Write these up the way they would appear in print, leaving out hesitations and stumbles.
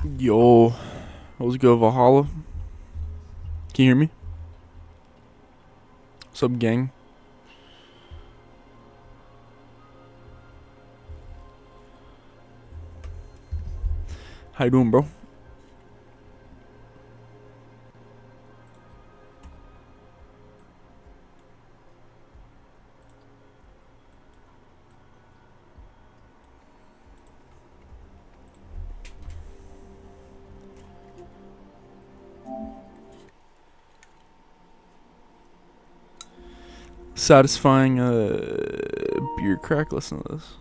Yo, what's good, Valhalla? Can you hear me? What's up, gang? How you doing, bro? Satisfying beer crack. Listen to this.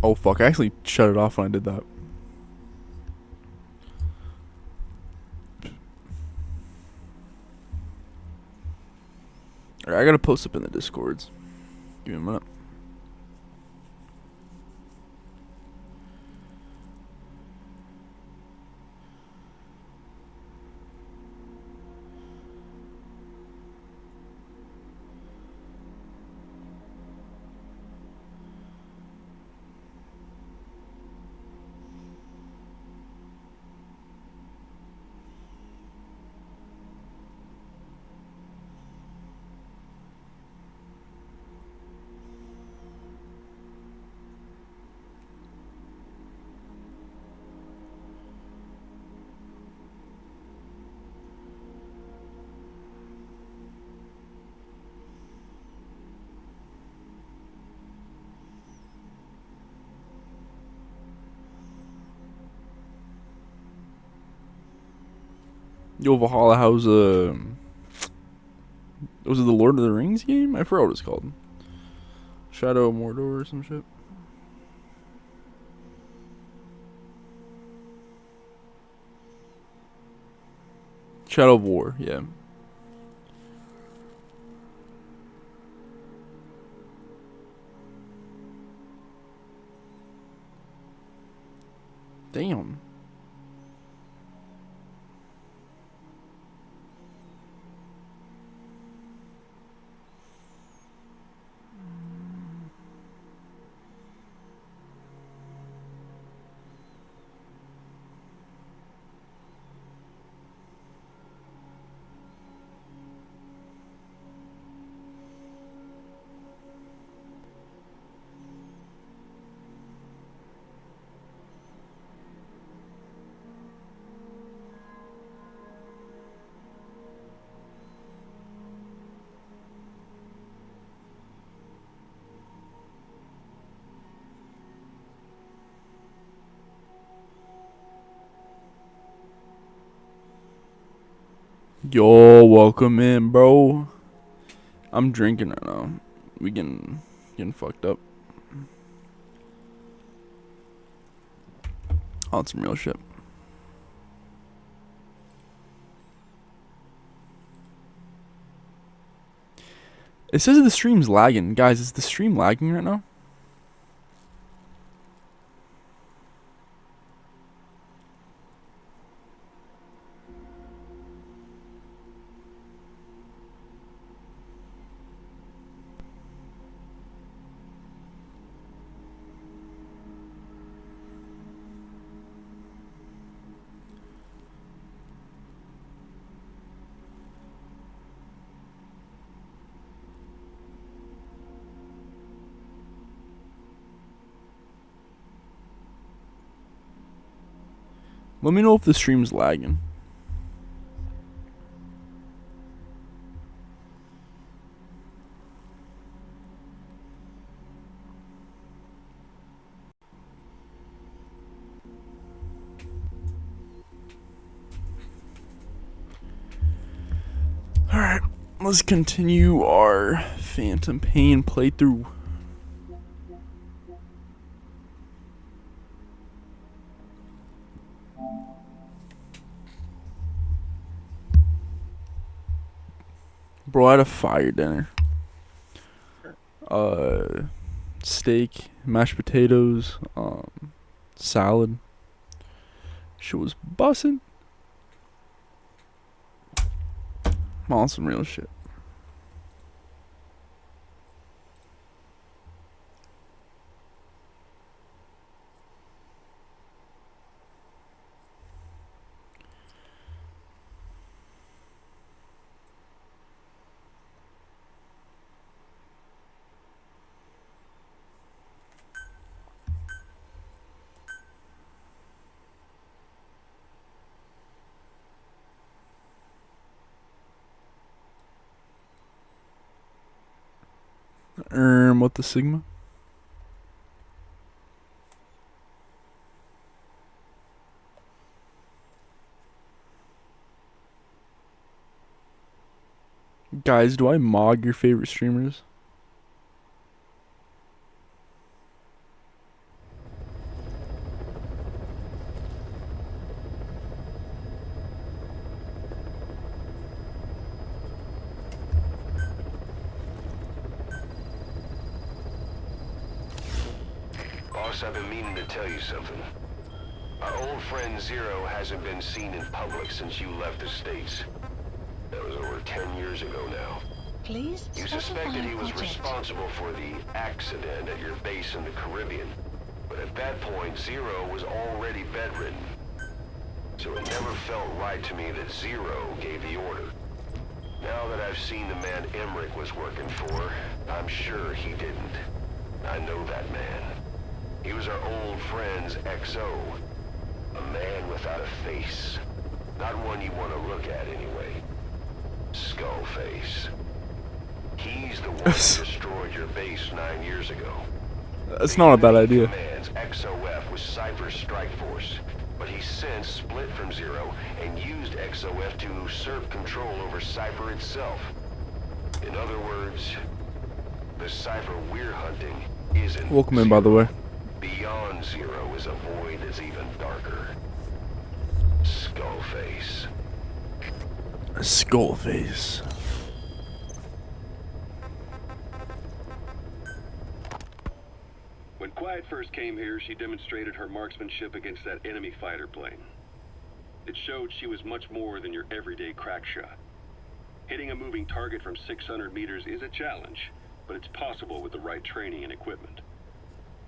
Oh fuck! I actually shut it off when I did that. Alright, I gotta post up in the discords. Give me a minute. Yo, Valhalla, how's was it the Lord of the Rings game? I forgot what it's called. Shadow of Mordor or some shit. Shadow of War, yeah. Damn. Yo, welcome in, bro. I'm drinking right now. We getting fucked up. On some real shit. It says the stream's lagging. Guys, is the stream lagging right now? Let me know if the stream's lagging. Alright, let's continue our Phantom Pain playthrough. Bro, I had a fire dinner. Steak, mashed potatoes, salad, Shit was bussin'. I'm on some real shit. What the Sigma? Guys, do I mog your favorite streamers? Boss, I've been meaning to tell you something. Our old friend Zero hasn't been seen in public since you left the States. That was over 10 years ago now. Please You suspected he was responsible for the accident at your base in the Caribbean. But at that point, Zero was already bedridden. So it never felt right to me that Zero gave the order. Now that I've seen the man Emmerich was working for, I'm sure he didn't. I know that man. He was our old friend's XO. A man without a face. Not one you want to look at anyway. Skullface. He's the one who destroyed your base 9 years ago. That's not a bad idea. Command's XOF was Cypher's strike force, but he's since split from Zero and used XOF to usurp control over Cypher itself. In other words, the Cypher we're hunting isn't Welcome in, by the way. Beyond Zero is a void that's even darker. Skullface. Skullface. When Quiet first came here, she demonstrated her marksmanship against that enemy fighter plane. It showed she was much more than your everyday crack shot. Hitting a moving target from 600 meters is a challenge, but it's possible with the right training and equipment.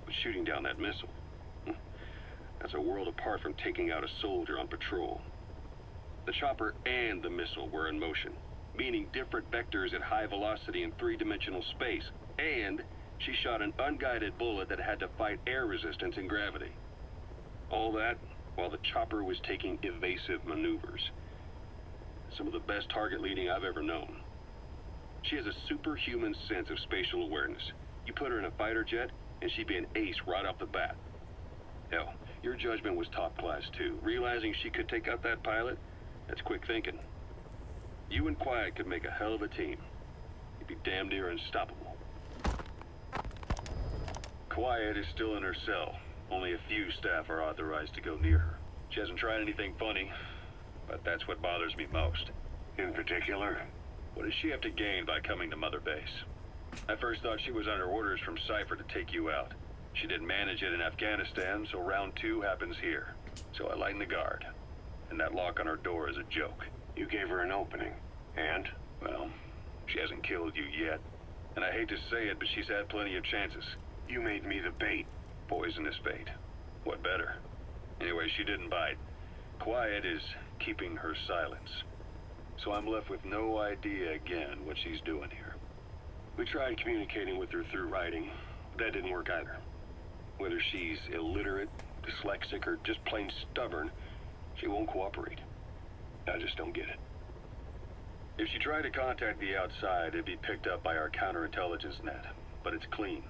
But shooting down that missile, that's a world apart from taking out a soldier on patrol. The chopper and the missile were in motion, meaning different vectors at high velocity in three-dimensional space, and she shot an unguided bullet that had to fight air resistance and gravity. All that while the chopper was taking evasive maneuvers. Some of the best target leading I've ever known. She has a superhuman sense of spatial awareness. You put her in a fighter jet, and she'd be an ace right off the bat. Hell, your judgment was top class too. Realizing she could take out that pilot, that's quick thinking. You and Quiet could make a hell of a team. You'd be damn near unstoppable. Quiet is still in her cell. Only a few staff are authorized to go near her. She hasn't tried anything funny, but that's what bothers me most. In particular? What does she have to gain by coming to Mother Base? I first thought she was under orders from Cypher to take you out. She didn't manage it in Afghanistan, so round 2 happens here. So I lighten the guard. And that lock on her door is a joke. You gave her an opening. And? Well, she hasn't killed you yet. And I hate to say it, but she's had plenty of chances. You made me the bait. Poisonous bait. What better? Anyway, she didn't bite. Quiet is keeping her silence. So I'm left with no idea again what she's doing here. We tried communicating with her through writing. That didn't work either. Whether she's illiterate, dyslexic, or just plain stubborn, she won't cooperate. I just don't get it. If she tried to contact the outside, it'd be picked up by our counterintelligence net, but it's clean.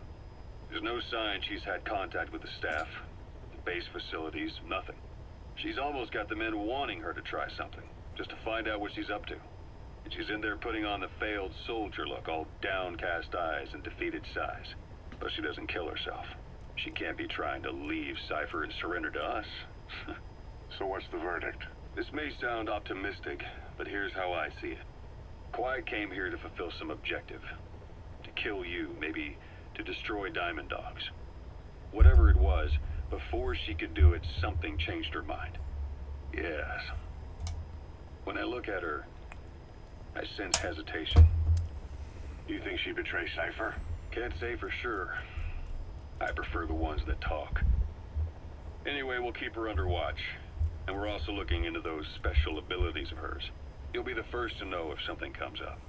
There's no sign she's had contact with the staff, the base facilities, nothing. She's almost got the men wanting her to try something, just to find out what she's up to. And she's in there putting on the failed soldier look, all downcast eyes and defeated sighs. But she doesn't kill herself. She can't be trying to leave Cypher and surrender to us. So what's the verdict? This may sound optimistic, but here's how I see it. Quiet came here to fulfill some objective. To kill you, maybe to destroy Diamond Dogs. Whatever it was, before she could do it, something changed her mind. Yes. When I look at her, I sense hesitation. You think she betrayed Cypher? Can't say for sure. I prefer the ones that talk. Anyway, we'll keep her under watch. And we're also looking into those special abilities of hers. You'll be the first to know if something comes up.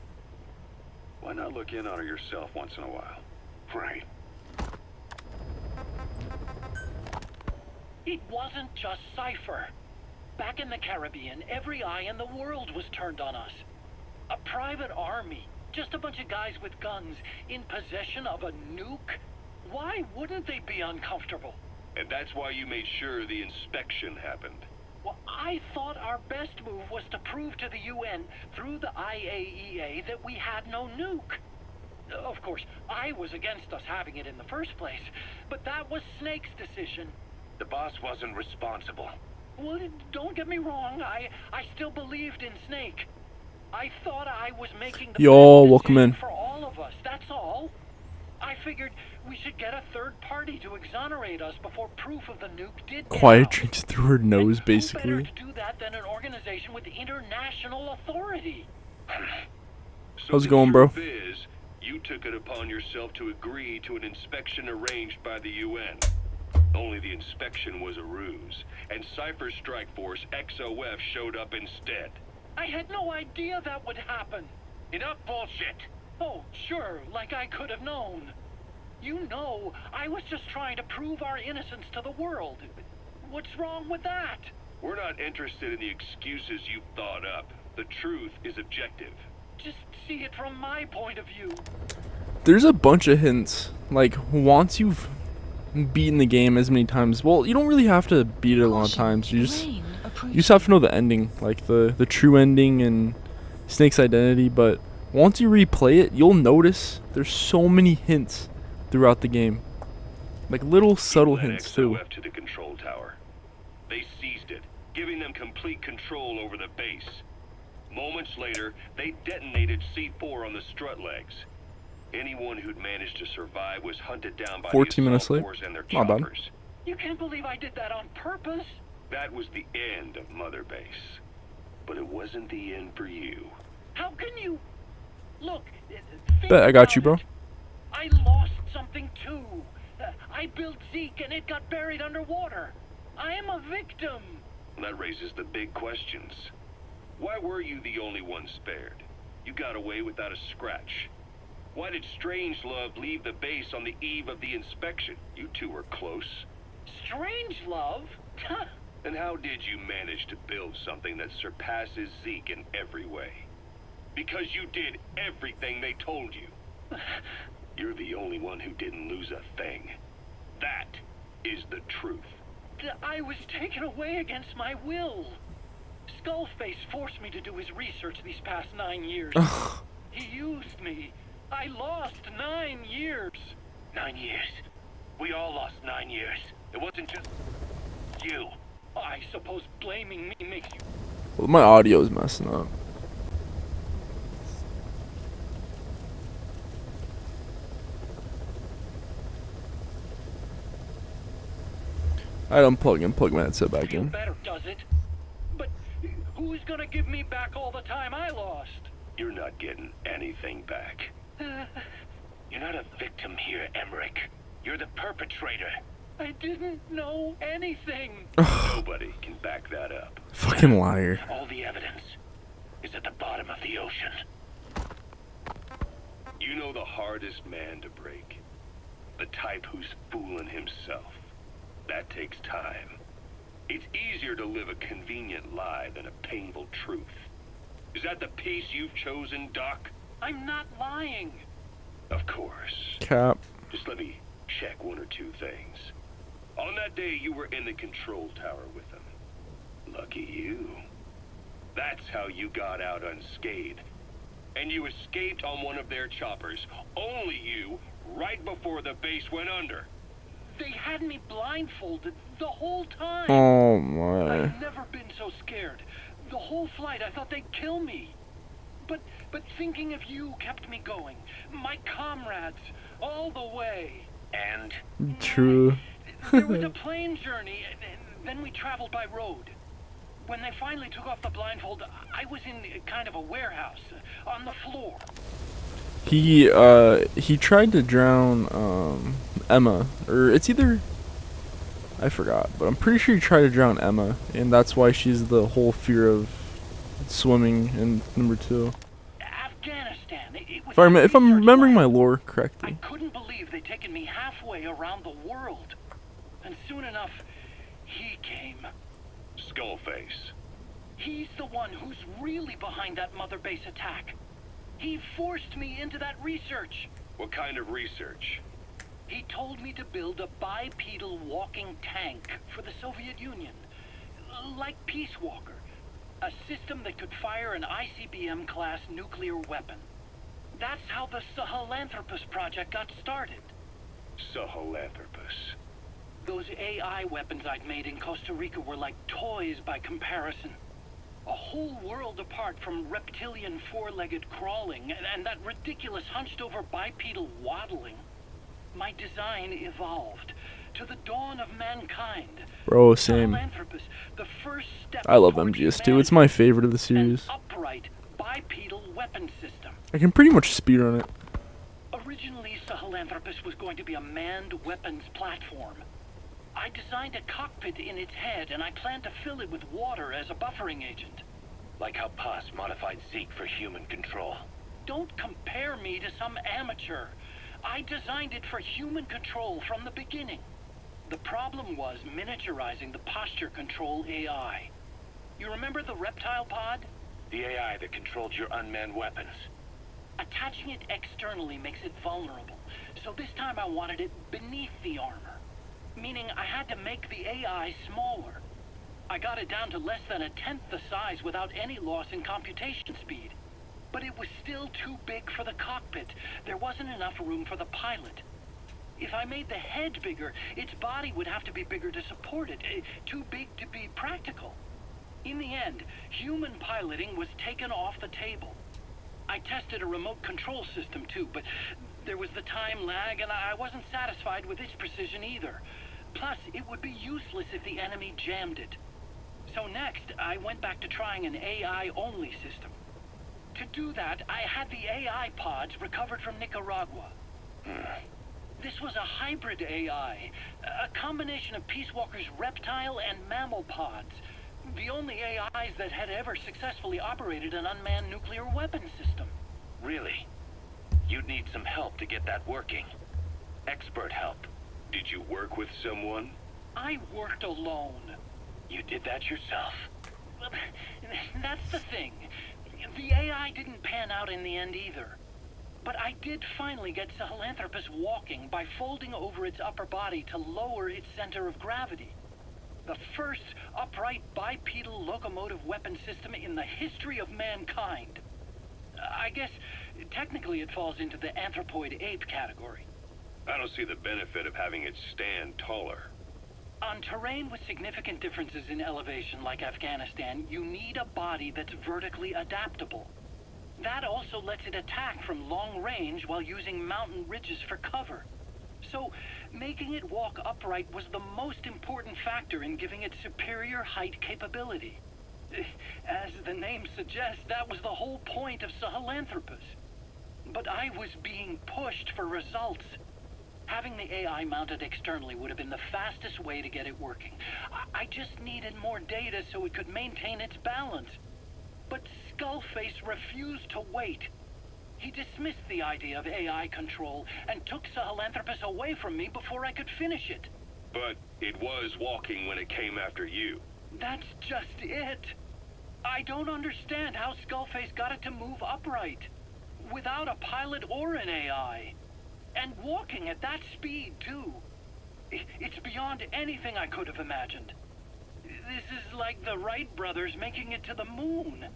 Why not look in on her yourself once in a while? Right. It wasn't just Cypher. Back in the Caribbean, every eye in the world was turned on us. A private army, just a bunch of guys with guns, in possession of a nuke? Why wouldn't they be uncomfortable? And that's why you made sure the inspection happened. Well, I thought our best move was to prove to the UN through the IAEA that we had no nuke. Of course, I was against us having it in the first place, but that was Snake's decision. The boss wasn't responsible. Well, don't get me wrong, I still believed in Snake. I thought I was making the Yo, best welcome decision in. for all of us, that's all. I figured we should get a third party to exonerate us before proof of the nuke did get Quiet out. drinks through her nose, And who better basically. to do that than an organization with international authority? How's it going, bro? The truth is, you took it upon yourself to agree to an inspection arranged by the UN. Only the inspection was a ruse, and Cypher's strike force, XOF, showed up instead. I had no idea that would happen. Enough bullshit. Oh, sure, like I could have known. You know, I was just trying to prove our innocence to the world. What's wrong with that? We're not interested in the excuses you've thought up. The truth is objective. Just see it from my point of view. There's a bunch of hints. Like, once you've beaten the game as many times, well, you don't really have to beat it a lot of times. You just have to know the ending, like the true ending and Snake's identity. But once you replay it, you'll notice there's so many hints throughout the game, like little subtle Led hints too. XOF to the control tower. They seized it, giving them complete control over the base. Moments later, they detonated C4 on the strut legs. Anyone who'd managed to survive was hunted down by 14 the minutes assault late. force and their Not bad. choppers. You can't believe I did that on purpose. That was the end of Mother Base. But it wasn't the end for you. How can you... Look, think Bet I got you, about bro. it. I lost something too. I built Zeke and it got buried underwater. I am a victim. That raises the big questions. Why were you the only one spared? You got away without a scratch. Why did Strangelove leave the base on the eve of the inspection? You two were close. Strangelove? And how did you manage to build something that surpasses Zeke in every way? Because you did everything they told you. You're the only one who didn't lose a thing. That is the truth. I was taken away against my will. Skullface forced me to do his research these past 9 years. He used me. I lost 9 years. 9 years. We all lost 9 years. It wasn't just you. I suppose blaming me makes you... Well, my audio is messing up. I'd unplug and plug my headset back feel in. better, does it? But who's gonna give me back all the time I lost? You're not getting anything back. You're not a victim here, Emmerich. You're the perpetrator. I didn't know anything. Nobody can back that up. Fucking liar. All the evidence is at the bottom of the ocean. You know the hardest man to break. The type who's fooling himself. That takes time. It's easier to live a convenient lie than a painful truth. Is that the piece you've chosen, Doc? I'm not lying. Of course. Cap. Just let me check one or two things. On that day, you were in the control tower with them. Lucky you. That's how you got out unscathed. And you escaped on one of their choppers. Only you, right before the base went under. They had me blindfolded the whole time. Oh my. I've never been so scared. The whole flight, I thought they'd kill me. But thinking of you kept me going. My comrades, all the way. And True. There was a plane journey, and then we traveled by road. When they finally took off the blindfold, I was in kind of a warehouse, on the floor. He tried to drown Emma, or it's either, I forgot, but I'm pretty sure he tried to drown Emma, and that's why she's the whole fear of swimming in number 2. Afghanistan. It was If I'm remembering my lab. lore I correctly. couldn't believe they'd taken me halfway around the world. And soon enough, he came. Skullface. He's the one who's really behind that mother base attack. He forced me into that research. What kind of research? He told me to build a bipedal walking tank for the Soviet Union. Like Peace Walker. A system that could fire an ICBM-class nuclear weapon. That's how the Sahelanthropus project got started. Sahelanthropus. Those AI weapons I'd made in Costa Rica were like toys by comparison. A whole world apart from reptilian four-legged crawling and that ridiculous hunched-over bipedal waddling. My design evolved to the dawn of mankind. Bro, same. Sahelanthropus, the first step I love towards MGS2. It's my favorite of the humanity, series. an upright bipedal weapon system. I can pretty much speedrun it. Originally, Sahelanthropus was going to be a manned weapons platform. I designed a cockpit in its head, and I planned to fill it with water as a buffering agent. Like how Paz modified Zeke for human control. Don't compare me to some amateur. I designed it for human control from the beginning. The problem was miniaturizing the posture control AI. You remember the reptile pod? The AI that controlled your unmanned weapons. Attaching it externally makes it vulnerable, so this time I wanted it beneath the armor. Meaning I had to make the AI smaller. I got it down to less than 1/10 the size without any loss in computation speed. But it was still too big for the cockpit. There wasn't enough room for the pilot. If I made the head bigger, its body would have to be bigger to support it. Too big to be practical. In the end, human piloting was taken off the table. I tested a remote control system too, but there was the time lag and I wasn't satisfied with its precision either. Plus, it would be useless if the enemy jammed it. So next, I went back to trying an AI-only system. To do that, I had the AI pods recovered from Nicaragua. This was a hybrid AI, a combination of Peace Walker's reptile and mammal pods. The only AIs that had ever successfully operated an unmanned nuclear weapon system. Really? You'd need some help to get that working. Expert help. Did you work with someone? I worked alone. You did that yourself. That's the thing. The AI didn't pan out in the end either. But I did finally get Sahelanthropus walking by folding over its upper body to lower its center of gravity. The first upright bipedal locomotive weapon system in the history of mankind. I guess technically it falls into the anthropoid ape category. I don't see the benefit of having it stand taller. On terrain with significant differences in elevation like Afghanistan, you need a body that's vertically adaptable. That also lets it attack from long range while using mountain ridges for cover. So, making it walk upright was the most important factor in giving it superior height capability. As the name suggests, that was the whole point of Sahelanthropus. But I was being pushed for results. Having the AI mounted externally would have been the fastest way to get it working. I just needed more data so it could maintain its balance. But Skullface refused to wait. He dismissed the idea of AI control and took Sahelanthropus away from me before I could finish it. But it was walking when it came after you. That's just it. I don't understand how Skullface got it to move upright, without a pilot or an AI. And walking at that speed, too. It's beyond anything I could have imagined. This is like the Wright brothers making it to the moon.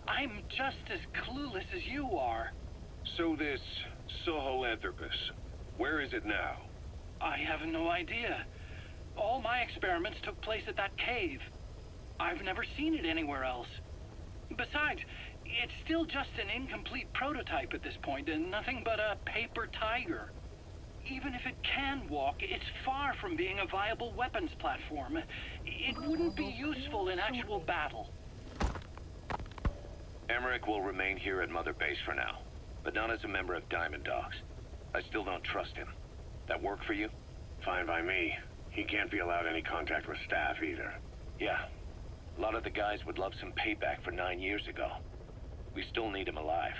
I'm just as clueless as you are. So this Sahelanthropus, where is it now? I have no idea. All my experiments took place at that cave. I've never seen it anywhere else. Besides, it's still just an incomplete prototype at this point, and nothing but a paper tiger. Even if it can walk, it's far from being a viable weapons platform. It wouldn't be useful in actual battle. Emmerich will remain here at Mother Base for now, but not as a member of Diamond Dogs. I still don't trust him. That work for you? Fine by me. He can't be allowed any contact with staff either. Yeah. A lot of the guys would love some payback for 9 years ago. We still need him alive.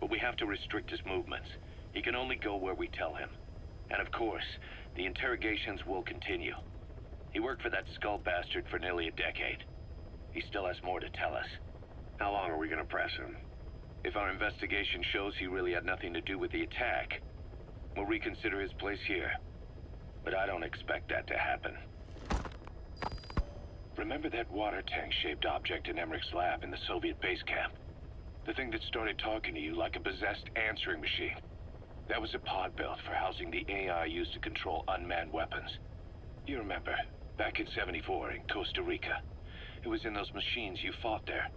But we have to restrict his movements. He can only go where we tell him. And of course, the interrogations will continue. He worked for that skull bastard for nearly a decade. He still has more to tell us. How long are we gonna press him? If our investigation shows he really had nothing to do with the attack, we'll reconsider his place here. But I don't expect that to happen. Remember that water tank-shaped object in Emmerich's lab in the Soviet base camp? The thing that started talking to you like a possessed answering machine. That was a pod built for housing the AI used to control unmanned weapons. You remember, back in '74 in Costa Rica. It was in those machines you fought there.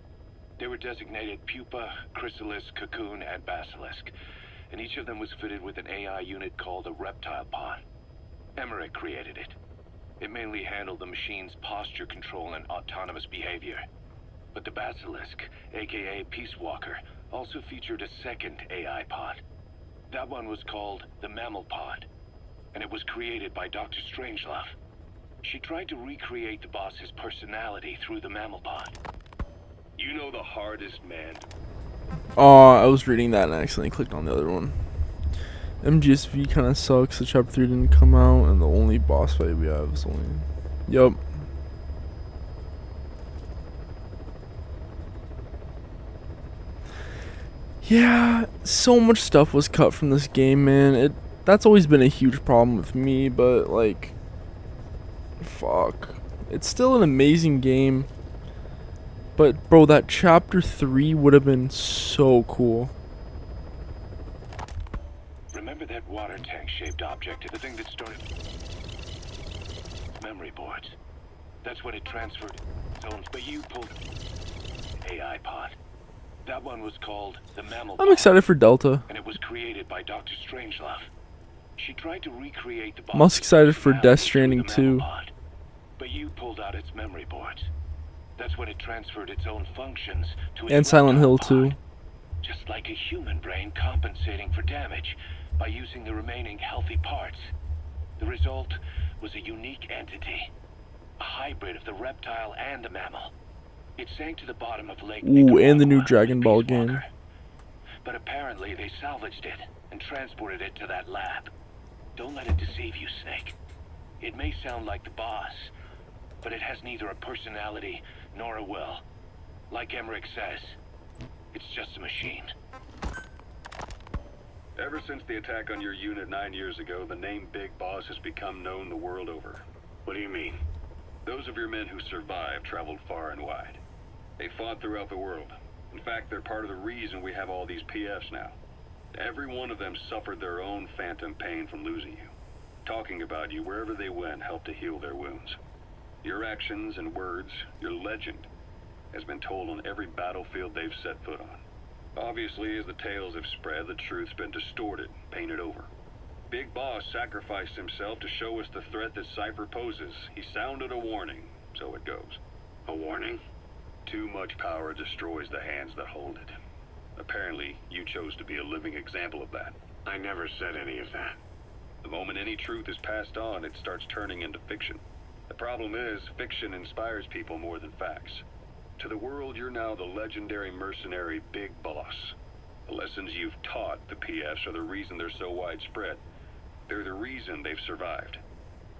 They were designated Pupa, Chrysalis, Cocoon, and Basilisk, and each of them was fitted with an AI unit called a reptile pod. Emmerich created it. It mainly handled the machine's posture control and autonomous behavior. But the Basilisk, aka Peace Walker, also featured a second AI pod. That one was called the Mammal Pod, and it was created by Dr. Strangelove. She tried to recreate the boss's personality through the Mammal Pod. You know the hardest man. Oh, I was reading that and I accidentally clicked on the other one. MGSV kind of sucks. The chapter 3 didn't come out, and the only boss fight we have is only. Yup. Yeah, so much stuff was cut from this game, man. That's always been a huge problem with me, but like, fuck. It's still an amazing game. But bro, that chapter 3 would have been so cool. Remember that water tank-shaped object, the thing that started memory boards? That's when it transferred zones, but you pulled AI pod. That one was called the Mammal I'm Pod, excited for Delta. and it was created by Dr. Strangelove. She tried to recreate the I'm also excited for personality Death through Stranding the 2. Mammal Pod, but you pulled out its memory boards. That's when it transferred its own functions to its And Silent Hill reptile 2. pod. Just like a human brain compensating for damage by using the remaining healthy parts. The result was a unique entity, a hybrid of the reptile and the mammal. It sank to the bottom of Lake Ooh, and the new Nicaragua Dragon with Ball Peace Walker. game. But apparently they salvaged it and transported it to that lab. Don't let it deceive you, Snake. It may sound like the boss, but it has neither a personality nor a will. Like Emmerich says, it's just a machine. Ever since the attack on your unit 9 years ago, the name Big Boss has become known the world over. What do you mean? Those of your men who survived traveled far and wide. They fought throughout the world. In fact, they're part of the reason we have all these PFs now. Every one of them suffered their own phantom pain from losing you. Talking about you wherever they went helped to heal their wounds. Your actions and words, your legend, has been told on every battlefield they've set foot on. Obviously, as the tales have spread, the truth's been distorted, painted over. Big Boss sacrificed himself to show us the threat that Cypher poses. He sounded a warning, so it goes. A warning? Too much power destroys the hands that hold it. Apparently, you chose to be a living example of that. I never said any of that. The moment any truth is passed on, it starts turning into fiction. The problem is, fiction inspires people more than facts. To the world, you're now the legendary mercenary Big Boss. The lessons you've taught the PFs are the reason they're so widespread. They're the reason they've survived.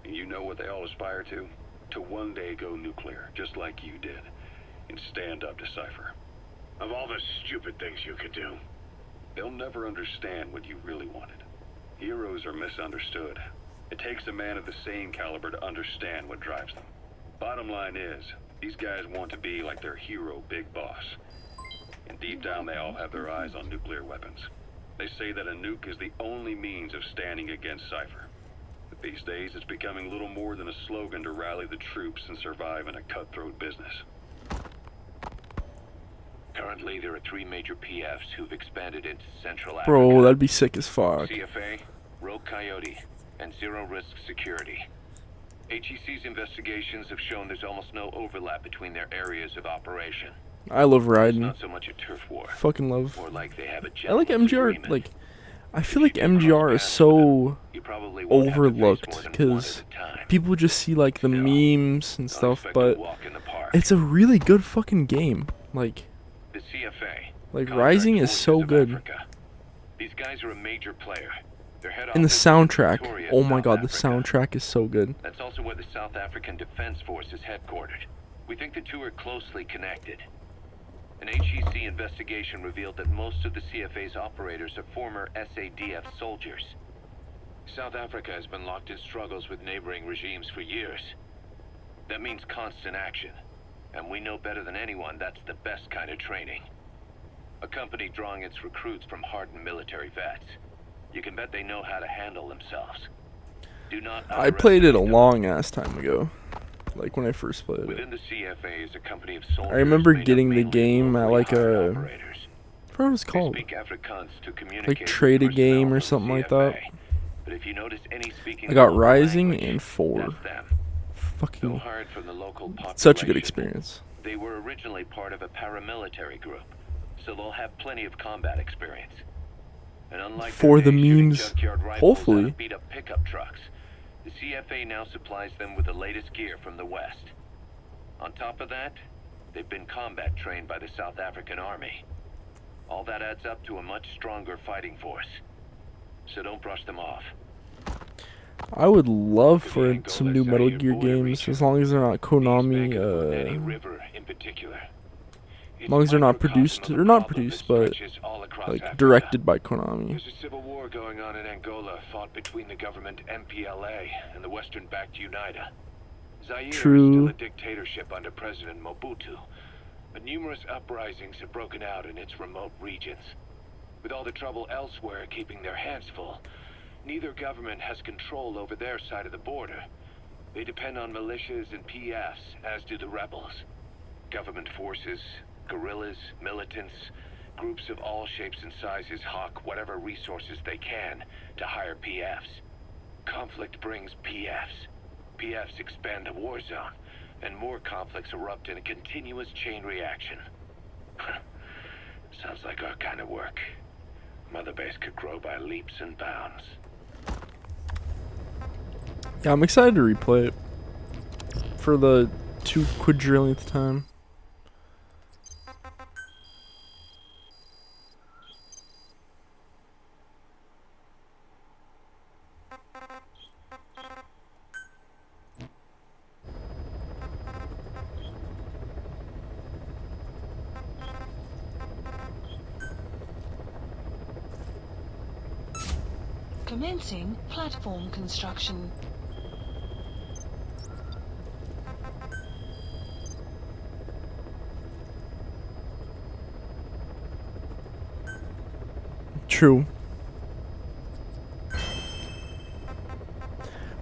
And you know what they all aspire to? To one day go nuclear, just like you did, and stand up to Cypher. Of all the stupid things you could do. They'll never understand what you really wanted. Heroes are misunderstood. It takes a man of the same caliber to understand what drives them. Bottom line is, these guys want to be like their hero Big Boss. And deep down they all have their eyes on nuclear weapons. They say that a nuke is the only means of standing against Cypher. But these days it's becoming little more than a slogan to rally the troops and survive in a cutthroat business. Currently, there are 3 major PFs who've expanded into Central Africa. Bro, that'd be sick as fuck. CFA, Rogue Coyote, and Zero Risk Security. HEC's investigations have shown there's almost no overlap between their areas of operation. I love It's riding. not so much a turf war. Fucking love. More like they have a I like gentleman's MGR. agreement. Like, I If feel you like do MGR cross is paths so with them, you probably won't have to face overlooked more than one because at a time. people just see like the Still, memes and Don't stuff, expect but a walk in the park. it's a really good fucking game. Like, The CFA. Like, Contract Rising is Forces so of good. Africa. These guys are a major player. Their head And the office is in soundtrack. Pretoria, Oh my South god, the Africa. soundtrack is so good. That's also where the South African Defense Force is headquartered. We think the two are closely connected. An HEC investigation revealed that most of the CFA's operators are former SADF soldiers. South Africa has been locked in struggles with neighboring regimes for years. That means constant action. And we know better than anyone that's the best kind of training. A company drawing its recruits from hardened military vets. You can bet they know how to handle themselves. Do not I played it a underestimate them. long ass time ago. Like when I first played it. Within the CFA is a company of soldiers. I remember made up getting the mainly game at locally like hired a, operators. I forgot what it was They called. speak Afrikaans to communicate Like with trade a personnel game or from the something like that. CFA. But if you notice any speaking I got the local Rising language, and 4. that's them. Though Fucking hired from the local population, such a good experience. They were originally part of a paramilitary group, so they'll have plenty of combat experience. And unlike For their the days shooting memes, junkyard rifles hopefully. out of beat-up pickup trucks, the CFA now supplies them with the latest gear from the West. On top of that, they've been combat trained by the South African Army. All that adds up to a much stronger fighting force. So don't brush them off. I would love If for you ain't go, some let's new say Metal your Gear boy games, reaches as long as they're not These Konami, make it on any uh, river in particular. as long as they're not It's a produced, microcosm or of not the problem produced, that but stretches all across like Africa. directed by Konami. There's a civil war going on in Angola, fought between the government MPLA and the Western-backed UNITA. Zaire True. is still a dictatorship under President Mobutu, but numerous uprisings have broken out in its remote regions. With all the trouble elsewhere keeping their hands full, neither government has control over their side of the border. They depend on militias and PFs, as do the rebels. Government forces, guerrillas, militants, groups of all shapes and sizes hawk whatever resources they can to hire PFs. Conflict brings PFs. PFs expand the war zone, and more conflicts erupt in a continuous chain reaction. Sounds like our kind of work. Mother Base could grow by leaps and bounds. Yeah, I'm excited to replay it for the 2 quadrillionth time. Commencing platform construction. True.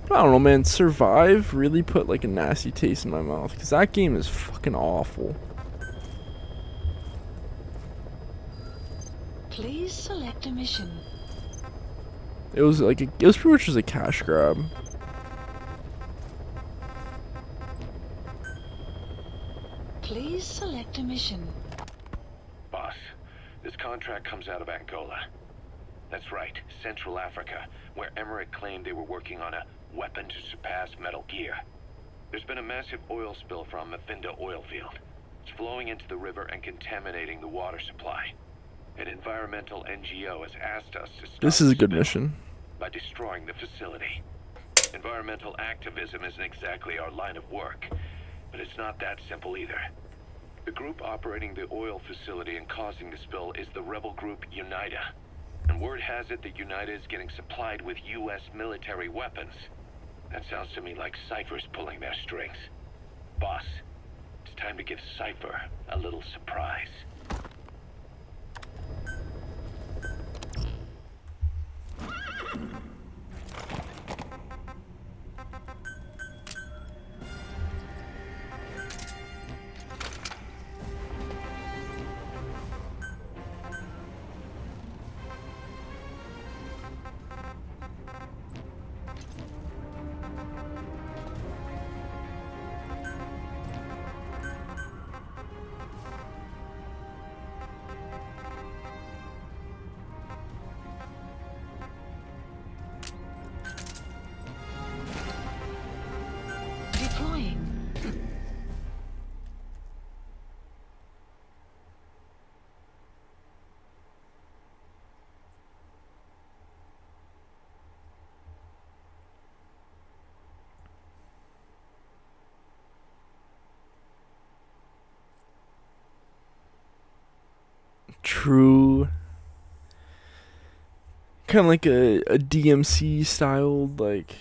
But I don't know, man. Survive really put like a nasty taste in my mouth because that game is fucking awful. Please select a mission. It was like it was pretty much just a cash grab. Please select a mission. Boss, this contract comes out of Angola. That's right, Central Africa, where Emmerich claimed they were working on a weapon to surpass Metal Gear. There's been a massive oil spill from Mafinda oil field. It's flowing into the river and contaminating the water supply. An environmental NGO has asked us to stop This is a the good spill mission. by destroying the facility. Environmental activism isn't exactly our line of work, but it's not that simple either. The group operating the oil facility and causing the spill is the rebel group UNITA. And word has it that UNITA is getting supplied with U.S. military weapons. That sounds to me like Cypher's pulling their strings. Boss, it's time to give Cypher a little surprise. crew. Kind of like a DMC styled like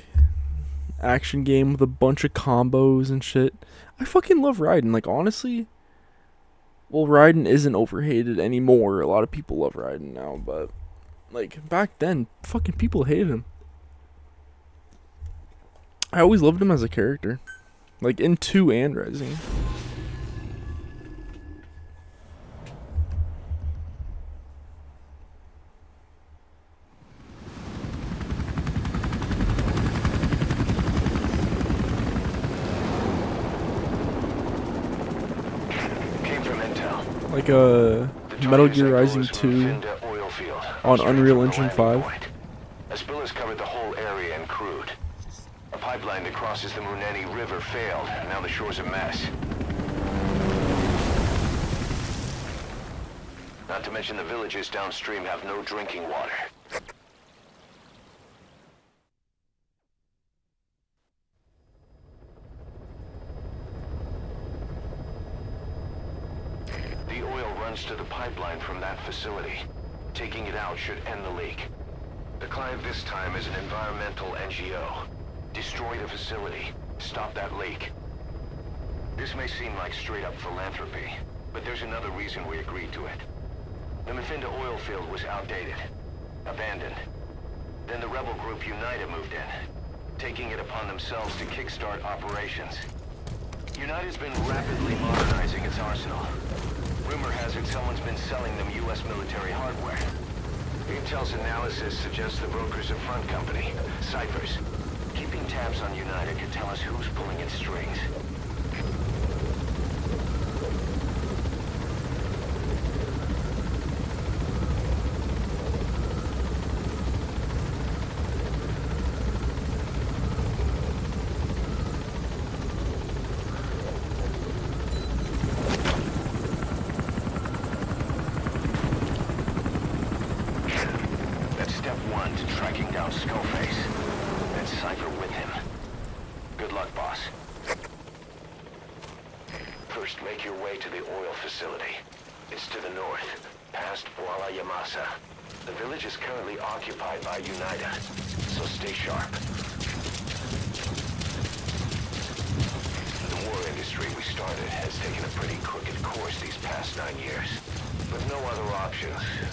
action game with a bunch of combos and shit. I fucking love Raiden. Like honestly, well, Raiden isn't overhated anymore. A lot of people love Raiden now, but like back then, fucking people hated him. I always loved him as a character, like in 2 and Rising. Like Metal Gear Rising 2 on Unreal Engine 5. A spill has covered the whole area and crude. A pipeline that crosses the Muneni River failed, and now the shore's a mess. Not to mention the villages downstream have no drinking water. The oil runs to the pipeline from that facility. Taking it out should end the leak. The client this time is an environmental NGO. Destroy the facility. Stop that leak. This may seem like straight-up philanthropy, but there's another reason we agreed to it. The Mafinda oil field was outdated, abandoned. Then the rebel group United moved in, taking it upon themselves to kickstart operations. United's been rapidly modernizing its arsenal. Rumor has it someone's been selling them U.S. military hardware. Intel's analysis suggests the broker's a front company, Cyphers. Keeping tabs on United could tell us who's pulling its strings.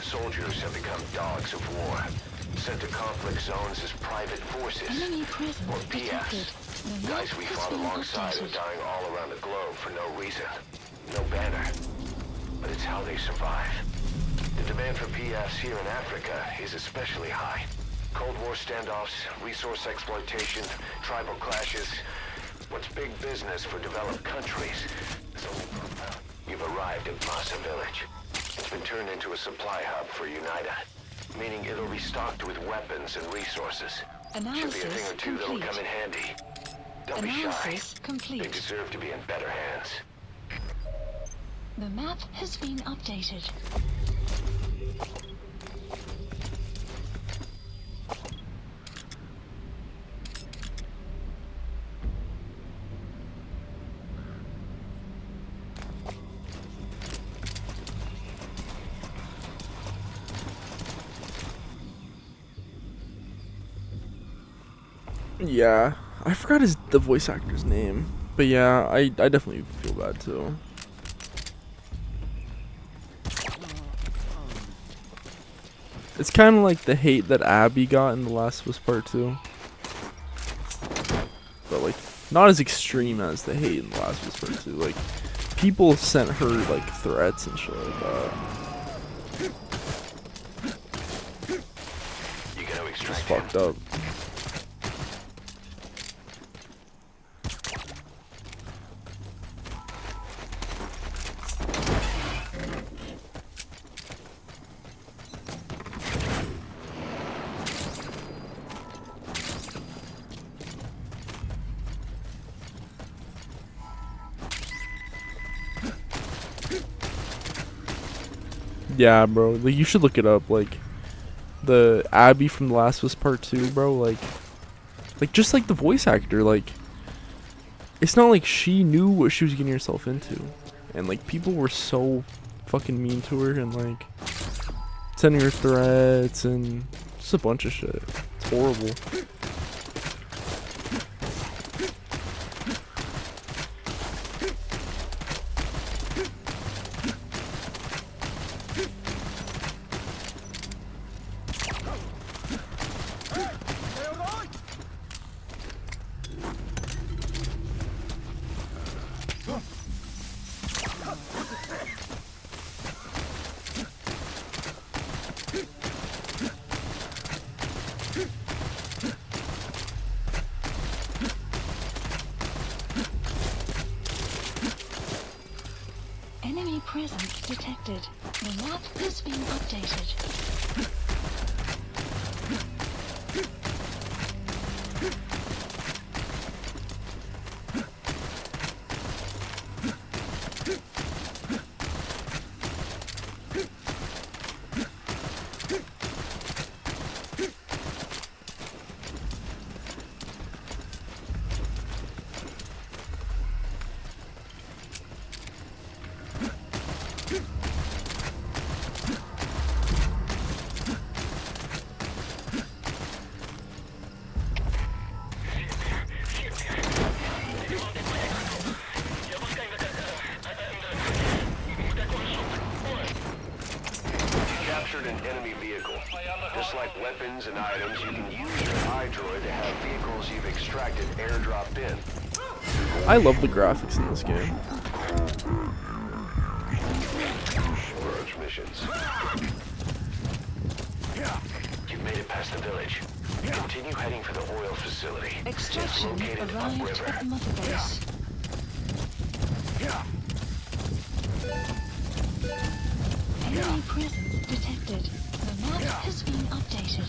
Soldiers have become dogs of war, sent to conflict zones as private forces, or PFs. Guys we fought alongside are dying all around the globe for no reason, no banner. But it's how they survive. The demand for PFs here in Africa is especially high. Cold War standoffs, resource exploitation, tribal clashes. What's big business for developed countries? So, you've arrived at Massa Village. It's been turned into a supply hub for Unida, meaning it'll be stocked with weapons and resources. Should be a thing or two that'll come in handy. Don't be shy. They deserve to be in better hands. The map has been updated. Yeah, I forgot the voice actor's name, but yeah, I definitely feel bad too. It's kind of like the hate that Abby got in The Last of Us Part 2, but like not as extreme as the hate in The Last of Us Part 2. Like people sent her like threats and shit like that. It's fucked up. Yeah, bro. Like you should look it up. Like the Abby from The Last of Us Part 2, bro. Like just like the voice actor. Like it's not like she knew what she was getting herself into, and like people were so fucking mean to her, and like sending her threats and just a bunch of shit. It's horrible. Enemy presence detected. The map has been updated. Captured an enemy vehicle. Just like weapons and items, you can use your iDroid to have vehicles you've extracted airdropped in. I love the graphics in this game. Approach missions. You've made it past the village. Continue heading for the oil facility. Extraction It's located arrived upriver. at Mother Base. Enemy presence detected. The map has been updated.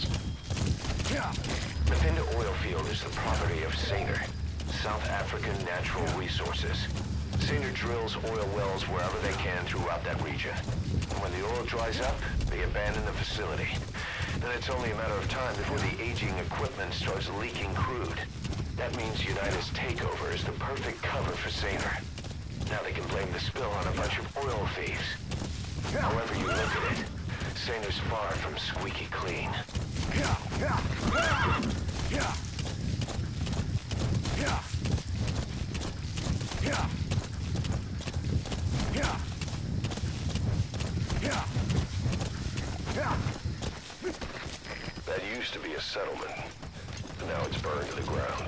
The Pinda oil field is the property of Saner, South African Natural Resources. Saner drills oil wells wherever they can throughout that region. And when the oil dries up, they abandon the facility. Then it's only a matter of time before the aging equipment starts leaking crude. That means United's takeover is the perfect cover for Saner. Now they can blame the spill on a bunch of oil thieves. However you look at it, Saner's far from squeaky clean. That used to be a settlement, but now it's burned to the ground.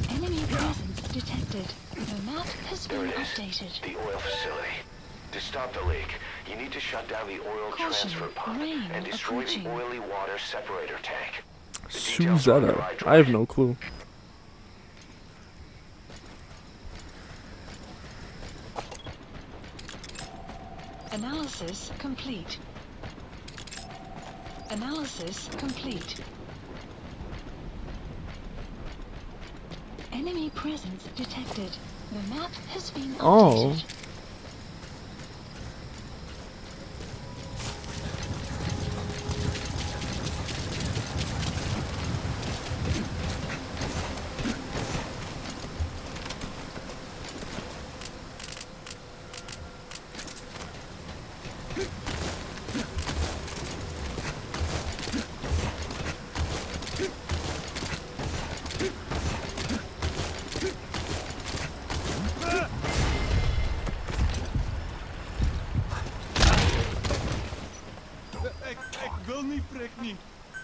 Enemy presence detected. The map has There been it is, updated. the oil facility. To stop the leak, you need to shut down the oil Caution, transfer pump rain and destroy approaching. the oily water separator tank. The details are on your Suzetta. I have no clue. Analysis complete. Analysis complete. Enemy presence detected. The map has been Oh. updated.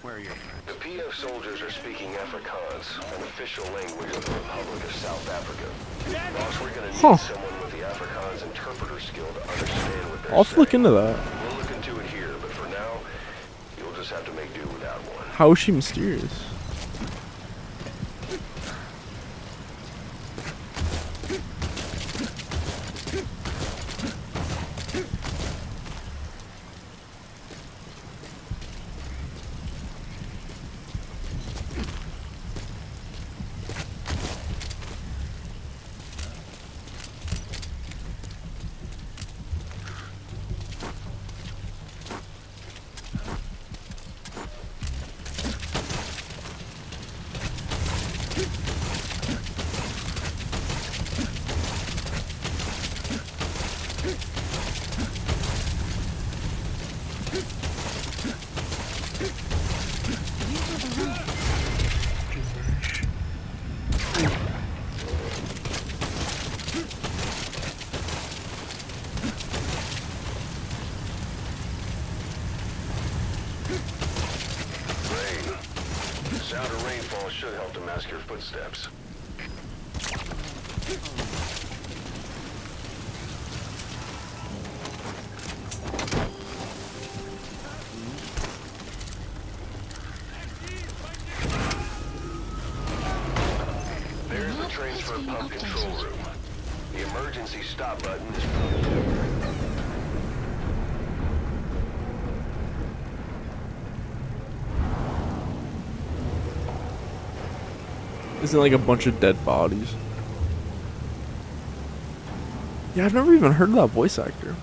Where are your friends? The PF soldiers are speaking Afrikaans, an official language of the Republic of South Africa. Boss, we're gonna need someone with the Afrikaans interpreter skill to understand what they're I'll saying. look into that. We'll look into it here, but for now, you'll just have to make do without one. How is she mysterious? Sound of rainfall should help to mask your footsteps. There's the transfer pump control room. The emergency stop button is... Isn't like a bunch of dead bodies? Yeah, I've never even heard of that voice actor.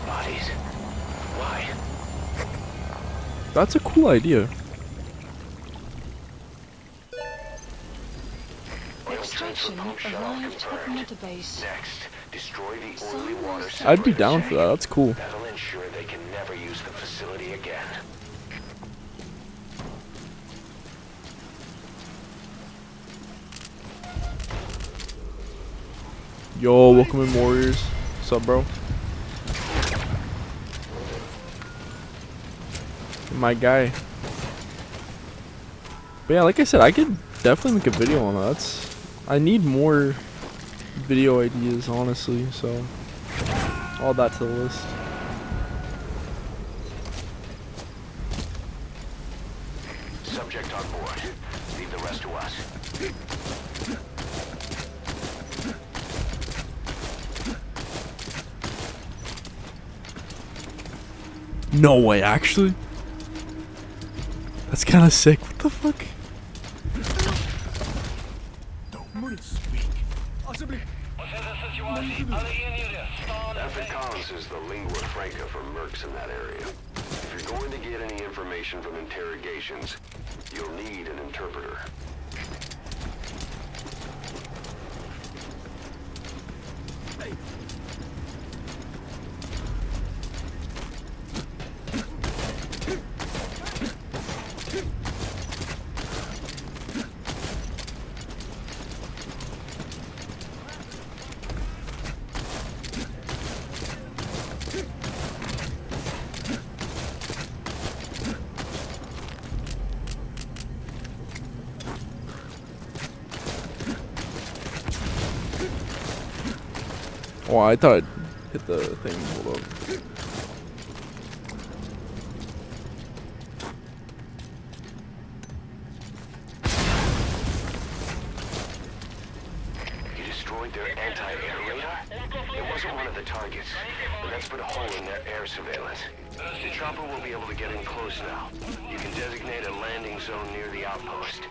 Bodies? Why? That's a cool idea. Extraction arrived at Metabase. Next, destroy the oily water I'd be separator down for that. That's cool. That'll ensure they can never use the facility again. Yo, welcome in, Warriors. What's up, bro? My guy. But yeah, like I said, I could definitely make a video on that. I need more video ideas, honestly, so all that to the list. Subject on board. Leave the rest to us. No way, actually? That's kind of sick. What the fuck? Alfred Collins is the lingua franca for mercs in that area. If you're going to get any information from interrogations, you'll need an interpreter. Oh, I thought I'd hit the thing. Hold up. You destroyed their anti-air radar? It wasn't one of the targets, but that's put a hole in their air surveillance. The chopper will be able to get in close now. You can designate a landing zone near the outpost.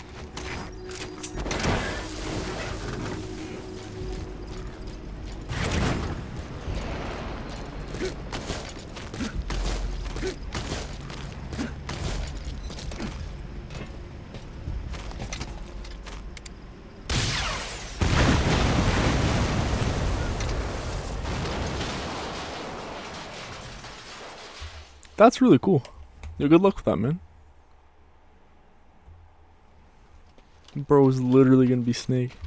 That's really cool. Yeah, good luck with that, man. Bro is literally gonna be Snake.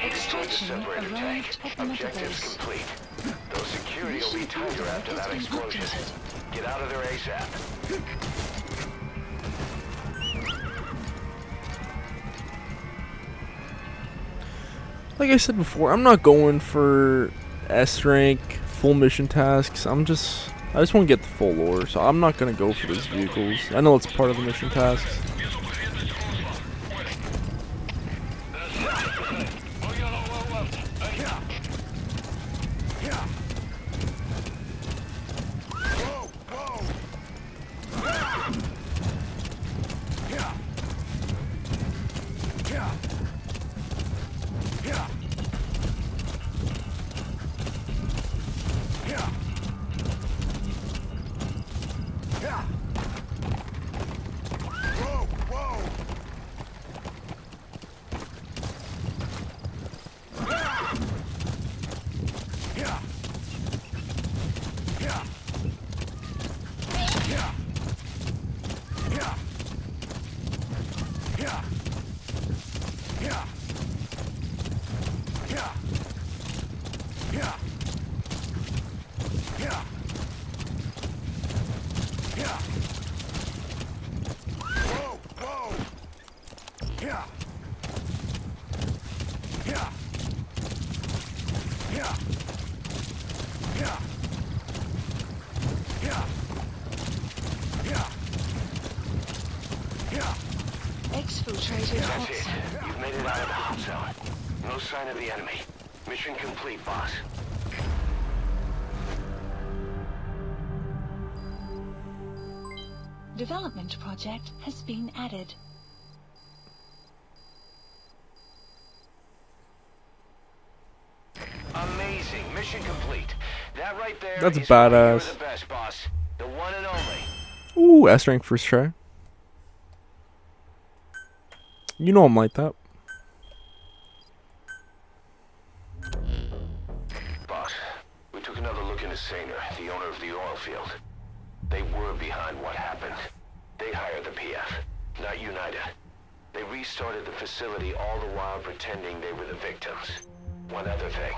Extraction arrived at Objectives Metabase. complete. Though security will be tighter after that explosion. Get out of there ASAP. Like I said before, I'm not going for S rank full mission tasks. I just want to get the full lore, so I'm not gonna go for these vehicles. I know it's part of the mission tasks. Exfiltrated That's hot it. zone. You've made it out of the hot zone. No sign of the enemy. Mission complete, boss. Development project has been added. Amazing. Mission complete. That right there That's is why you're badass. the best, boss. The one and only. Ooh, S rank first try. You know I'm like that. Boss, we took another look into Saner, the owner of the oil field. They were behind what happened. They hired the PF, not United. They restarted the facility all the while pretending they were the victims. One other thing.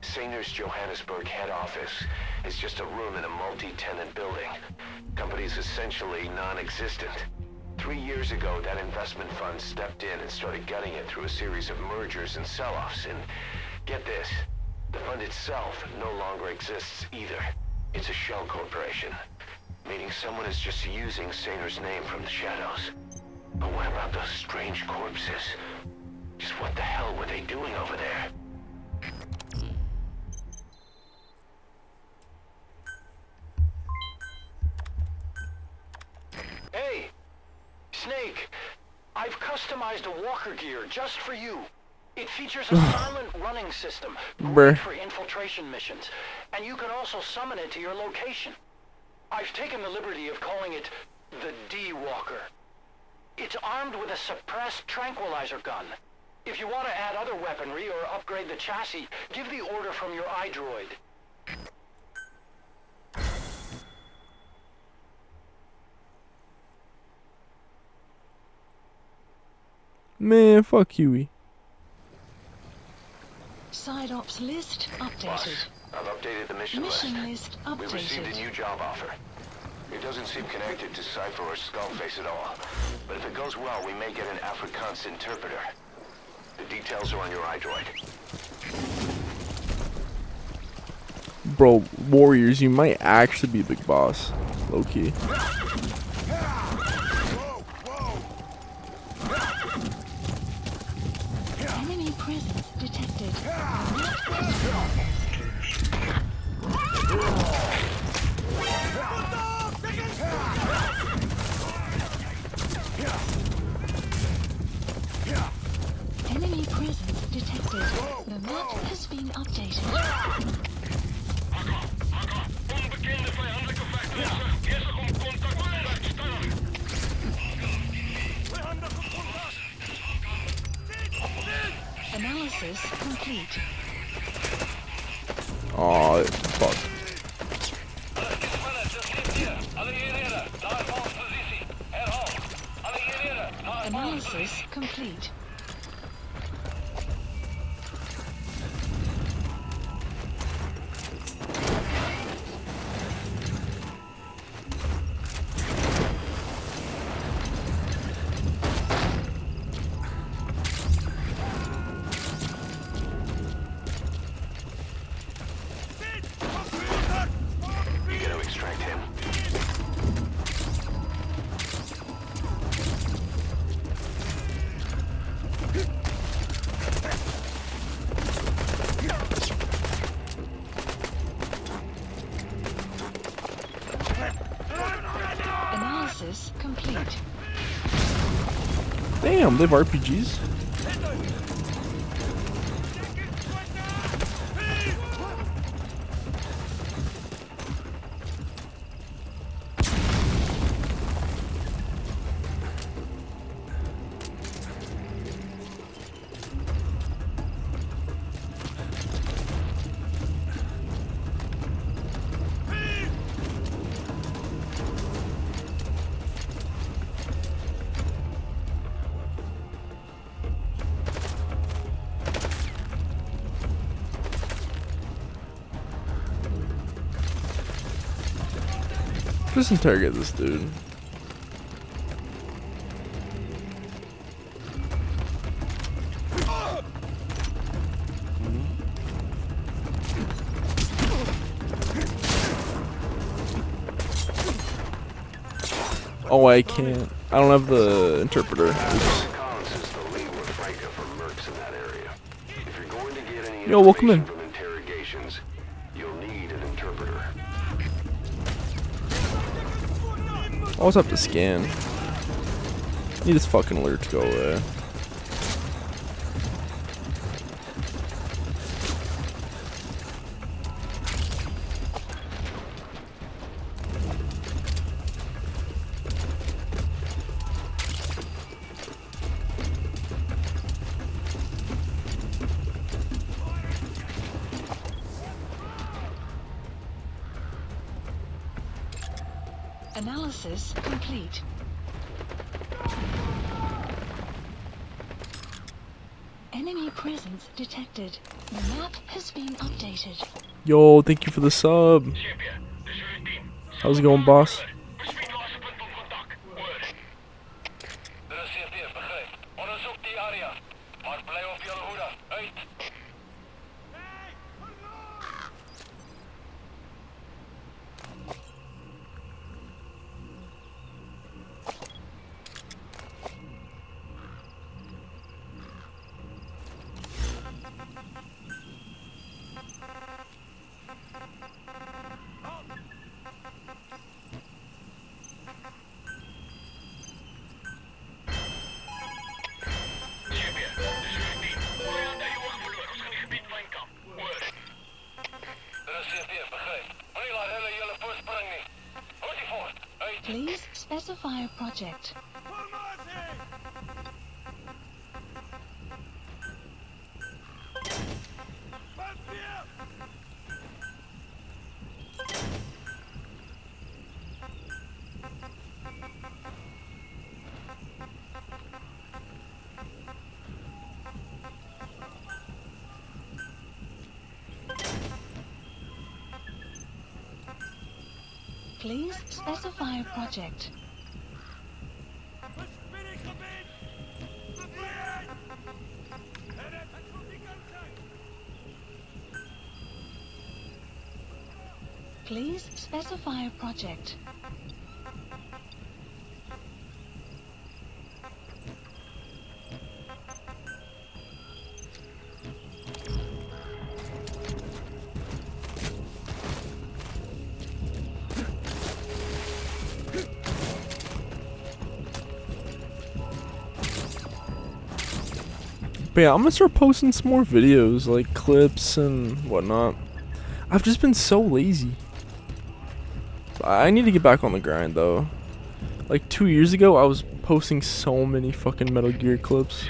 Saner's Johannesburg head office is just a room in a multi-tenant building. Company's essentially non-existent. 3 years ago, that investment fund stepped in and started gutting it through a series of mergers and sell-offs. And get this, the fund itself no longer exists either. It's a shell corporation, meaning someone is just using Saner's name from the shadows. But what about those strange corpses? Just what the hell were they doing over there? Hey! Snake! I've customized a walker gear just for you. It features a silent running system, Bruh. great for infiltration missions, and you can also summon it to your location. I've taken the liberty of calling it the D-Walker. It's armed with a suppressed tranquilizer gun. If you want to add other weaponry or upgrade the chassis, give the order from your iDroid. Man, fuck Huey. Side ops list Boss, updated. I've updated the mission Mission list We received a updated. new job offer. It doesn't seem connected to Cypher or Skullface at all. But if it goes well, we may get an Afrikaans interpreter. The details are on your iDroid. Bro, Warriors, you might actually be big boss. Low key. Enemy presence detected. Enemy presence detected. The map has been updated. Analysis complete. Aw, fuck. Analysis complete. You gotta extract him. Analysis complete. Damn, they have RPGs. Just interrogate this dude. Oh, I can't. I don't have the interpreter. Oops. Yo, welcome in. From interrogations, you'll need an interpreter. Always have to scan. Need this fucking alert to go away. Analysis complete. Enemy presence detected. The map has been updated. Yo, thank you for the sub. How's it going, boss? Please specify a project. Please specify a project. Please specify a project. But yeah, I'm gonna start posting some more videos, like clips and whatnot. I've just been so lazy. I need to get back on the grind though. Like 2 years ago, I was posting so many fucking Metal Gear clips.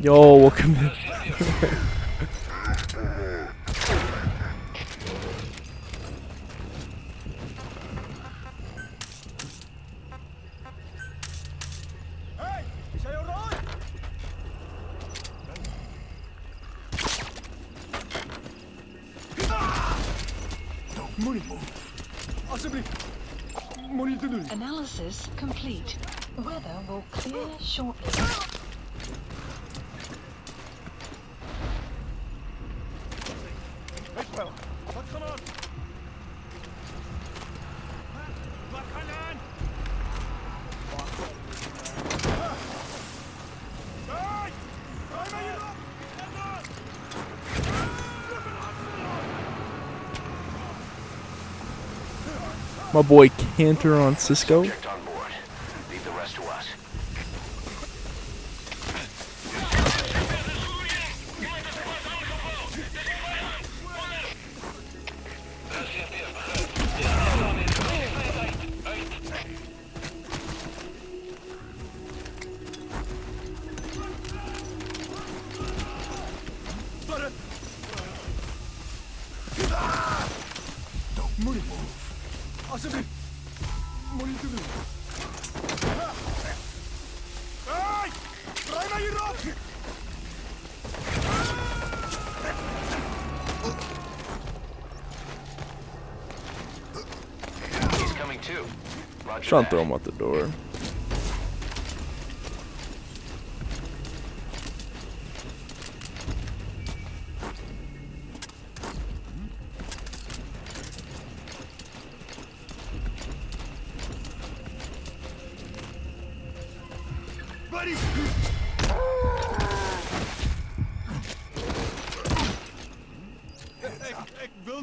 Yo, welcome in. Analysis complete. Weather will clear shortly. My boy Cantor on Cisco. Subject on board. Leave the rest to us. He's coming too. Roger Trying to that. throw him out the door. Oh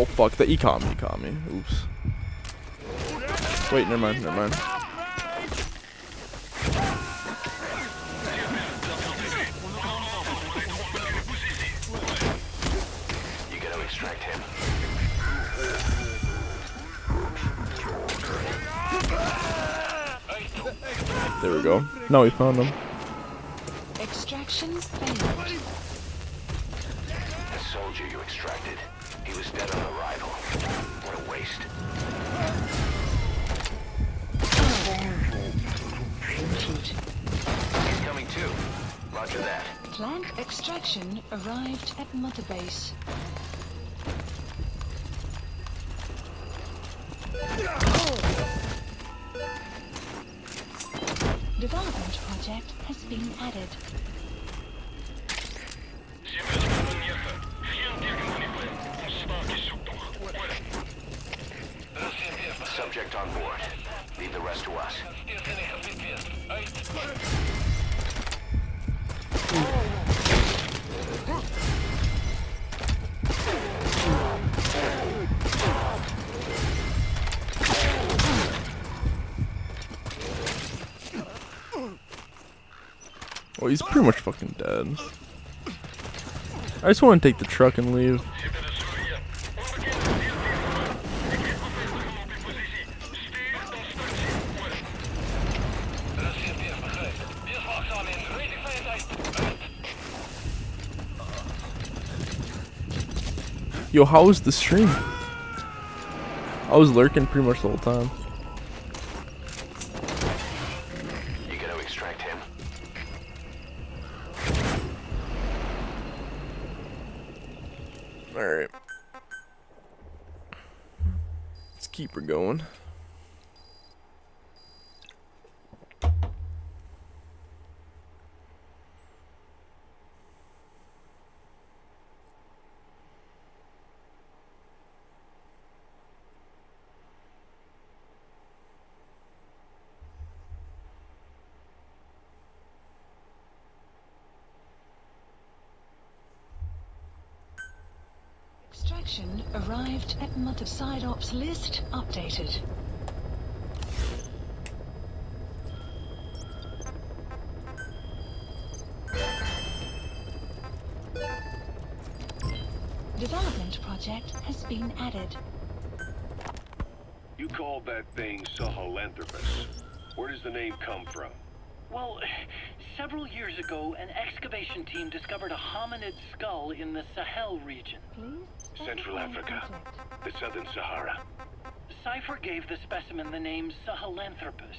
fuck, he caught me. Oops. Wait, never mind. You gotta extract him. There we go. Now we found him. Extraction failed. The soldier you extracted, he was dead on arrival. What a waste. He's coming too. Roger that. Plant extraction arrived at Mother Base. Development project has been added. Subject on board. Leave the rest to us. Oh, he's pretty much fucking dead. I just want to take the truck and leave. Yo, how was the stream? I was lurking pretty much the whole time. You gotta extract him. Alright. Let's keep her going. Extraction arrived at Mother. Side ops list updated. Development project has been added. You called that thing Sahelanthropus. Where does the name come from? Well, several years ago, an excavation team discovered a hominid skull in the Sahel region. Please. Central Africa, the Southern Sahara. Cypher gave the specimen the name Sahelanthropus,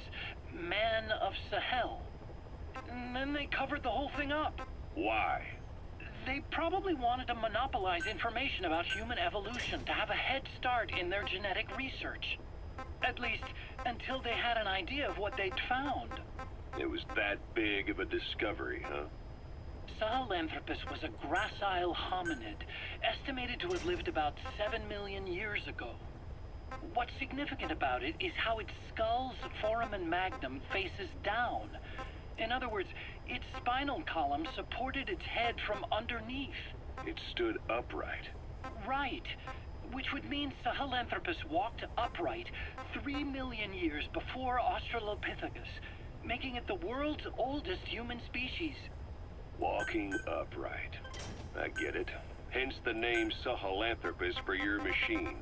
man of Sahel. And then they covered the whole thing up. Why? They probably wanted to monopolize information about human evolution to have a head start in their genetic research. At least, until they had an idea of what they'd found. It was that big of a discovery, huh? Sahelanthropus was a gracile hominid, estimated to have lived about 7 million years ago. What's significant about it is how its skull's foramen magnum faces down. In other words, its spinal column supported its head from underneath. It stood upright. Right. Which would mean Sahelanthropus walked upright 3 million years before Australopithecus, making it the world's oldest human species. Walking upright. I get it. Hence the name Sahelanthropus for your machine.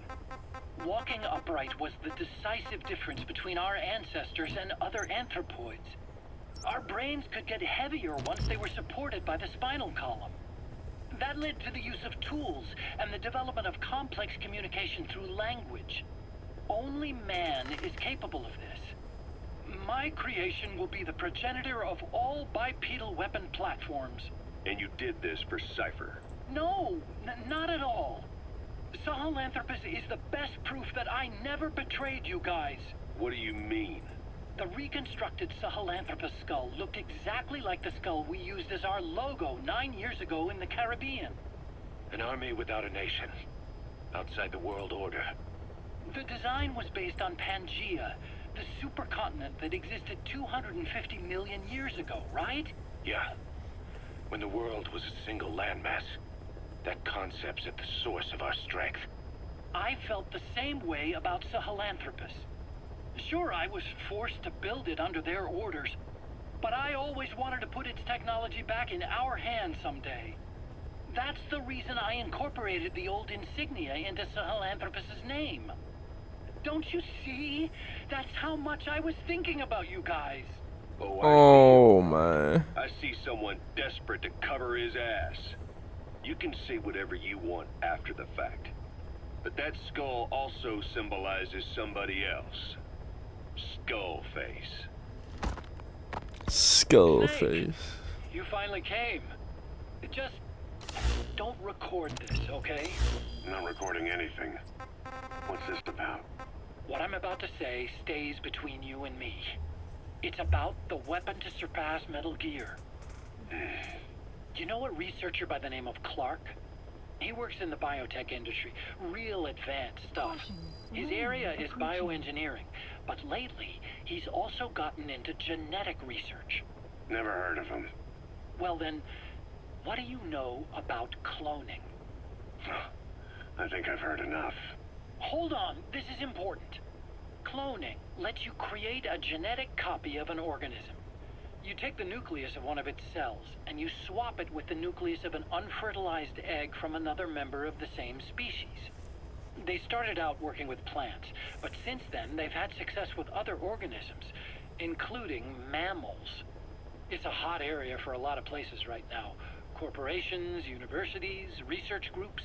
Walking upright was the decisive difference between our ancestors and other anthropoids. Our brains could get heavier once they were supported by the spinal column. That led to the use of tools and the development of complex communication through language. Only man is capable of this. My creation will be the progenitor of all bipedal weapon platforms. And you did this for Cypher. No, not at all. Sahelanthropus is the best proof that I never betrayed you guys. What do you mean? The reconstructed Sahelanthropus skull looked exactly like the skull we used as our logo 9 years ago in the Caribbean. An army without a nation. Outside the world order. The design was based on Pangea, the supercontinent that existed 250 million years ago, right? Yeah. When the world was a single landmass, that concept's at the source of our strength. I felt the same way about Sahelanthropus. Sure, I was forced to build it under their orders, but I always wanted to put its technology back in our hands someday. That's the reason I incorporated the old insignia into Sahelanthropus's name. Don't you see? That's how much I was thinking about you guys. Oh my. I see someone desperate to cover his ass. You can say whatever you want after the fact, but that skull also symbolizes somebody else. Skullface. Skullface. You finally came. Just don't record this, okay? I'm not recording anything. What's this about? What I'm about to say stays between you and me. It's about the weapon to surpass Metal Gear. You know a researcher by the name of Clark? He works in the biotech industry. Real advanced stuff. His area is bioengineering, but lately he's also gotten into genetic research. Never heard of him. Well then, what do you know about cloning? I think I've heard enough. Hold on, this is important. Cloning lets you create a genetic copy of an organism. You take the nucleus of one of its cells, and you swap it with the nucleus of an unfertilized egg from another member of the same species. They started out working with plants, but since then they've had success with other organisms, including mammals. It's a hot area for a lot of places right now. Corporations, universities, research groups.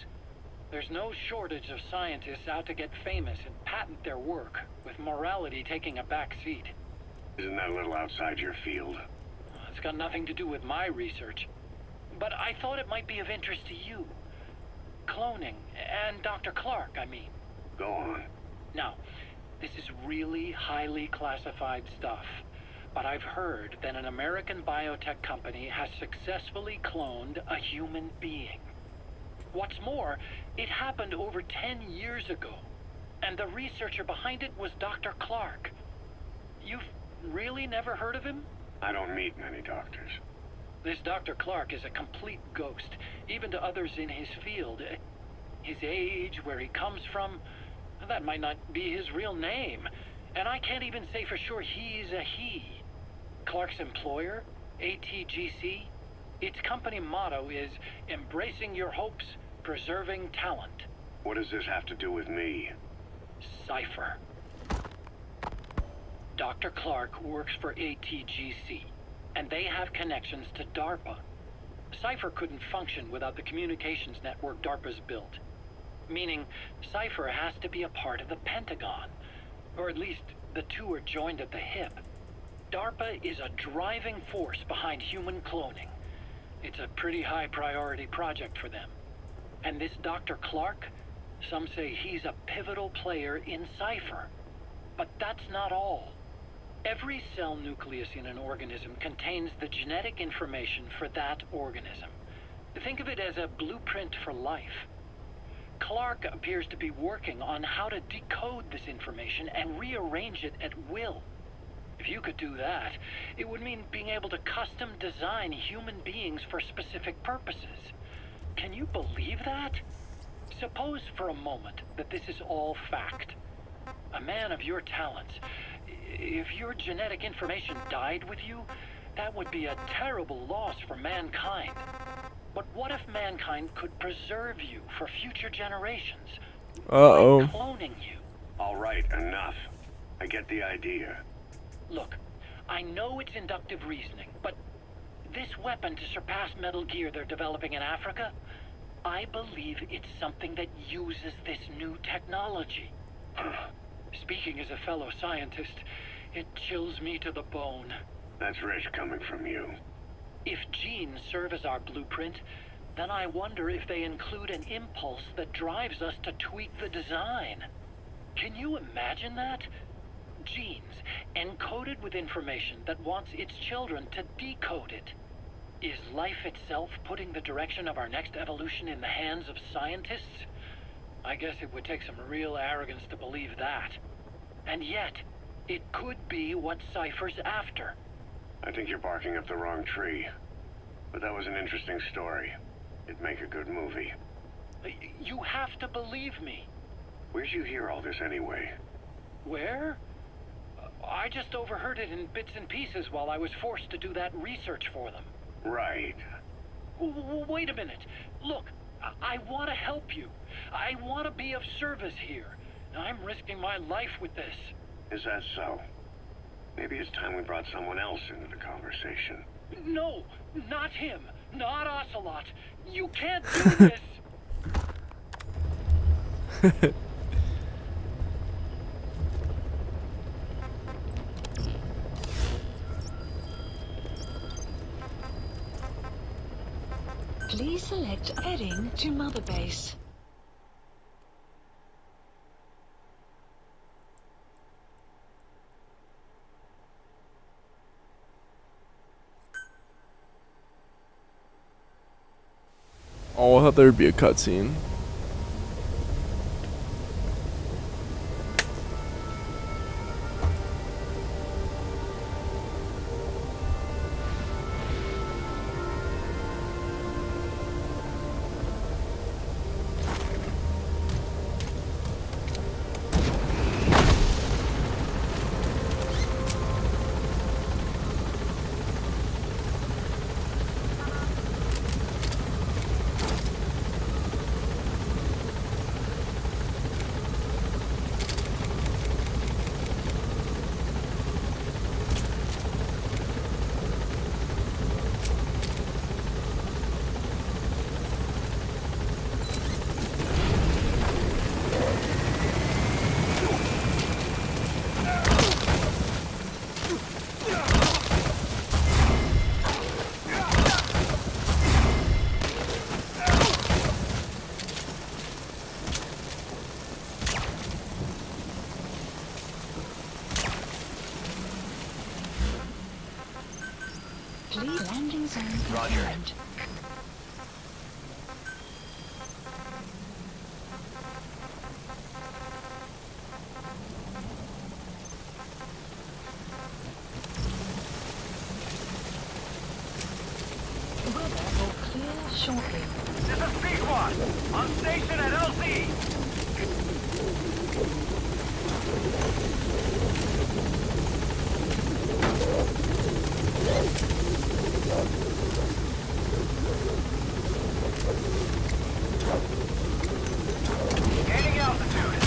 There's no shortage of scientists out to get famous and patent their work, with morality taking a back seat. Isn't that a little outside your field? It's got nothing to do with my research, but I thought it might be of interest to you. Cloning, and Dr. Clark, I mean. Go on. Now, this is really highly classified stuff, but I've heard that an American biotech company has successfully cloned a human being. What's more, it happened over 10 years ago, and the researcher behind it was Dr. Clark. You've really never heard of him? I don't meet many doctors. This Dr. Clark is a complete ghost, even to others in his field. His age, where he comes from, that might not be his real name. And I can't even say for sure he's a he. Clark's employer, ATGC, its company motto is embracing your hopes, preserving talent. What does this have to do with me? Cypher. Dr. Clark works for ATGC, and they have connections to DARPA. Cypher couldn't function without the communications network DARPA's built. Meaning, Cypher has to be a part of the Pentagon. Or at least, the two are joined at the hip. DARPA is a driving force behind human cloning. It's a pretty high priority project for them. And this Dr. Clark, some say he's a pivotal player in Cypher. But that's not all. Every cell nucleus in an organism contains the genetic information for that organism. Think of it as a blueprint for life. Clark appears to be working on how to decode this information and rearrange it at will. If you could do that, it would mean being able to custom design human beings for specific purposes. Can you believe that? Suppose for a moment that this is all fact. A man of your talents, if your genetic information died with you, that would be a terrible loss for mankind. But what if mankind could preserve you for future generations? Uh-oh. By cloning you. All right, enough. I get the idea. Look, I know it's inductive reasoning, but this weapon to surpass Metal Gear they're developing in Africa, I believe it's something that uses this new technology. Speaking as a fellow scientist, it chills me to the bone. That's rich coming from you. If genes serve as our blueprint, then I wonder if they include an impulse that drives us to tweak the design. Can you imagine that? Genes encoded with information that wants its children to decode it. Is life itself putting the direction of our next evolution in the hands of scientists? I guess it would take some real arrogance to believe that. And yet, it could be what Cypher's after. I think you're barking up the wrong tree. But that was an interesting story. It'd make a good movie. You have to believe me. Where'd you hear all this anyway? Where? I just overheard it in bits and pieces while I was forced to do that research for them. Right. Wait a minute. Look, I want to help you. I want to be of service here. I'm risking my life with this. Is that so? Maybe it's time we brought someone else into the conversation. No, not him. Not Ocelot. You can't do this. Please select heading to Mother Base. Oh, I thought there would be a cutscene. Please landing zone confirmed. Weather will clear shortly. This is Pequod. On station at LZ. Gaining altitude.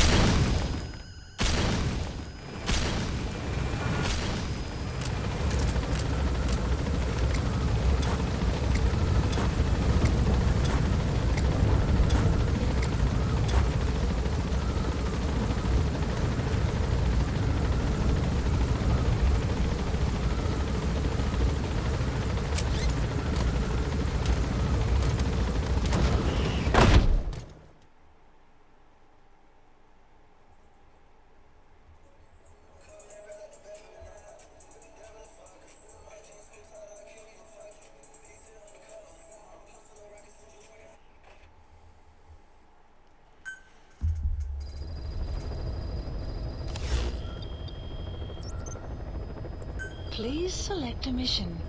Please select a mission.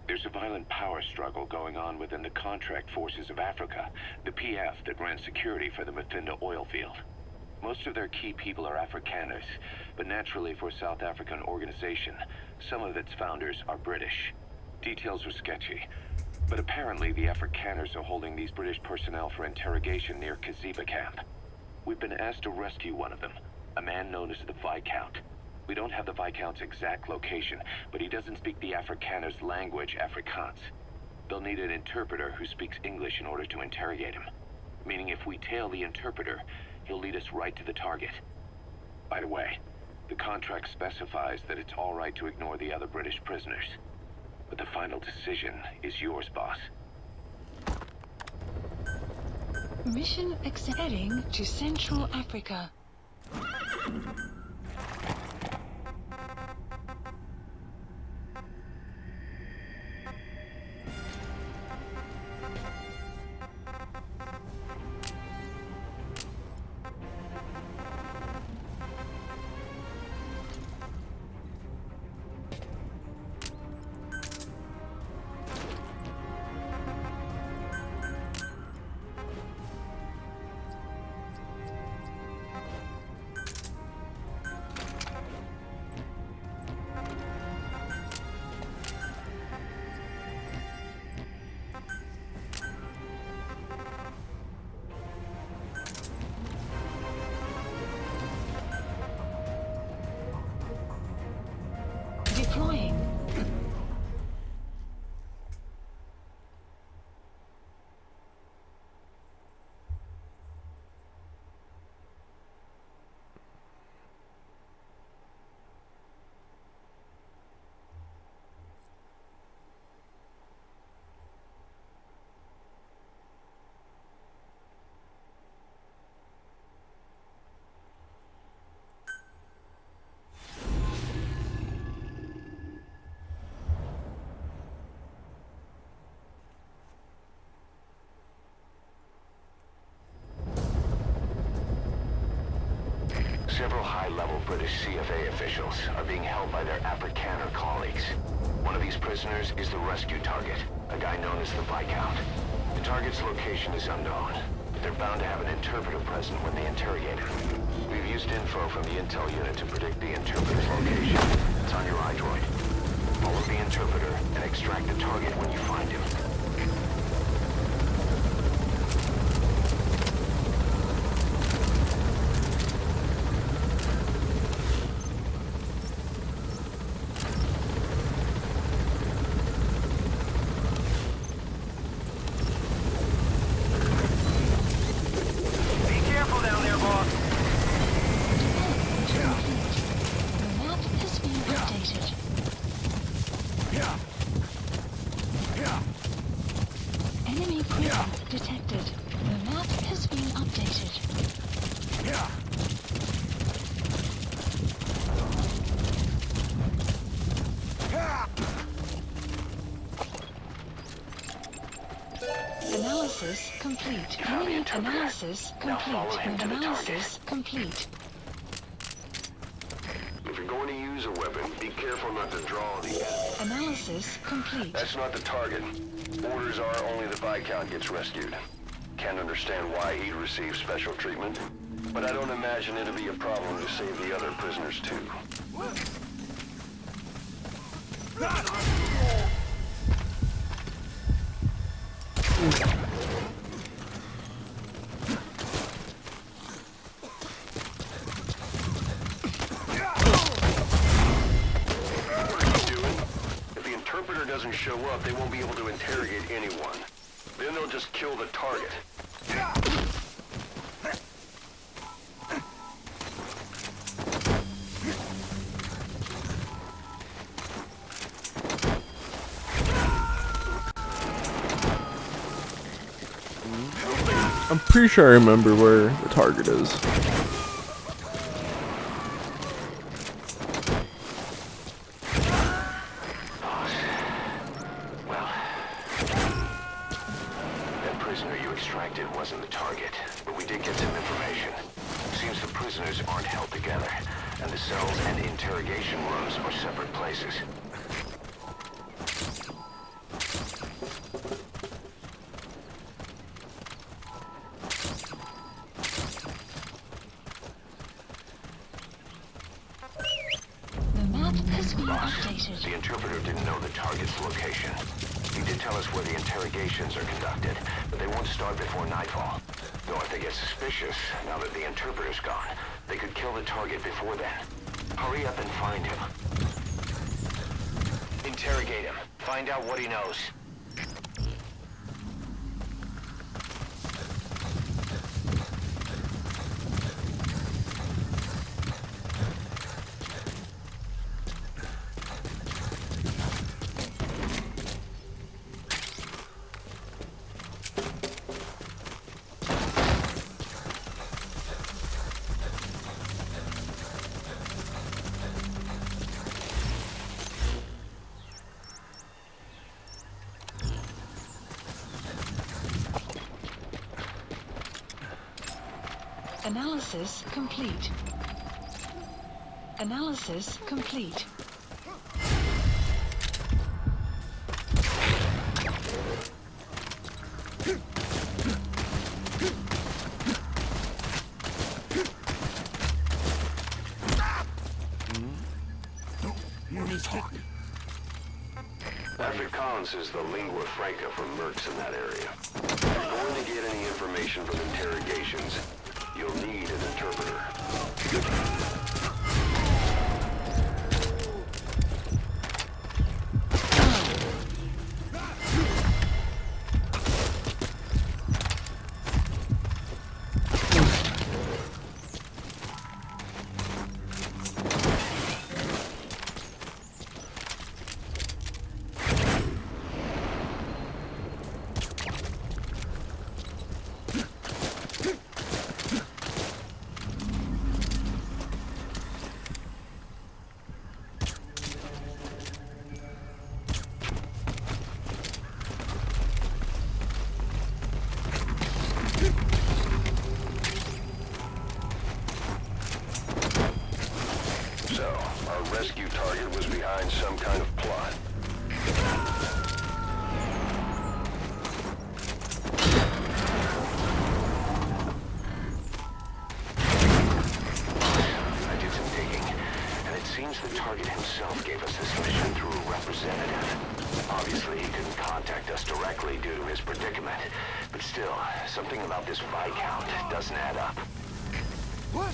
There's a violent power struggle going on within the contract forces of Africa, the PF that ran security for the Mafinda oil field. Most of their key people are Afrikaners, but naturally for a South African organization, some of its founders are British. Details are sketchy, but apparently the Afrikaners are holding these British personnel for interrogation near Kaziba camp. We've been asked to rescue one of them, a man known as the Viscount. We don't have the Viscount's exact location, but he doesn't speak the Afrikaners' language, Afrikaans. They'll need an interpreter who speaks English in order to interrogate him. Meaning if we tail the interpreter, he'll lead us right to the target. By the way, the contract specifies that it's all right to ignore the other British prisoners. But the final decision is yours, boss. Mission heading to Central Africa. Deploying. Several high-level British CFA officials are being held by their Afrikaner colleagues. One of these prisoners is the rescue target, a guy known as the Viscount. The target's location is unknown, but they're bound to have an interpreter present when they interrogate him. We've used info from the intel unit to predict the interpreter's location. It's on your iDroid. Follow the interpreter and extract the target when you find him. Enemy presence detected. The map has been updated. Analysis complete. Enemy analysis complete. Analysis complete. If you're going to use a weapon, be careful not to draw the enemy. Analysis complete. That's not the target. Orders are only the Viscount gets rescued. Can't understand why he'd receive special treatment, but I don't imagine it'll be a problem to save the other prisoners too. Doesn't show up, they won't be able to interrogate anyone. Then they'll just kill the target. I'm pretty sure I remember where the target is. Wasn't the target, but we did get some information. Seems the prisoners aren't held together, and the cells and interrogation rooms are separate places. The map has been updated. The interpreter didn't know the target's location. He did tell us where the interrogations are conducted, but they won't start before nightfall. Though if they get suspicious, now that the interpreter's gone, they could kill the target before then. Hurry up and find him. Interrogate him. Find out what he knows. Analysis complete. Analysis complete. Afrikaans is the lingua franca for mercs in that area. If you're going to get any information from interrogations, you'll need an interpreter. 1 mission through a representative. Obviously, he couldn't contact us directly due to his predicament. But still, something about this Viscount doesn't add up. What?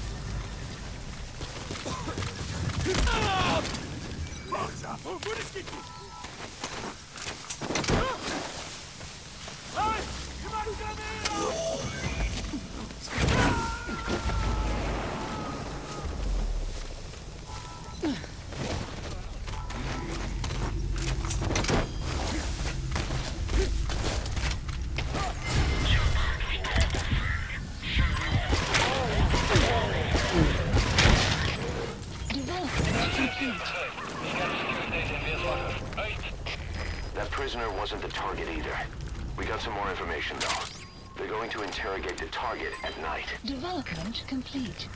That prisoner wasn't the target either. We got some more information, though. They're going to interrogate the target at night. Development complete.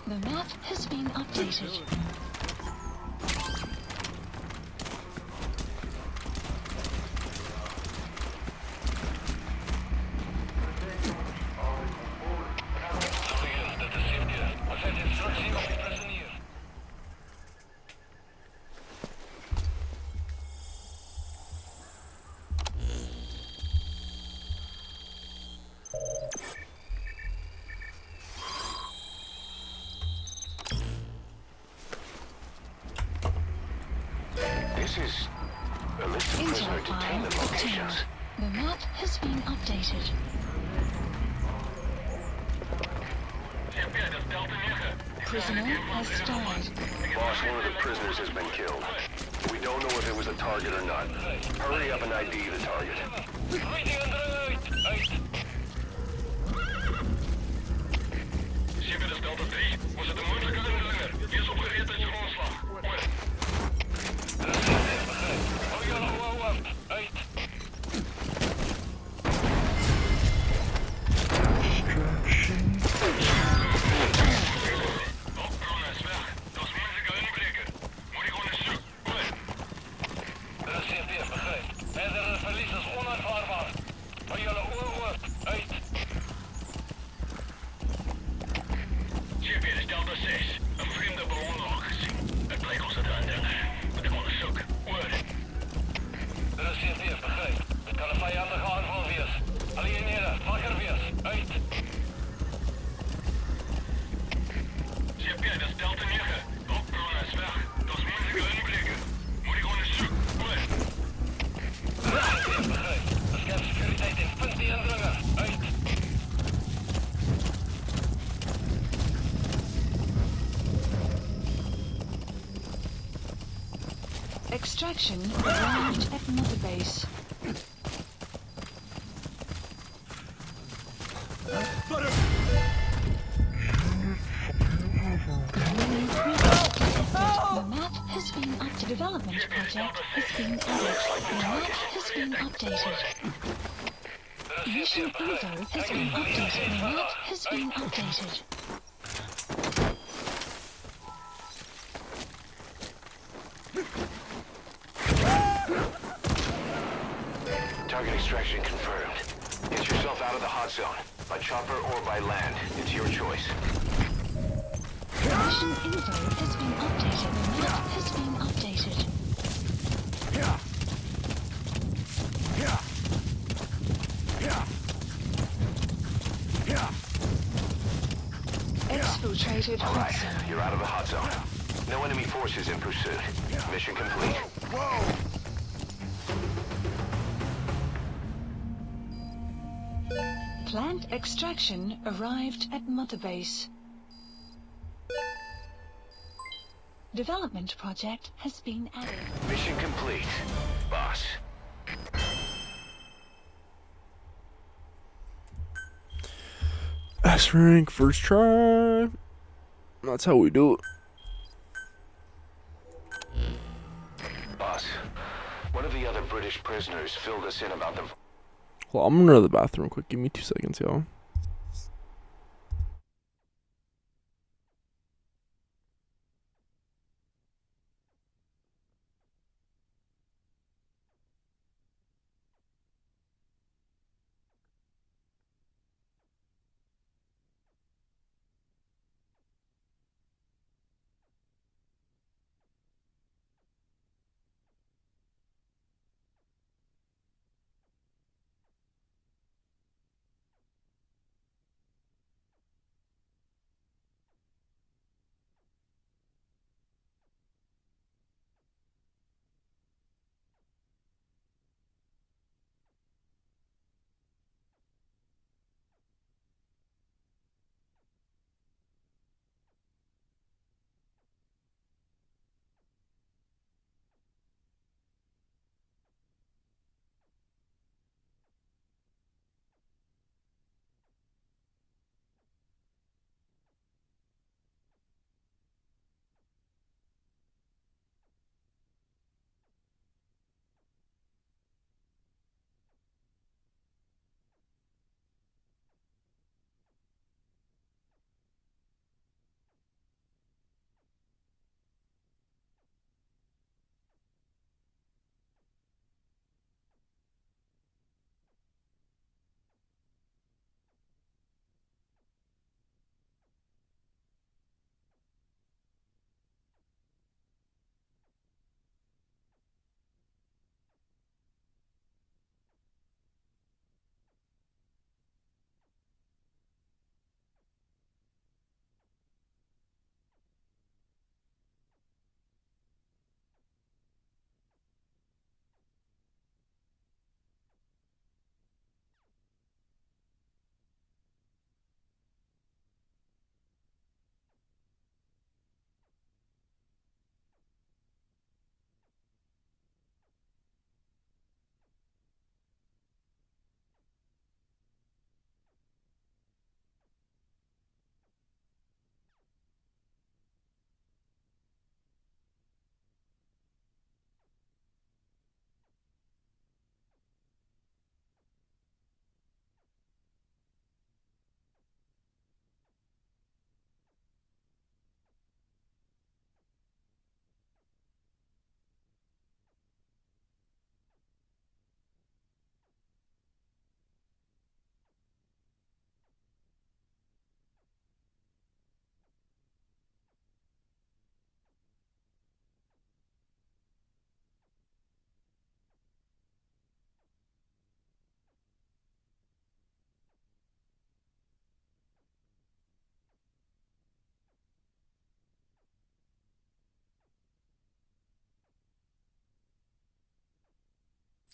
The map has been updated. This is a list of prisoner Intel file detainment obtained. locations. The map has been updated. Prisoner has died. Boss, one of the prisoners has been killed. We don't know if it was a target or not. Hurry up and ID the target. Extraction arrived at Mother Base. The map has been updated. Development project has been added. The map has been updated. Mission info has been updated. The map has been updated. Target extraction confirmed. Get yourself out of the hot zone. By chopper or by land. It's your choice. Mission info has been updated. The map has been updated. Activated hot Alright, zone. you're out of the hot zone. No enemy forces in pursuit. Mission complete. Plant extraction arrived at Mother Base. Development project has been added. Mission complete, boss. S rank, first try. That's how we do it. Boss, one of the other British prisoners filled us in about them. Well, I'm gonna go to the bathroom quick. Give me 2 seconds, y'all.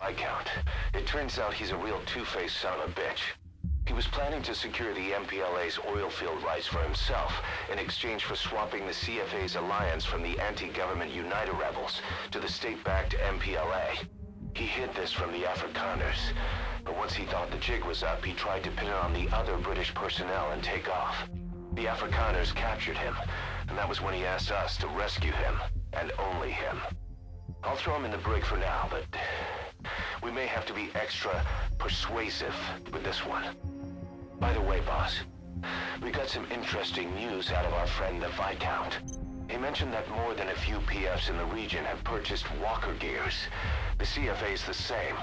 Viscount. It turns out he's a real two-faced son of a bitch. He was planning to secure the MPLA's oil field rights for himself in exchange for swapping the CFA's alliance from the anti-government United rebels to the state-backed MPLA. He hid this from the Afrikaners, but once he thought the jig was up, he tried to pin it on the other British personnel and take off. The Afrikaners captured him, and that was when he asked us to rescue him, and only him. I'll throw him in the brig for now, but we may have to be extra persuasive with this one. By the way, boss, we got some interesting news out of our friend the Viscount. He mentioned that more than a few PFs in the region have purchased walker gears. The CFA's the same.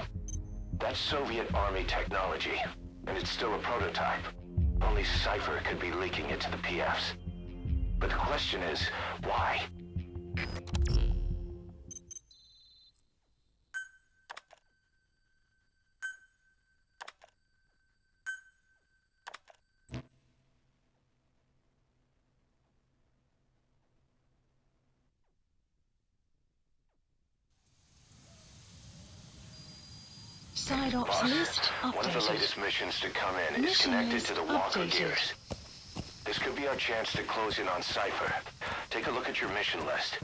That's Soviet Army technology, and it's still a prototype. Only Cypher could be leaking it to the PFs. But the question is, why? Side ops list One of the updated. latest missions to come in is Mission connected list to the Walker updated. Gears. This could be our chance to close in on Cypher. Take a look at your mission list.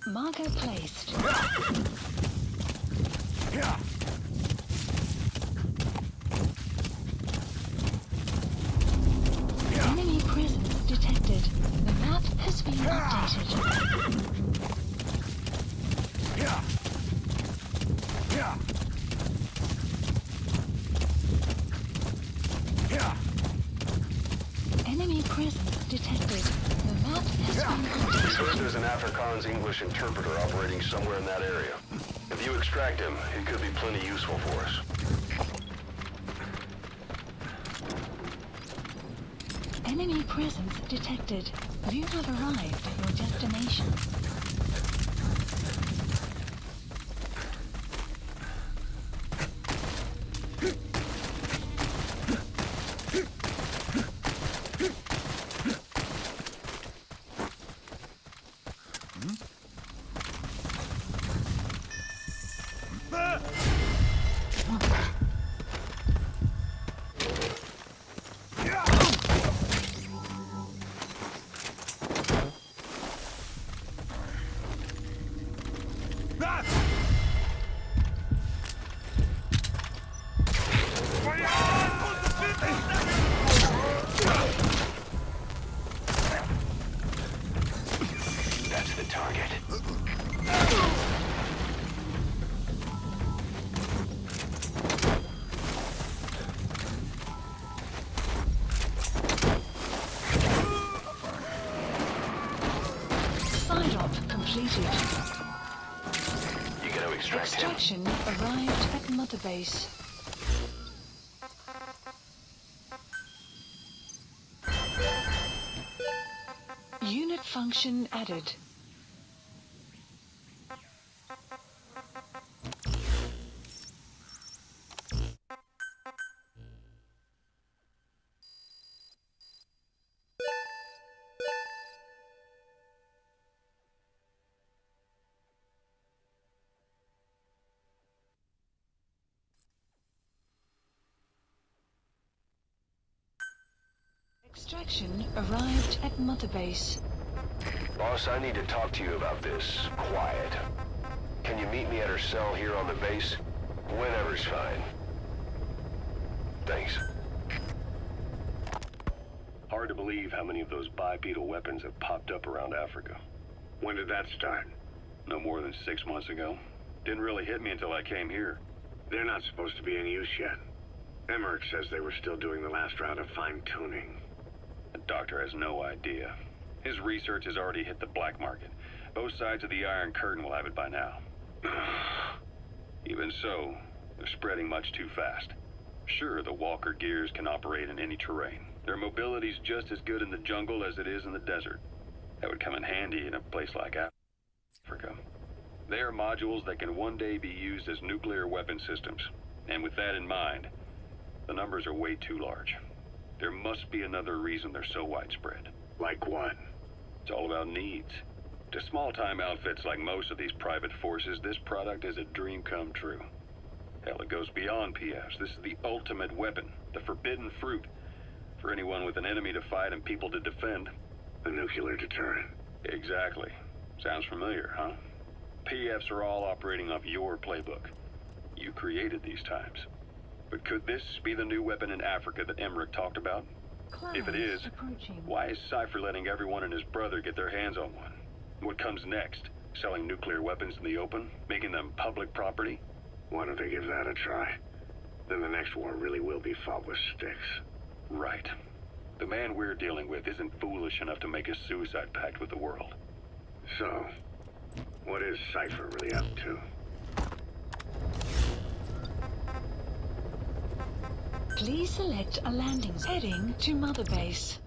Marker placed. Enemy presence detected. The map has been updated. Enemy presence detected. The map has been updated. There's an Afrikaans English interpreter operating somewhere in that area. If you extract him, he could be plenty useful for us. Enemy presence detected. You have arrived at your destination. That's the target. Side op completed. You gotta extract him. Extraction arrived at Mother Base. Unit function added. Extraction arrived at Mother Base. Boss, I need to talk to you about this. Quiet. Can you meet me at her cell here on the base? Whenever's fine. Thanks. Hard to believe how many of those bipedal weapons have popped up around Africa. When did that start? No more than 6 months ago. Didn't really hit me until I came here. They're not supposed to be in use yet. Emmerich says they were still doing the last round of fine-tuning. The doctor has no idea. His research has already hit the black market. Both sides of the Iron Curtain will have it by now. Even so, they're spreading much too fast. Sure, the Walker Gears can operate in any terrain. Their mobility's just as good in the jungle as it is in the desert. That would come in handy in a place like Africa. They are modules that can one day be used as nuclear weapon systems. And with that in mind, the numbers are way too large. There must be another reason they're so widespread. Like what? It's all about needs. To small-time outfits like most of these private forces, this product is a dream come true. Hell, it goes beyond PFs. This is the ultimate weapon, the forbidden fruit, for anyone with an enemy to fight and people to defend. A nuclear deterrent. Exactly. Sounds familiar, huh? PFs are all operating off your playbook. You created these times. But could this be the new weapon in Africa that Emmerich talked about? If it is, why is Cypher letting everyone and his brother get their hands on one? What comes next? Selling nuclear weapons in the open? Making them public property? Why don't they give that a try? Then the next war really will be fought with sticks. Right. The man we're dealing with isn't foolish enough to make a suicide pact with the world. So, what is Cypher really up to? Please select a landing heading to Mother Base.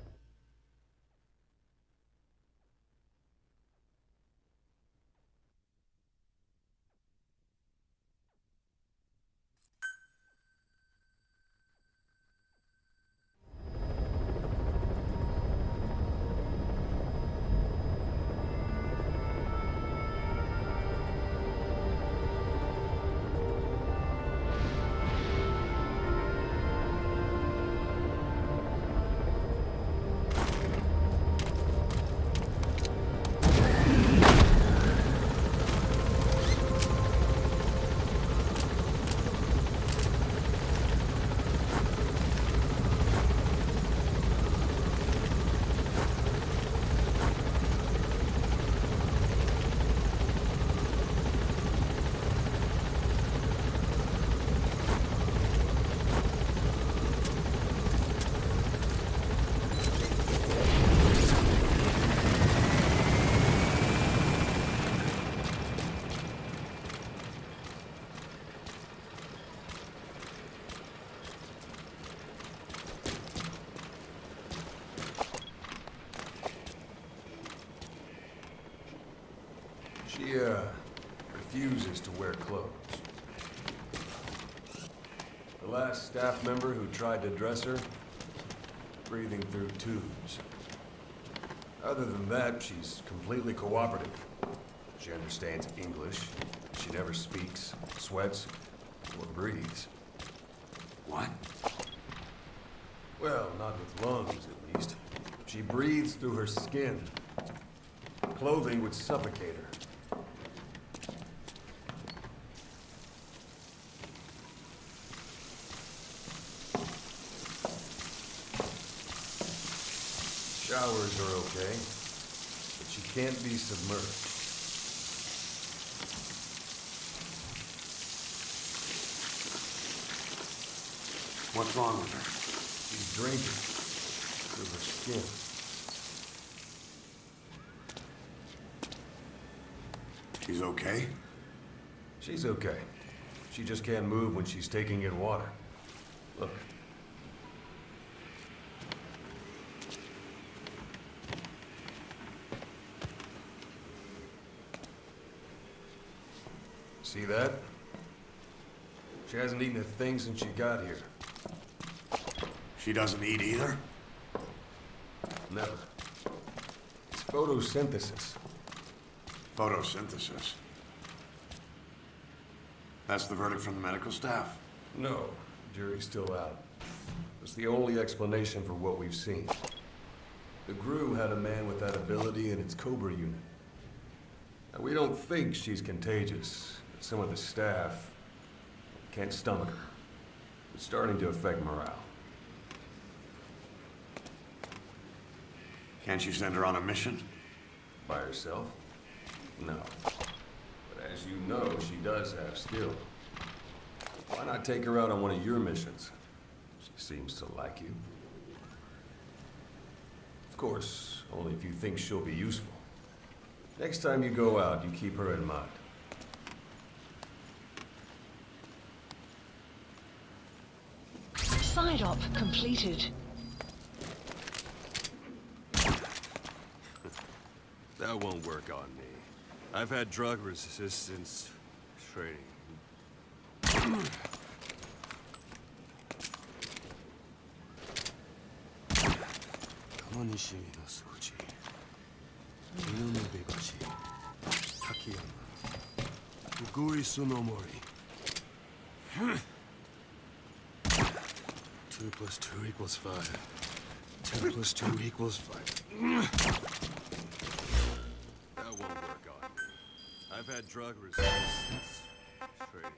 She, refuses to wear clothes. The last staff member who tried to dress her, breathing through tubes. Other than that, she's completely cooperative. She understands English. She never speaks, sweats, or breathes. What? Well, not with lungs, at least. She breathes through her skin. Clothing would suffocate her. Showers are okay, but she can't be submerged. What's wrong with her? She's drinking through her skin. She's okay? She's okay. She just can't move when she's taking in water. Look. See that? She hasn't eaten a thing since she got here. She doesn't eat either? Never. It's photosynthesis. Photosynthesis. That's the verdict from the medical staff? No, jury's still out. It's the only explanation for what we've seen. The GRU had a man with that ability in its Cobra unit. Now, we don't think she's contagious, but some of the staff can't stomach her. It's starting to affect morale. Can't you send her on a mission? By herself? No. But as you know, she does have skill. Why not take her out on one of your missions? She seems to like you. Of course, only if you think she'll be useful. Next time you go out, you keep her in mind. Side op completed. That won't work on me. I've had drug resistance training. Two plus two equals 5. 10 plus 2 equals 5. That won't work on me. I've had drug resistance training.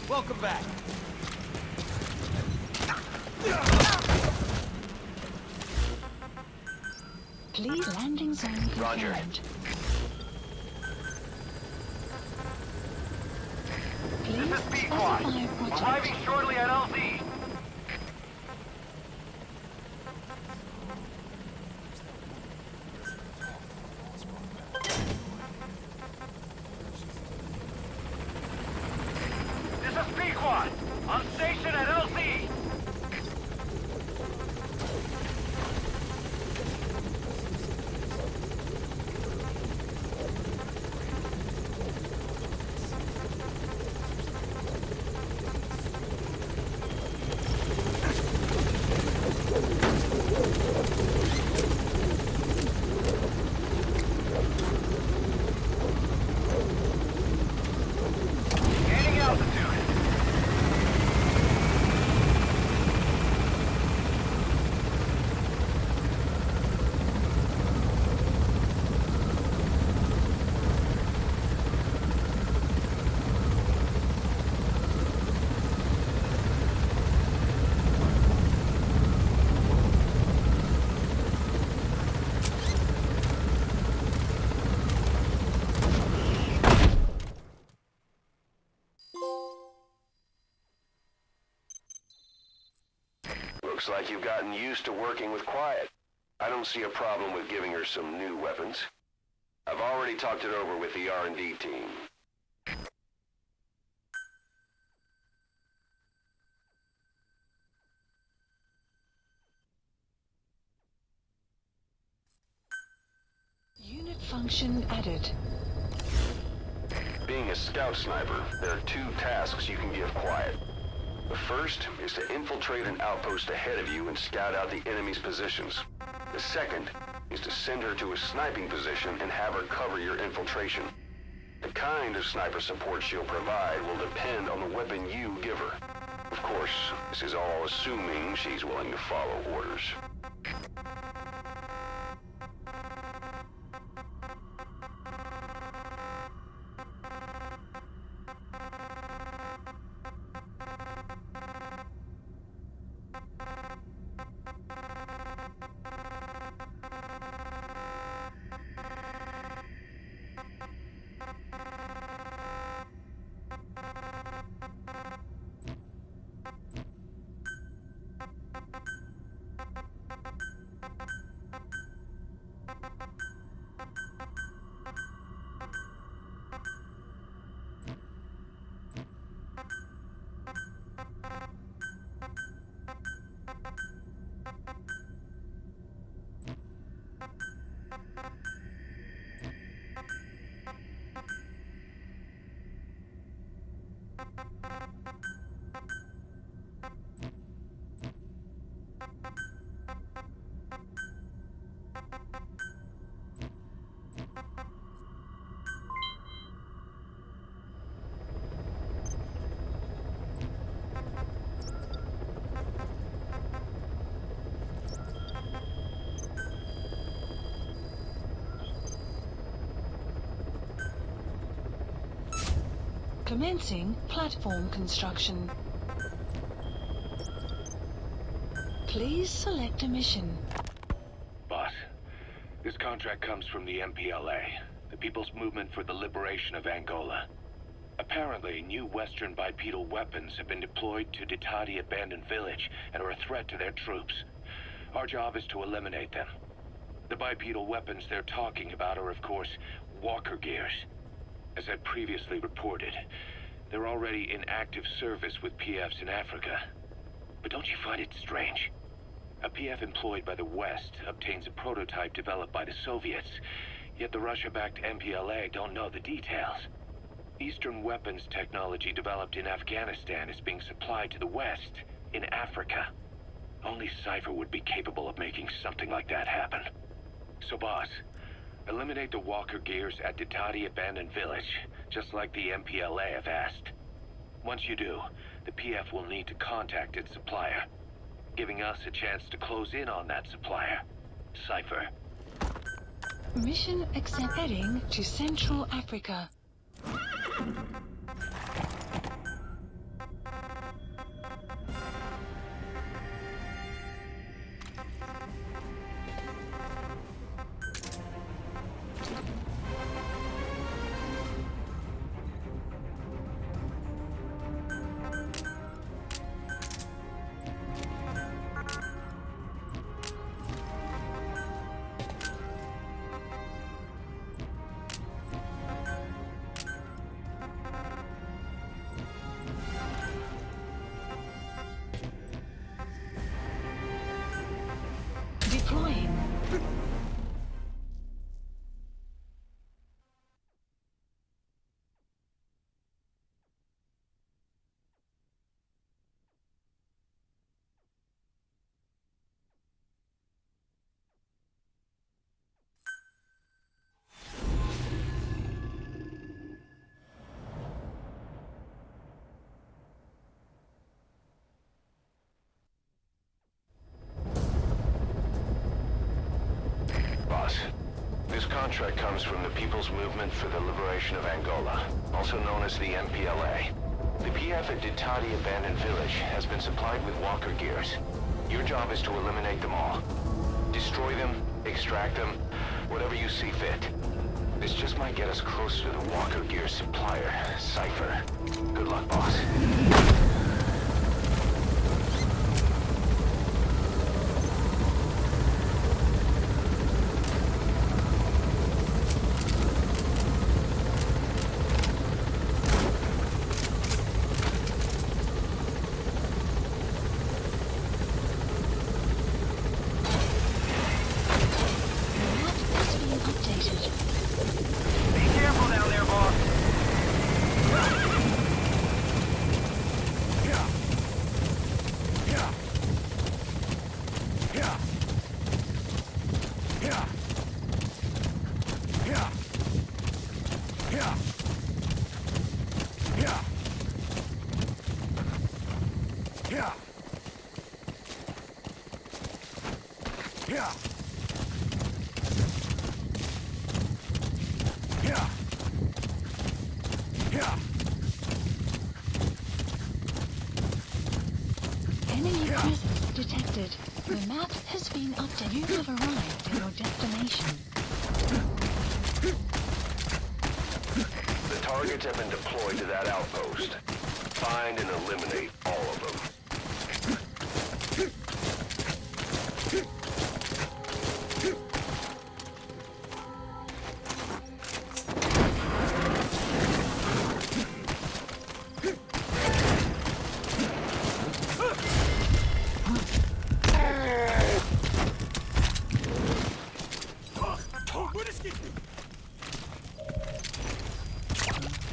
Welcome back. Please landing zone confirmed. Roger. Please This is B specify Squad. a project. Arriving shortly at LZ. This is B Squad. On station at LZ. Gaining altitude. Looks like you've gotten used to working with Quiet. I don't see a problem with giving her some new weapons. I've already talked it over with the R&D team. function added. Being a scout sniper, there are two tasks you can give quiet. The first is to infiltrate an outpost ahead of you and scout out the enemy's positions. The second is to send her to a sniping position and have her cover your infiltration. The kind of sniper support she'll provide will depend on the weapon you give her. Of course, this is all assuming she's willing to follow orders. Commencing platform construction. Please select a mission. Boss, this contract comes from the MPLA, the People's Movement for the Liberation of Angola. Apparently, new Western bipedal weapons have been deployed to Ditati Abandoned Village and are a threat to their troops. Our job is to eliminate them. The bipedal weapons they're talking about are, of course, walker gears. As I previously reported, they're already in active service with PFs in Africa. But don't you find it strange? A PF employed by the West obtains a prototype developed by the Soviets, yet the Russia-backed MPLA don't know the details. Eastern weapons technology developed in Afghanistan is being supplied to the West in Africa. Only Cypher would be capable of making something like that happen. So, boss, eliminate the walker gears at Ditati Abandoned Village, just like the MPLA have asked. Once you do, the PF will need to contact its supplier, giving us a chance to close in on that supplier, Cypher. Mission accept. Heading to Central Africa. Deploying. This contract comes from the People's Movement for the Liberation of Angola, also known as the MPLA. The PF at Ditati Abandoned Village has been supplied with walker gears. Your job is to eliminate them all. Destroy them, extract them, whatever you see fit. This just might get us closer to the walker gear supplier, Cypher. Good luck, boss. Map has been updated. Enemy presence detected. The map has been updated. You have arrived at your destination. The targets have been deployed to that outpost. Find and eliminate all of them.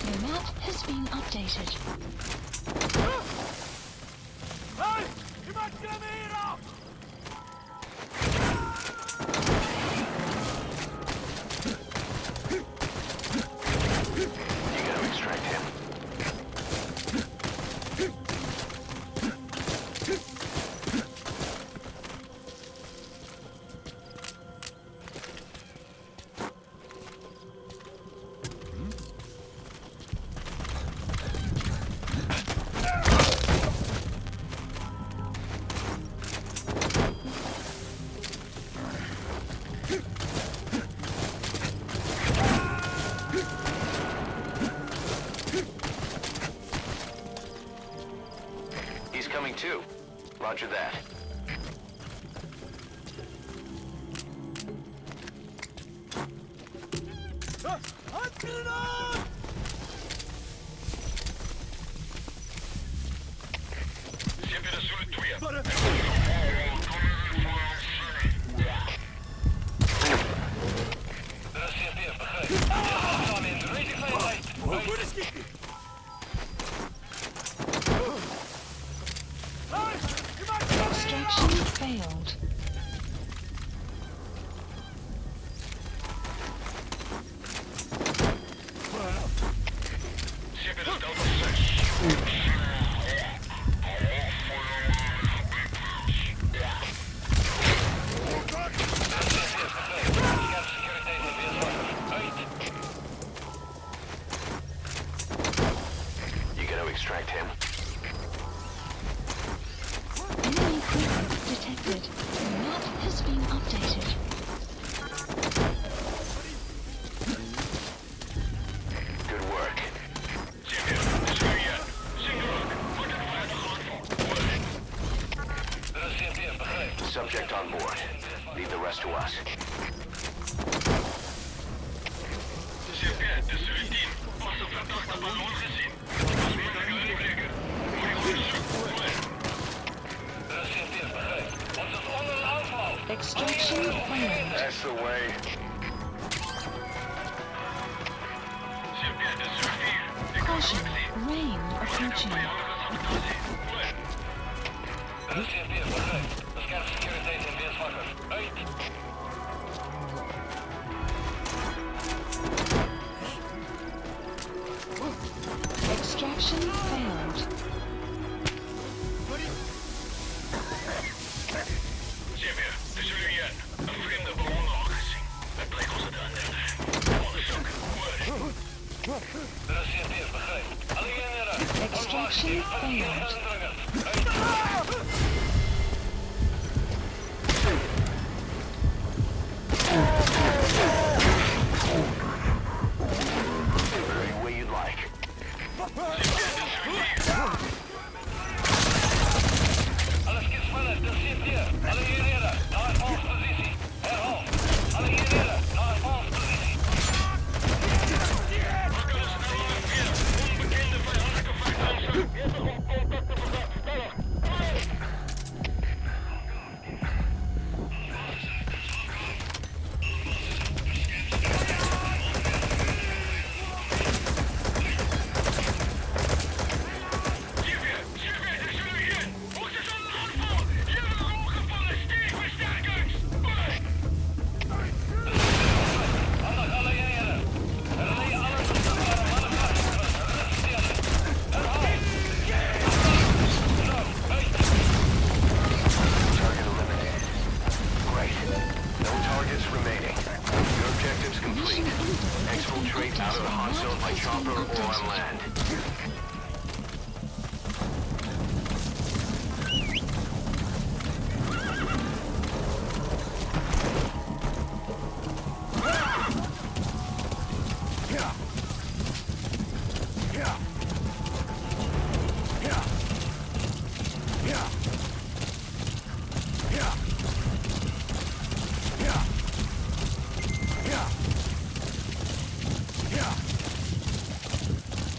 The map has been updated. You gotta extract him. He's coming too. Roger that. Extraction failed. You gotta extract him. Enemy presence detected. The map has been updated. Good work. Subject on board. Leave the rest to us. Extraction failed. That's the way. Caution. Rain approaching. Extraction failed. Extraction failed. Any way you'd like. chopper or on updated. land.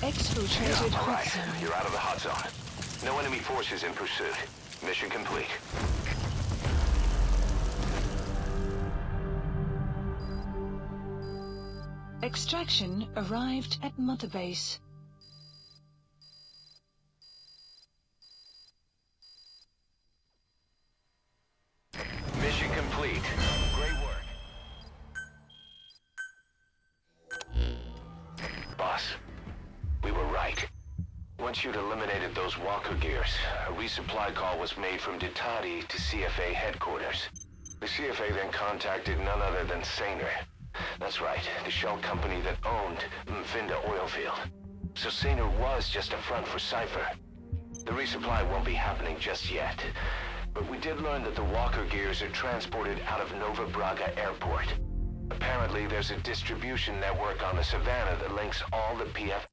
Exfiltrated hot Alright, zone. you're out of the hot zone. No enemy forces in pursuit. Mission complete. Extraction arrived at Mother Base. Mission complete. Great work. Boss, we were right. Once you'd eliminated those walker gears, a resupply call was made from Ditati to CFA headquarters. The CFA then contacted none other than Saner. That's right, the shell company that owned Mfinda Oilfield. So Saner was just a front for Cypher. The resupply won't be happening just yet. But we did learn that the walker gears are transported out of Nova Braga Airport. Apparently, there's a distribution network on the Savannah that links all the PF...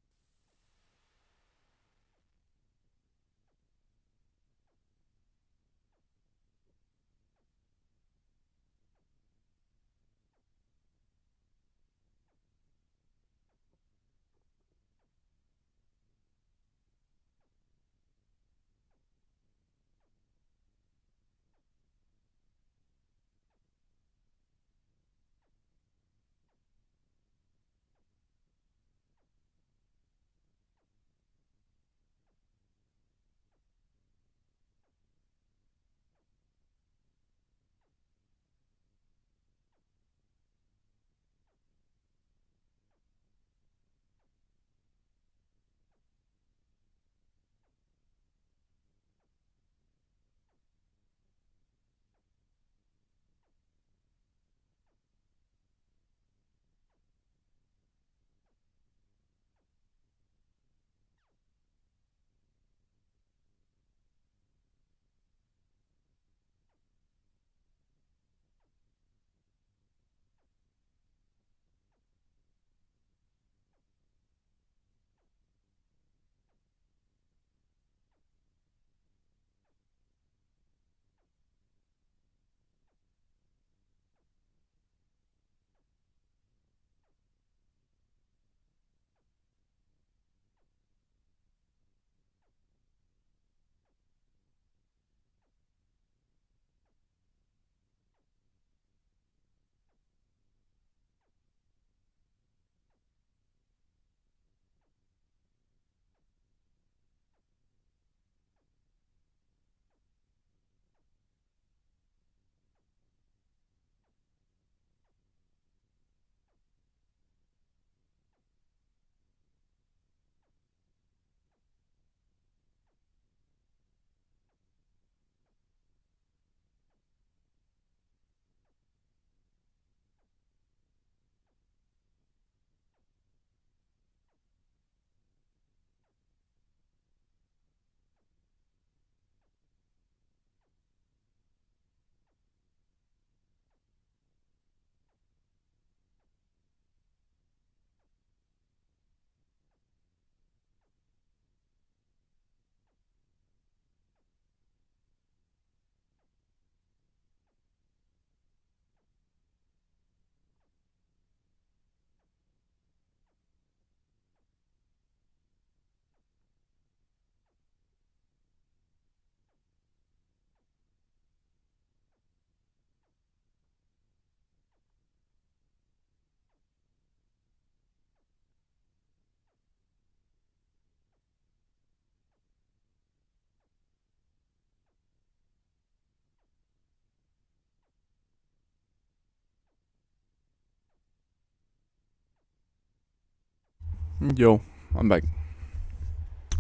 Yo, I'm back.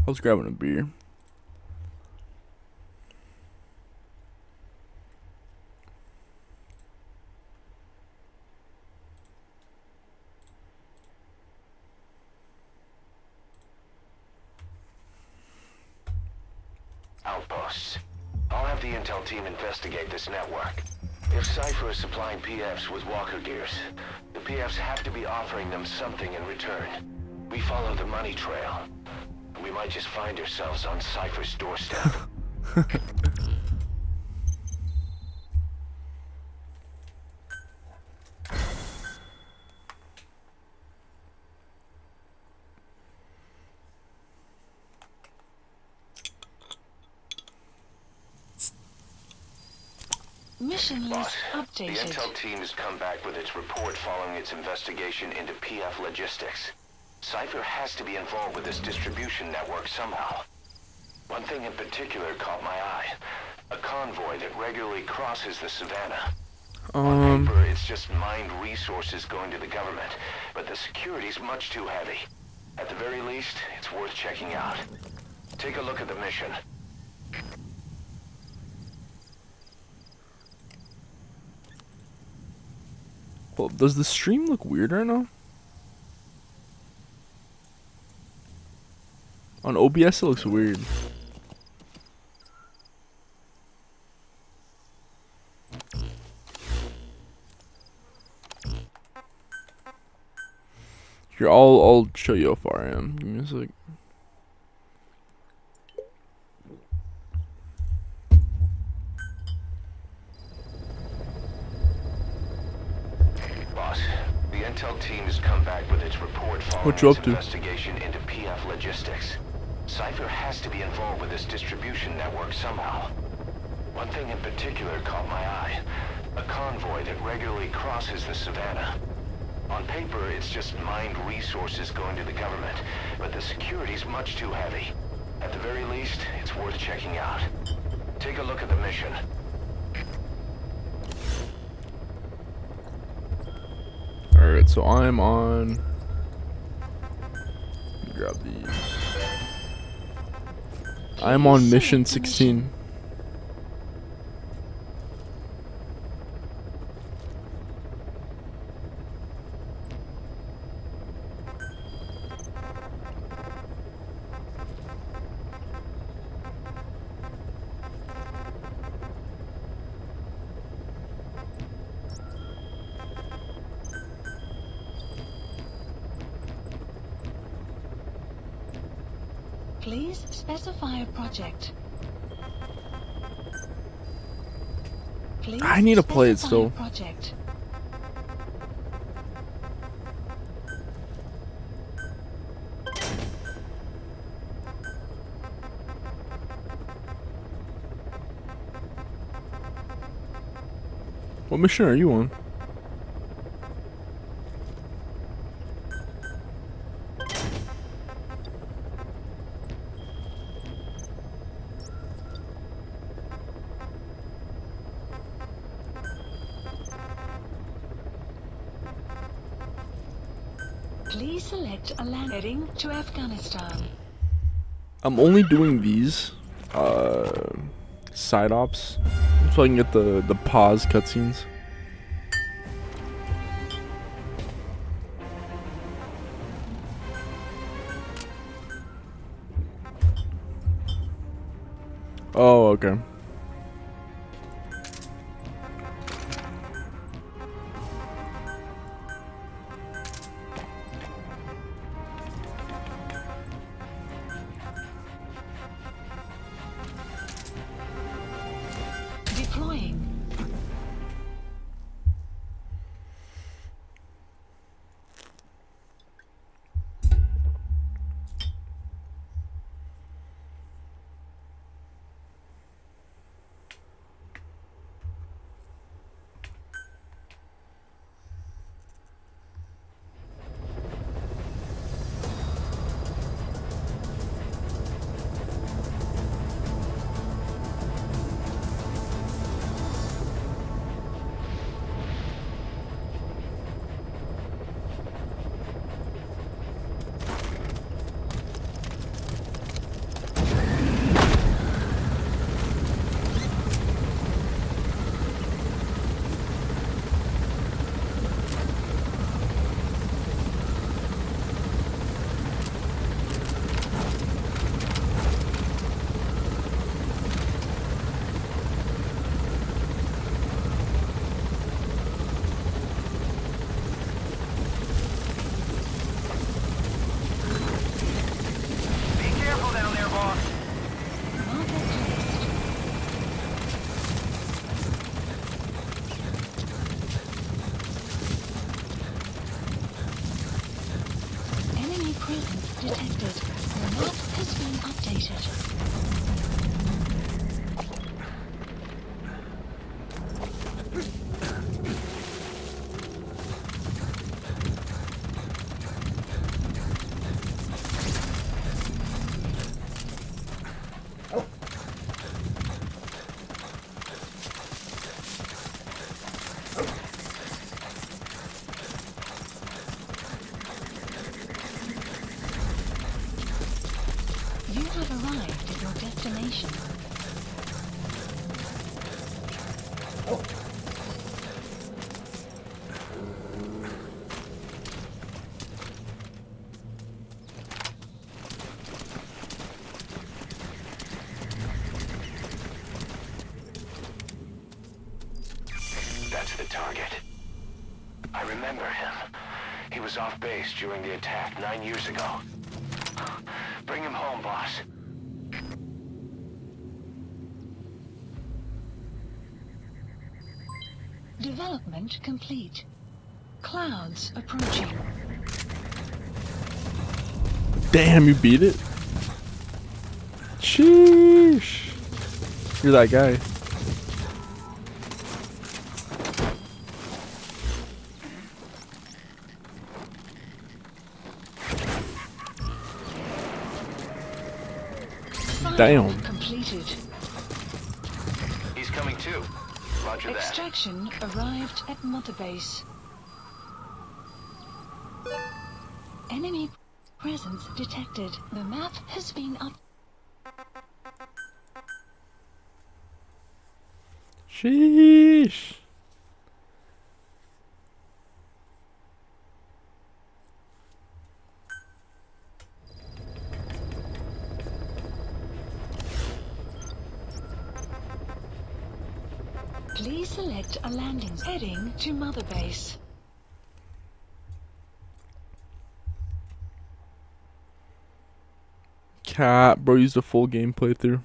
I was grabbing a beer. intel team investigate this network. If Cypher is supplying PFs with walker gears, the PFs have to be offering them something in return. We follow the money trail. We might just find ourselves on Cypher's doorstep. Mission list Boss, the updated. intel team has come back with its report following its investigation into PF logistics. Cypher has to be involved with this distribution network somehow. One thing in particular caught my eye. A convoy that regularly crosses the savannah. On paper, it's just mined resources going to the government, but the security's much too heavy. At the very least, it's worth checking out. Take a look at the mission. Well, does the stream look weird right now? On OBS it looks weird. Here, I'll show you how far I am. Give me a sec. Boss, the intel team has come back with its report following What you its up to? investigation into PF logistics. Cypher has to be involved with this distribution network somehow. One thing in particular caught my eye. A convoy that regularly crosses the savannah. On paper, it's just mined resources going to the government, but the security's much too heavy. At the very least, it's worth checking out. Take a look at the mission. Alright, so I'm on. Grab these. I'm on mission 16. Please specify a project. Please I need to play it specify a still. Project. What mission are you on? Please select a land heading to Afghanistan. I'm only doing these side ops so I can get the pause cutscenes. Oh, okay. Deploying. You have arrived at your destination. That's the target. I remember him. He was off base during the attack 9 years ago. Bring him home, boss. Development complete. Clouds approaching. Damn, you beat it? Sheesh. You're that guy. Damn. Completed. He's coming too. Roger that. Extraction arrived at Mother Base. Enemy presence detected. The map has been up. Sheesh. Please select a landing heading to Mother Base. Cat, bro, used a full game playthrough.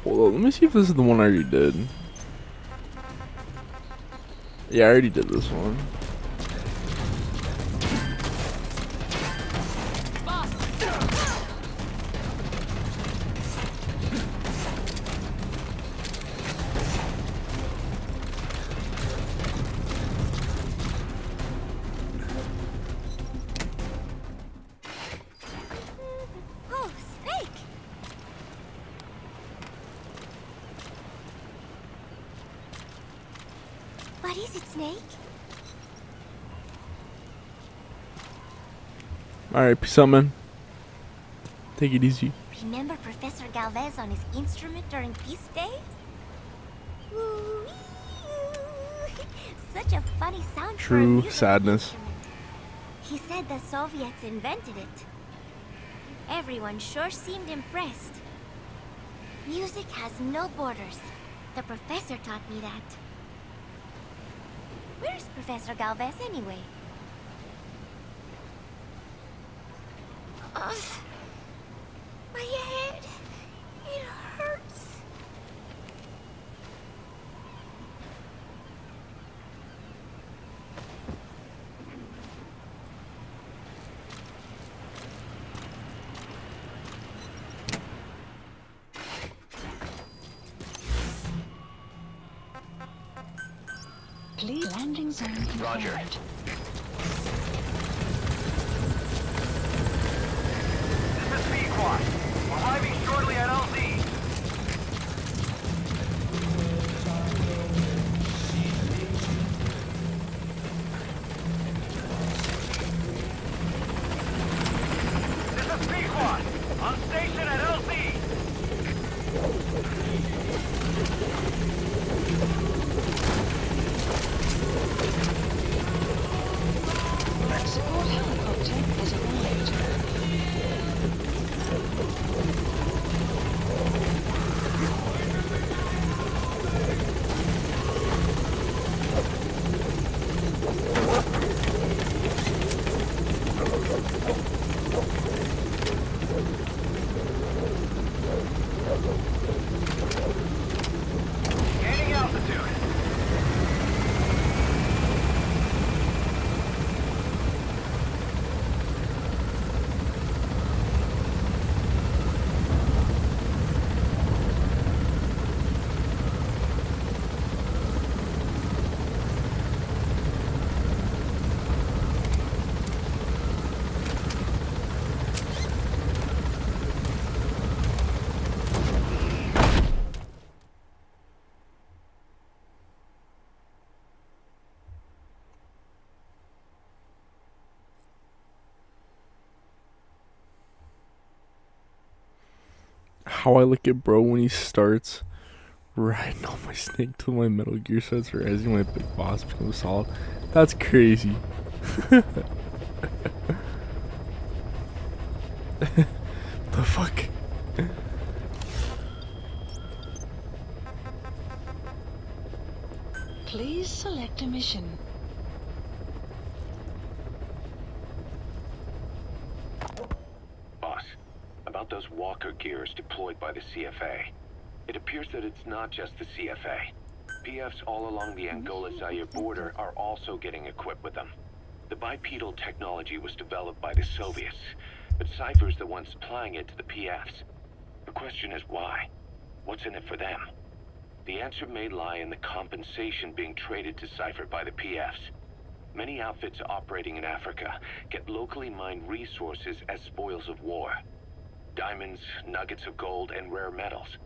Hold on, let me see if this is the one I already did. Yeah, I already did this one. Oh, Snake! What is it, Snake? Alright, peace out, man. Take it easy. Remember Professor Galvez on his instrument during Peace Day? Woo-wee. Such a funny sound for a True musical sadness. instrument. He said the Soviets invented it. Everyone sure seemed impressed. Music has no borders. The professor taught me that. Where's Professor Galvez anyway? My head. It hurts. Please landing zone confirmed. Roger. squad. Arriving shortly at LZ. This is P-Squad. On station at LZ. Support helicopter has arrived. Gaining altitude. How I like it, bro, when he starts riding on my snake till my Metal Gear starts rising, my big boss becomes solid. That's crazy. The fuck? Please select a mission. Boss, about those walker gears deployed by the CFA. It appears that it's not just the CFA. PFs all along the Angola-Zaire border are also getting equipped with them. The bipedal technology was developed by the Soviets, but Cypher's the one supplying it to the PFs. The question is why? What's in it for them? The answer may lie in the compensation being traded to Cypher by the PFs. Many outfits operating in Africa get locally mined resources as spoils of war. Diamonds, nuggets of gold, and rare metals.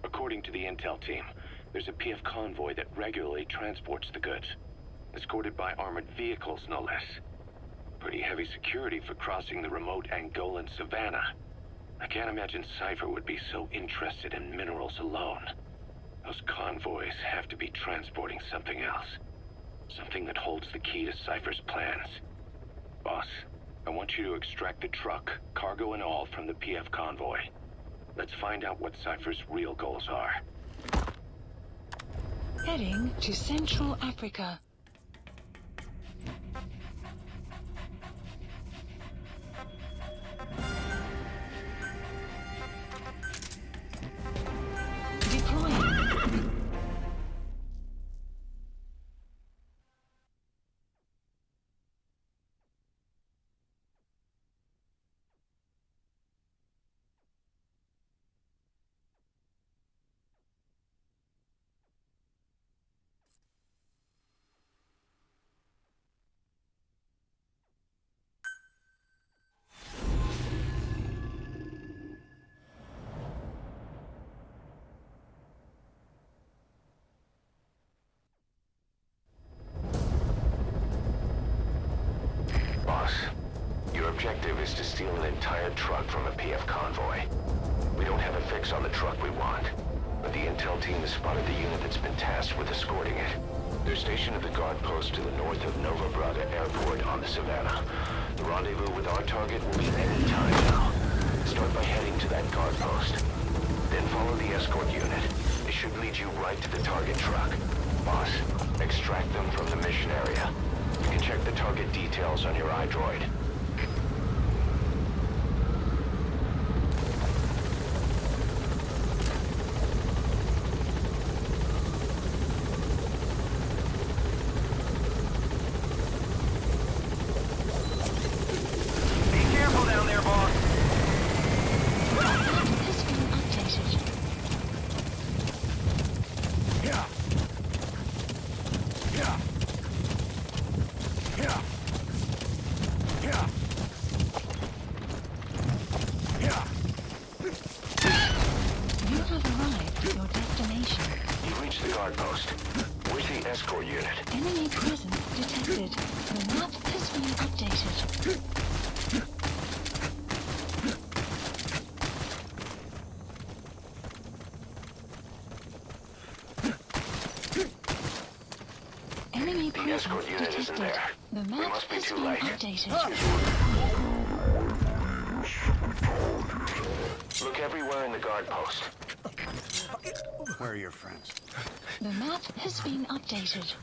According to the intel team, there's a PF convoy that regularly transports the goods, escorted by armored vehicles, no less. Pretty heavy security for crossing the remote Angolan savannah. I can't imagine Cypher would be so interested in minerals alone. Those convoys have to be transporting something else. Something that holds the key to Cypher's plans. Boss, I want you to extract the truck, cargo and all, from the PF convoy. Let's find out what Cypher's real goals are. Heading to Central Africa. Deploying. Boss, your objective is to steal an entire truck from a PF convoy. We don't have a fix on the truck we want, but the intel team has spotted the unit that's been tasked with escorting it. They're stationed at the guard post to the north of Nova Brada Airport on the Savannah. The rendezvous with our target will be any time now. Start by heading to that guard post. Then follow the escort unit. It should lead you right to the target truck. Boss, extract them from the mission area. You can check the target details on your iDroid. Be careful down there, boss. Has been updated. the guard post. Where's the escort unit? Enemy presence detected. The map has been updated. Enemy The escort presence unit isn't detected. there. The We map must be has too been late. updated. Look everywhere in the guard post. Where are your friends? The map has been updated.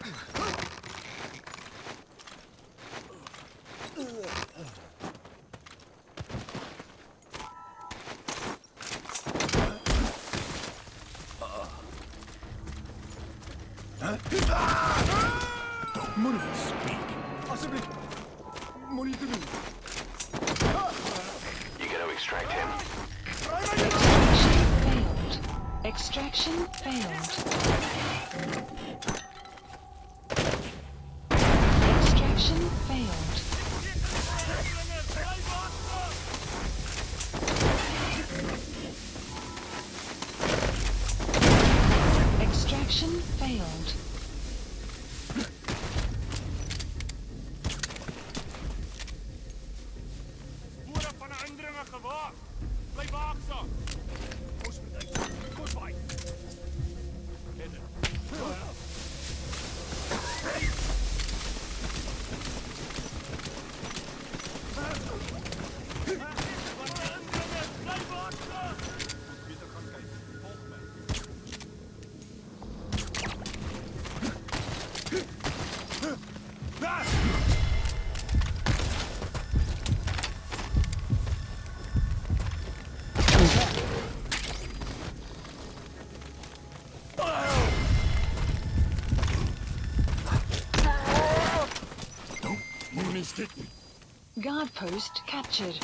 You gonna extract him? Extraction failed. Extraction failed. Extraction failed. Guard post captured.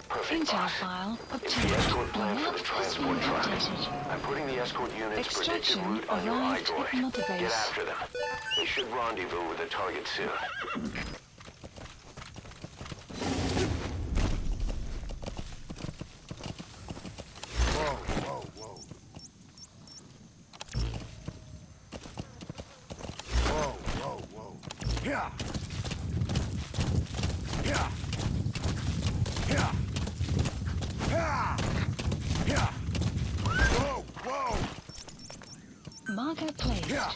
Perfect, Intel boss. file The obtained. escort The plan for map the has transport been truck. updated. I'm putting the escort unit's predicted Extraction route on your arrived at iDroid. Mother Get Base. after them. They should rendezvous with the target soon. Yeah. Yeah. Yeah. Yeah. Yeah. Whoa, whoa. Marker placed. Yeah.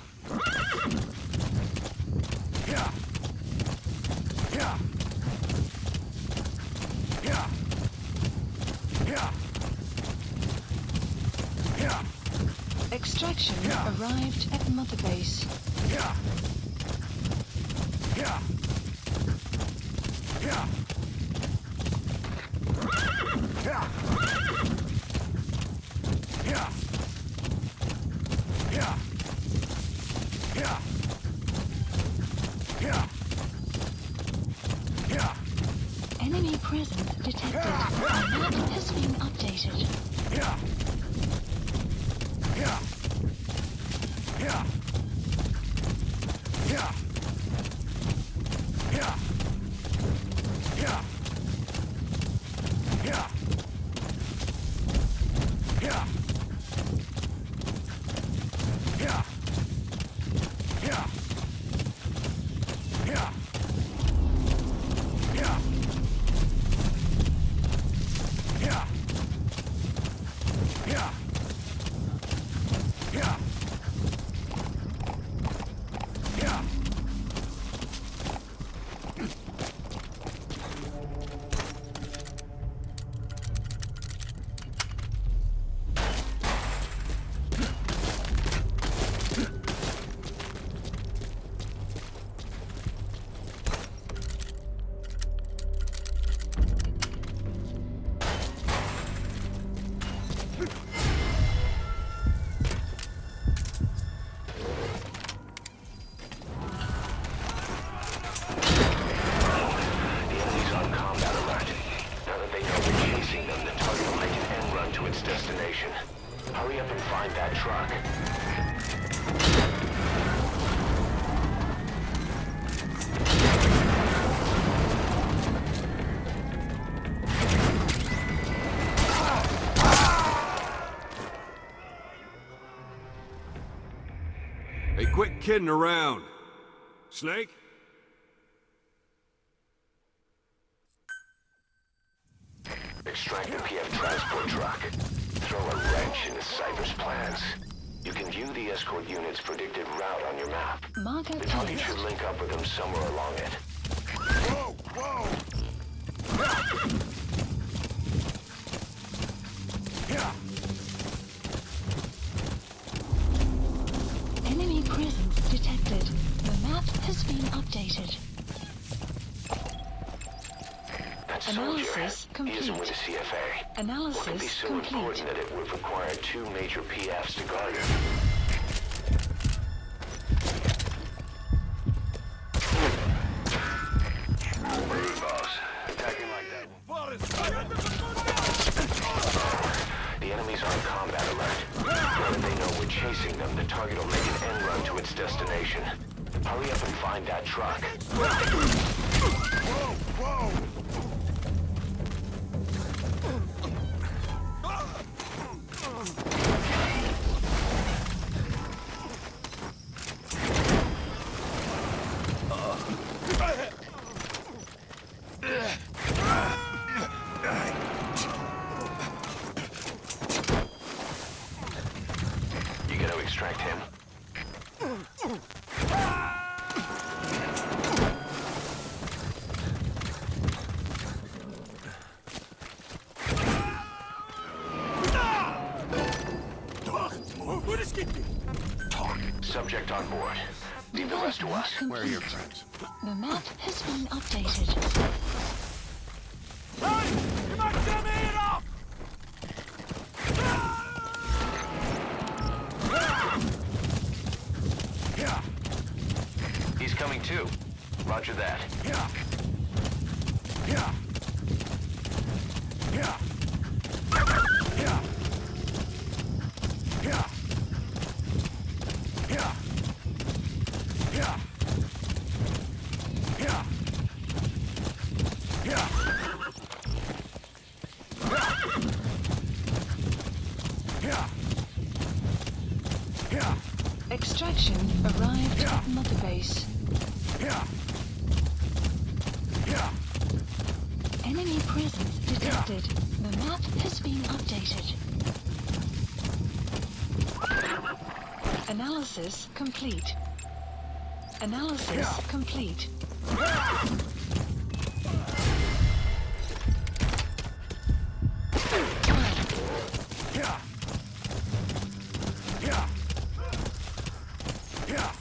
Yeah. Yeah. Yeah. Yeah. Yeah. Extraction Yeah. arrived at Mother Base. Yeah. Yeah. Yeah. Yeah. Yeah. Yeah. Yeah. Yeah. Yeah. Enemy presence detected. The map has been updated. Yeah. Yeah. Yeah. Yeah. Yeah. Yeah. Yeah. Yeah. Yeah. Yeah. Yeah. Yeah. Yeah. Yeah. Yeah. Yeah. Hey, quit kidding around. Snake? Extract the PF transport truck. Throw a wrench into Cypher's plans. You can view the escort unit's predicted route on your map. Marker The target placed. should link up with them somewhere along it. Whoa, whoa! Yeah. Enemy presence detected. The map has been updated. That Analysis soldier, he isn't with the complete. CFA. Analysis What could be so complete. important that it would require 2 major PFs to guard him? Rude, boss. Attacking like that. The enemy's on combat alert. Now that they know we're chasing them, the target will make an end run to its destination. Hurry up and find that truck. Whoa, whoa! You gotta extract him. Subject on board. Leave the rest to us. Where are your friends? The map has been updated. Yeah, He's coming too. Roger that. yeah. Yeah. Yeah. Yeah. Yeah. Yeah. Yeah. Yeah. Yeah. Yeah. Yeah. Extraction arrived Yeah. at Mother Base. Yeah. Yeah. Enemy presence detected. The map has been updated. Analysis complete. Analysis Yeah. complete. Yeah. Yeah. Yeah.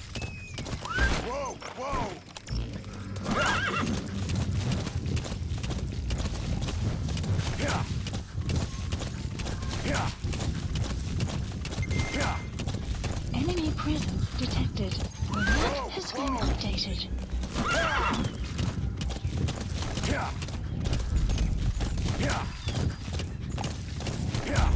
Whoa, whoa. Yeah. Yeah. Yeah. Enemy presence detected. The map has been updated. Yeah. Yeah. Yeah.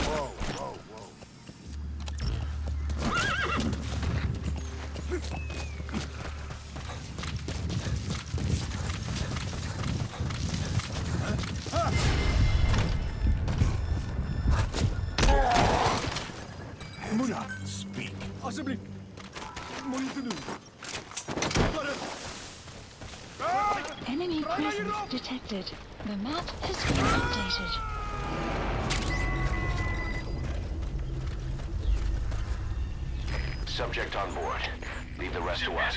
Whoa, whoa, whoa. Muna, speak. Alsjeblieft. Moet je te doen. Enemy presence detected. The map has been updated. Subject on board. Leave the rest to us.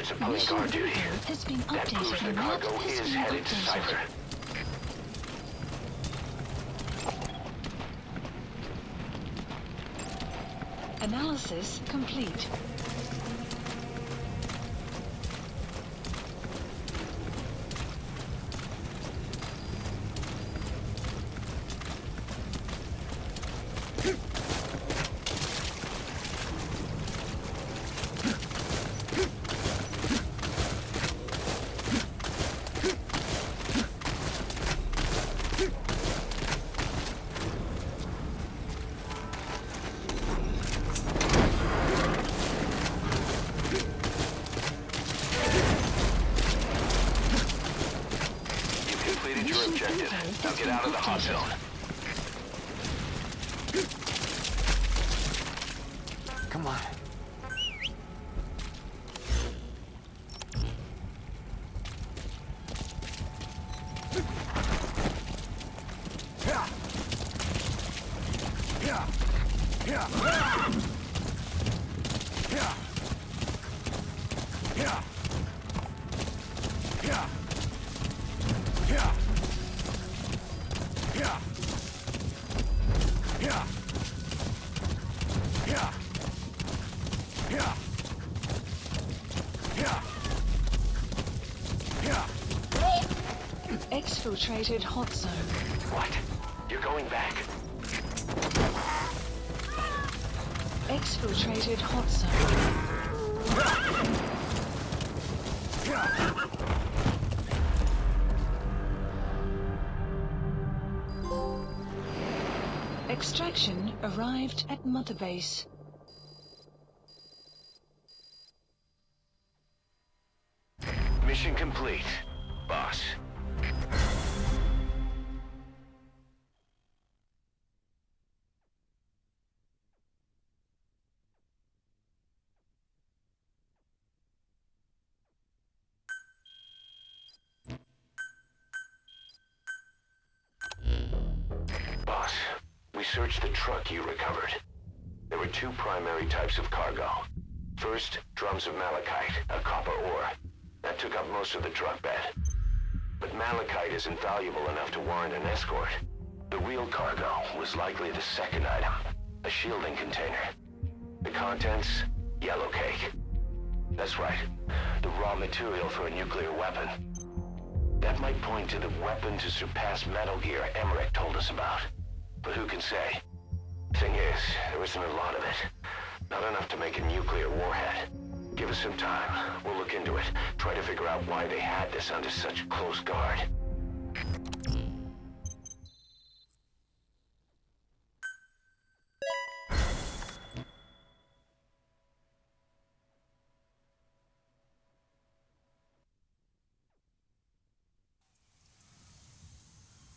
efforts of pulling guard duty. Has been That proves updated. the The map cargo has is been headed to updated. Cypher. Analysis complete. Completed your objective. Now get out of the hot zone. Come on. Exfiltrated hot zone. What? You're going back? Exfiltrated hot zone. Extraction arrived at Mother Base. Mission complete, boss. Boss, we searched the truck you recovered. There were two primary types of cargo. First, drums of malachite, a copper ore. That took up most of the truck bed. But malachite isn't valuable enough to warrant an escort. The real cargo was likely the second item, a shielding container. The contents, yellow cake. That's right, the raw material for a nuclear weapon. That might point to the weapon to surpass Metal Gear Emmerich told us about. But who can say? Thing is, there isn't a lot of it. Not enough to make a nuclear warhead. Give us some time. We'll look into it. Try to figure out why they had this under such close guard.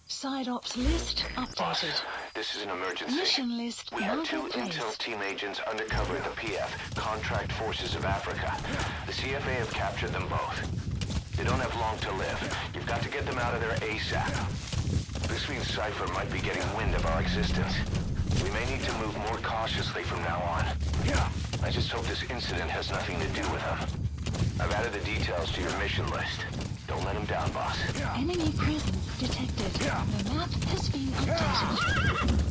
Side ops list Boss, updated. this is an emergency. Mission list We have two marked in intel place. team agents undercover at the PF, Contract Forces of Africa. The CFA have captured them both. They don't have long to live. You've got to get them out of there ASAP. This means Cypher might be getting wind of our existence. We may need to move more cautiously from now on. I just hope this incident has nothing to do with them. I've added the details to your mission list. Don't let them down, boss. Enemy presence detected. The map has been updated.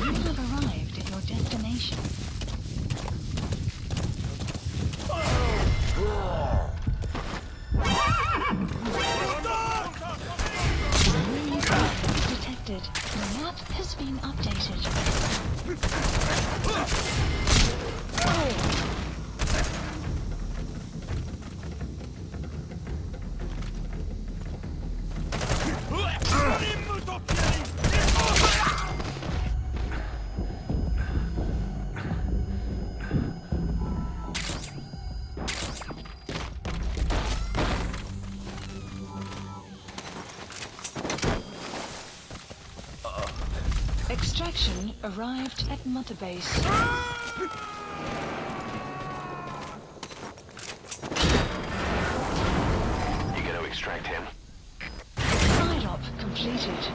You have arrived at your destination. Detected. The map has been updated. Extraction arrived at Mother Base. completed.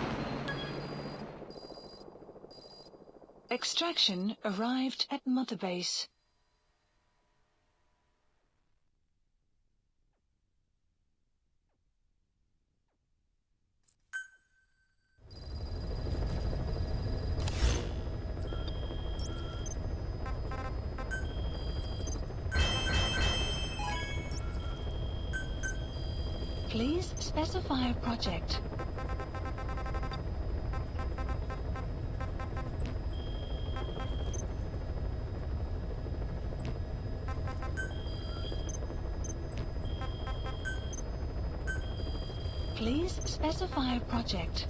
Extraction arrived at Mother Base. Please specify a project. Please specify a project.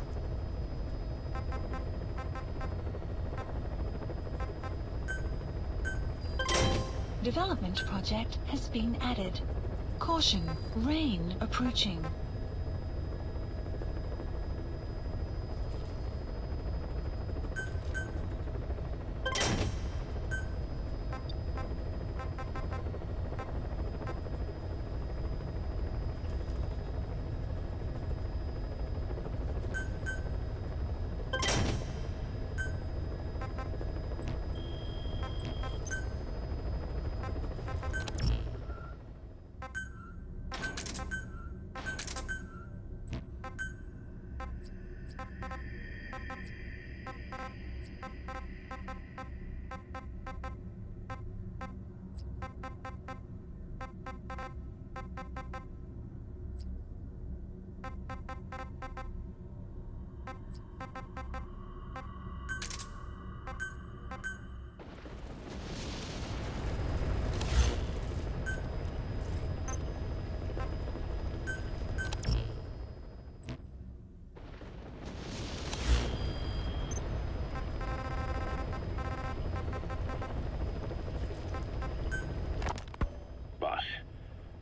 Development project has been added. Caution, rain approaching.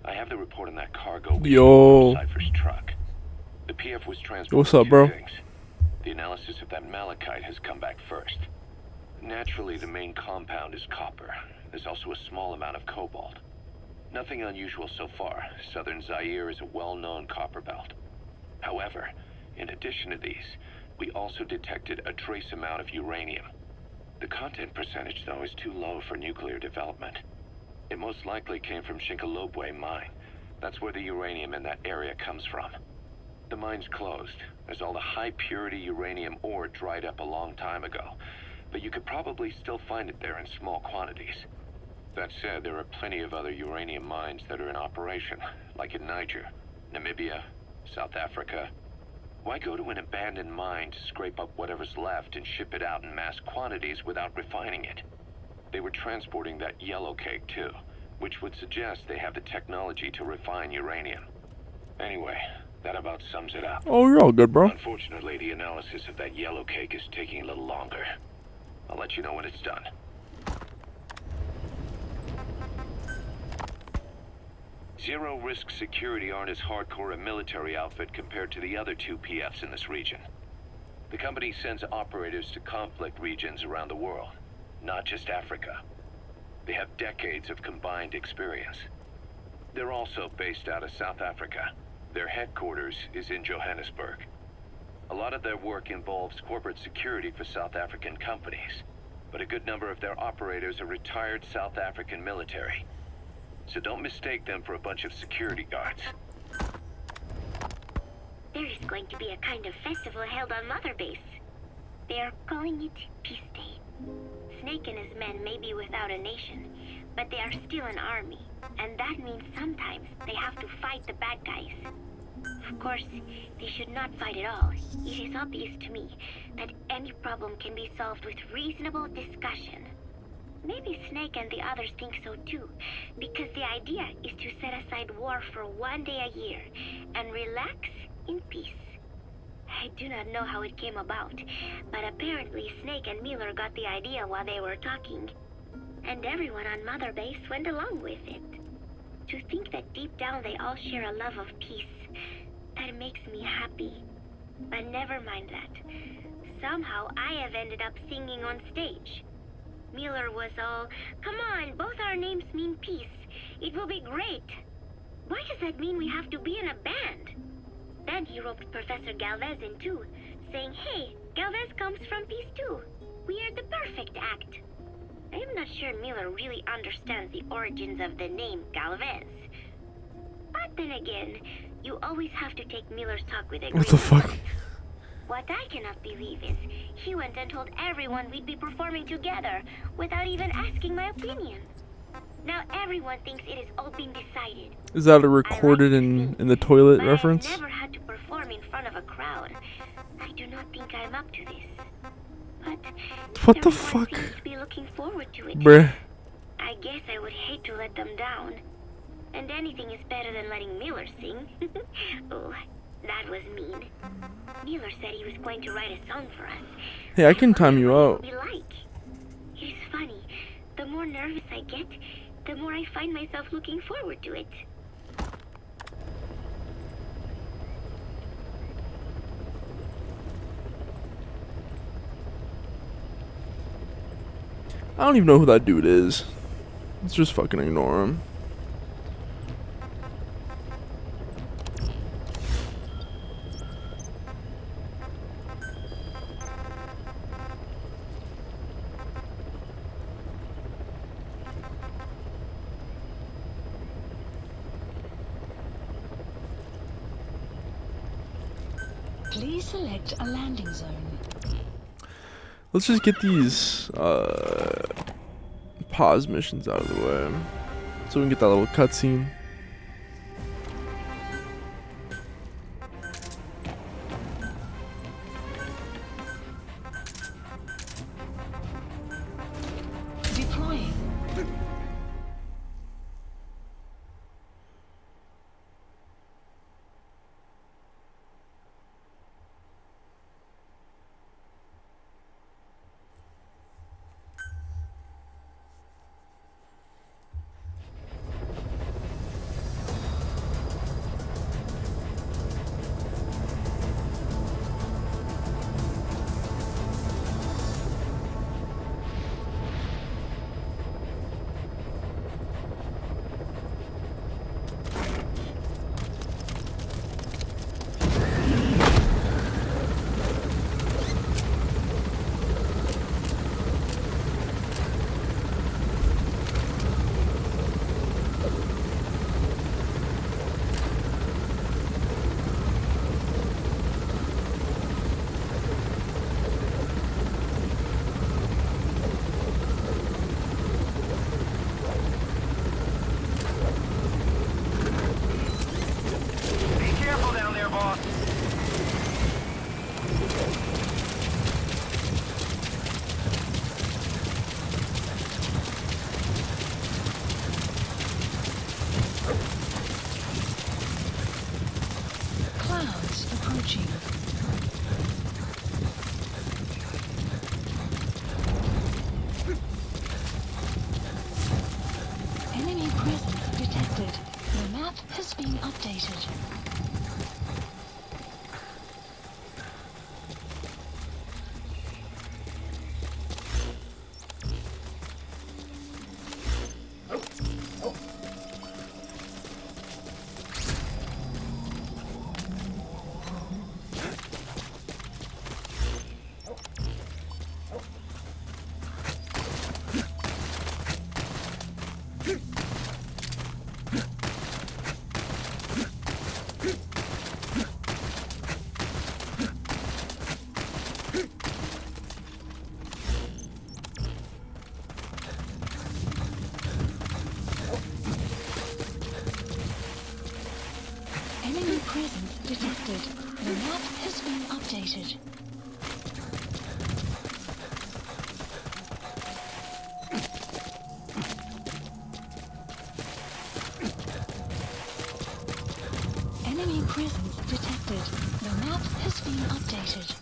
I have the report on that cargo. Yo. Cypher's truck. The PF was transporting What's up, bro? things. The analysis of that malachite has come back first. Naturally, the main compound is copper. There's also a small amount of cobalt. Nothing unusual so far. Southern Zaire is a well-known copper belt. However, in addition to these, we also detected a trace amount of uranium. The content percentage, though, is too low for nuclear development. It most likely came from Shinkalobwe mine. That's where the uranium in that area comes from. The mine's closed, as all the high-purity uranium ore dried up a long time ago. But you could probably still find it there in small quantities. That said, there are plenty of other uranium mines that are in operation, like in Niger, Namibia, South Africa. Why go to an abandoned mine to scrape up whatever's left and ship it out in mass quantities without refining it? They were transporting that yellow cake too, which would suggest they have the technology to refine uranium. Anyway, that about sums it up. Oh, you're all good, bro. Unfortunately, the analysis of that yellow cake is taking a little longer. I'll let you know when it's done. Zero Risk Security aren't as hardcore a military outfit compared to the other two PFs in this region. The company sends operators to conflict regions around the world, not just Africa. They have decades of combined experience. They're also based out of South Africa. Their headquarters is in Johannesburg. A lot of their work involves corporate security for South African companies, but a good number of their operators are retired South African military. So don't mistake them for a bunch of security guards. There is going to be a kind of festival held on Mother Base. They are calling it Peace Day. Snake and his men may be without a nation, but they are still an army, and that means sometimes they have to fight the bad guys. Of course, they should not fight at all. It is obvious to me that any problem can be solved with reasonable discussion. Maybe Snake and the others think so too, because the idea is to set aside war for one day a year and relax in peace. I do not know how it came about, but apparently Snake and Miller got the idea while they were talking, and everyone on Mother Base went along with it. To think that deep down they all share a love of peace, that makes me happy. But never mind that. Somehow I have ended up singing on stage. Miller was all, "Come on, both our names mean peace. It will be great." Why does that mean we have to be in a band? Then he roped Professor Galvez in too, saying, hey, Galvez comes from these too. We are the perfect act. I am not sure Miller really understands the origins of the name Galvez. But then again, you always have to take Miller's talk with a grain What the of fuck? salt. What I cannot believe is, he went and told everyone we'd be performing together without even asking my opinion. Now everyone thinks it is all been decided. Is that a recorded in the toilet But reference? I've never had to perform in front of a crowd. I do not think I'm up to this. But What the everyone fuck? seems to be looking forward to it. Bruh. I guess I would hate to let them down. And anything is better than letting Miller sing. Oh, that was mean. Miller said he was going to write a song for us. Hey, I can time you wonder out. what it would be like. It's funny. The more nervous I get, the more I find myself looking forward to it. I don't even know who that dude is. Let's just fucking ignore him. Please select a landing zone. Let's just get these pause missions out of the way, so we can get that little cutscene. Deploying. Clouds approaching. Enemy presence detected. The map has been updated. Enemy presence detected. The map has been updated. Enemy presence detected. The map has been updated.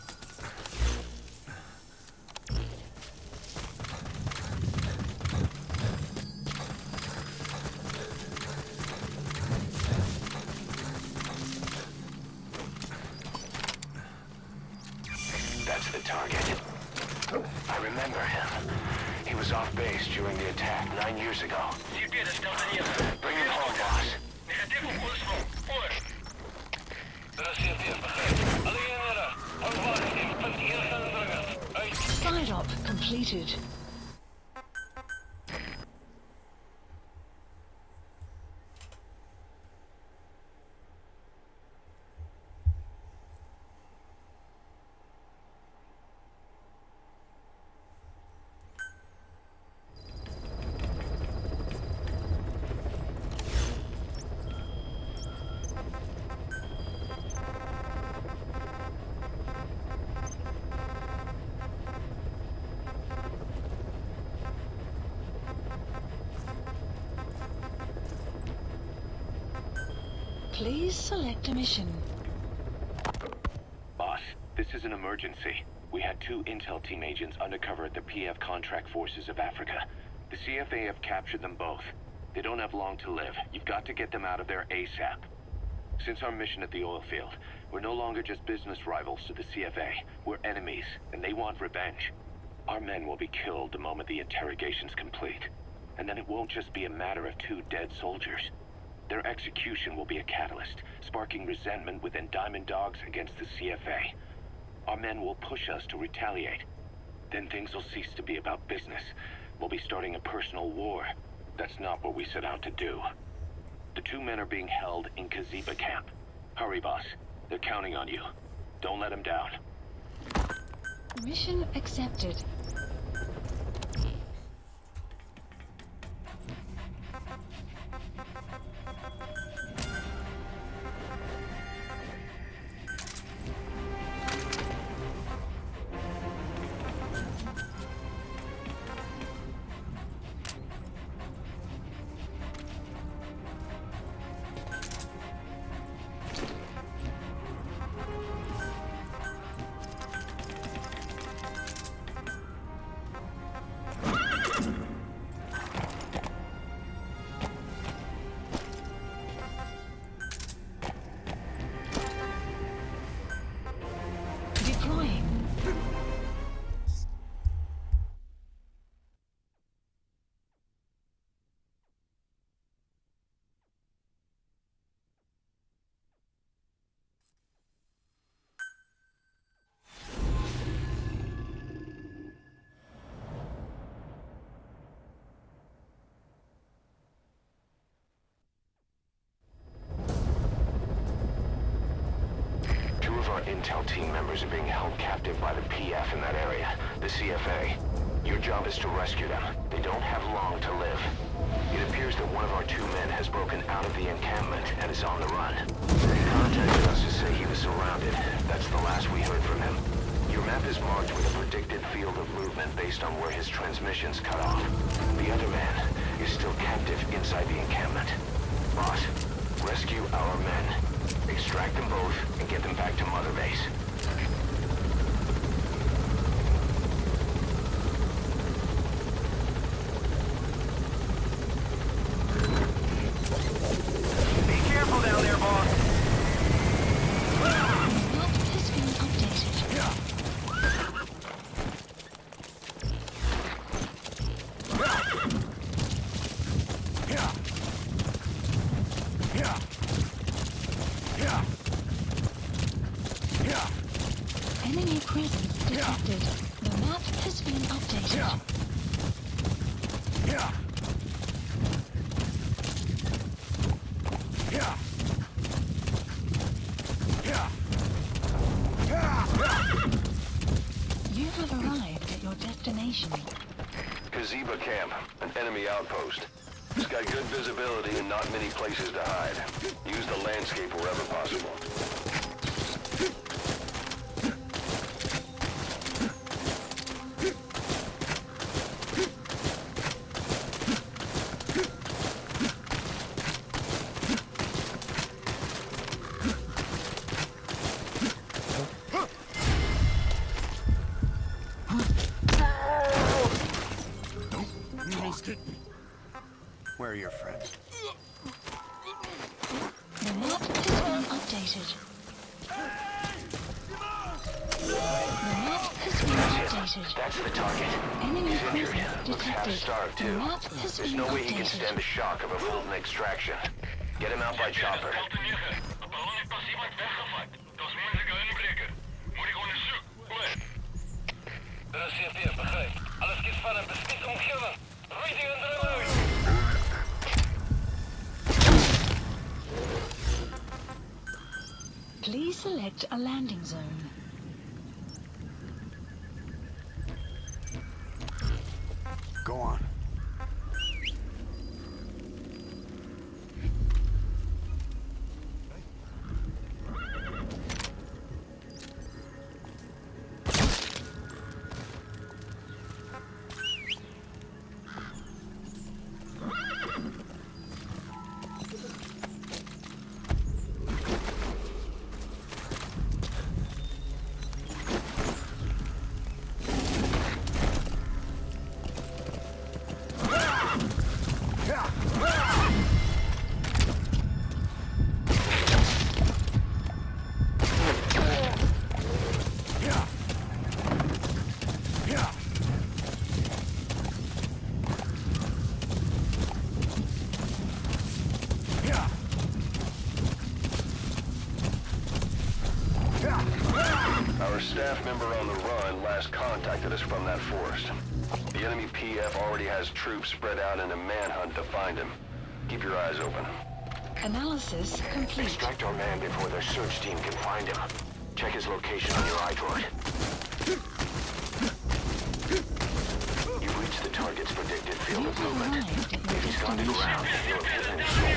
That's the target. I remember him. He was off base during the attack 9 years ago. Bring him home, boss. Side op completed. Please select a mission. Boss, this is an emergency. We had 2 intel team agents undercover at the PF Contract Forces of Africa. The CFA have captured them both. They don't have long to live. You've got to get them out of there ASAP. Since our mission at the oil field, we're no longer just business rivals to the CFA. We're enemies, and they want revenge. Our men will be killed the moment the interrogation's complete. And then it won't just be a matter of 2 dead soldiers. Their execution will be a catalyst, sparking resentment within Diamond Dogs against the CFA. Our men will push us to retaliate. Then things will cease to be about business. We'll be starting a personal war. That's not what we set out to do. The 2 men are being held in Kaziba camp. Hurry, boss. They're counting on you. Don't let them down. Mission accepted. Deploying. Our intel team members are being held captive by the PF in that area, the CFA. Your job is to rescue them. They don't have long to live. It appears that one of our 2 men has broken out of the encampment and is on the run. He contacted us to say he was surrounded. That's the last we heard from him. Your map is marked with a predicted field of movement based on where his transmissions cut off. The other man is still captive inside the encampment. Boss, rescue our men. Extract them both and get them back to Mother Base. Be careful down there, boss. Map has been updated. Yeah. Enemy presence detected. The map has been updated. You have arrived at your destination. Kaziba camp, an enemy outpost. It's got good visibility and not many places to hide. Use the landscape wherever possible. Where are your friends? The map has been updated. The map has been updated. That's the target. Enemy He's injured. presence Looks half detected. starved The too. map has There's been no way he can updated. stand the shock of a Fulton extraction. Get him out by chopper. select a landing zone. Go on. Our staff member on the run last contacted us from that forest. The enemy PF already has troops spread out in a manhunt to find him. Keep your eyes open. Analysis complete. Extract our man before their search team can find him. Check his location on your iDroid. You've reached the target's predicted field of movement. If he's gone to ground, you'll have hit his soul.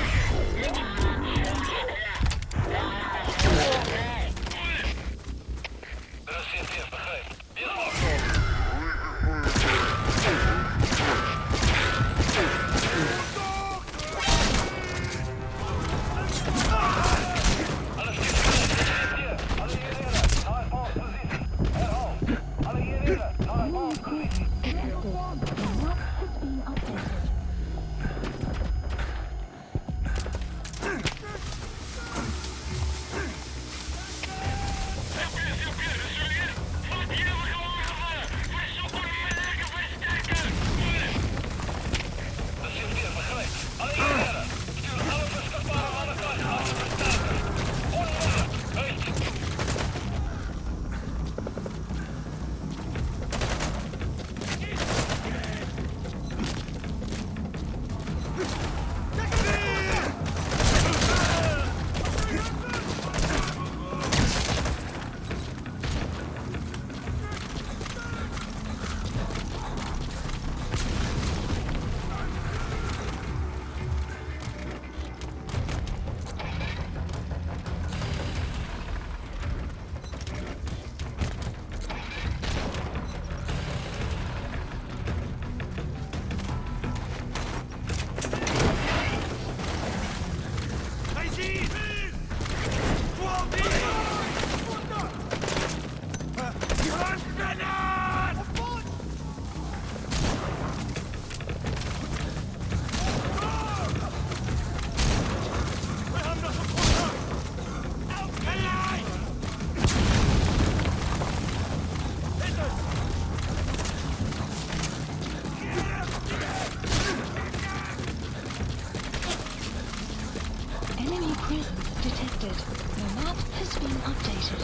Enemy presence detected. The map has been updated.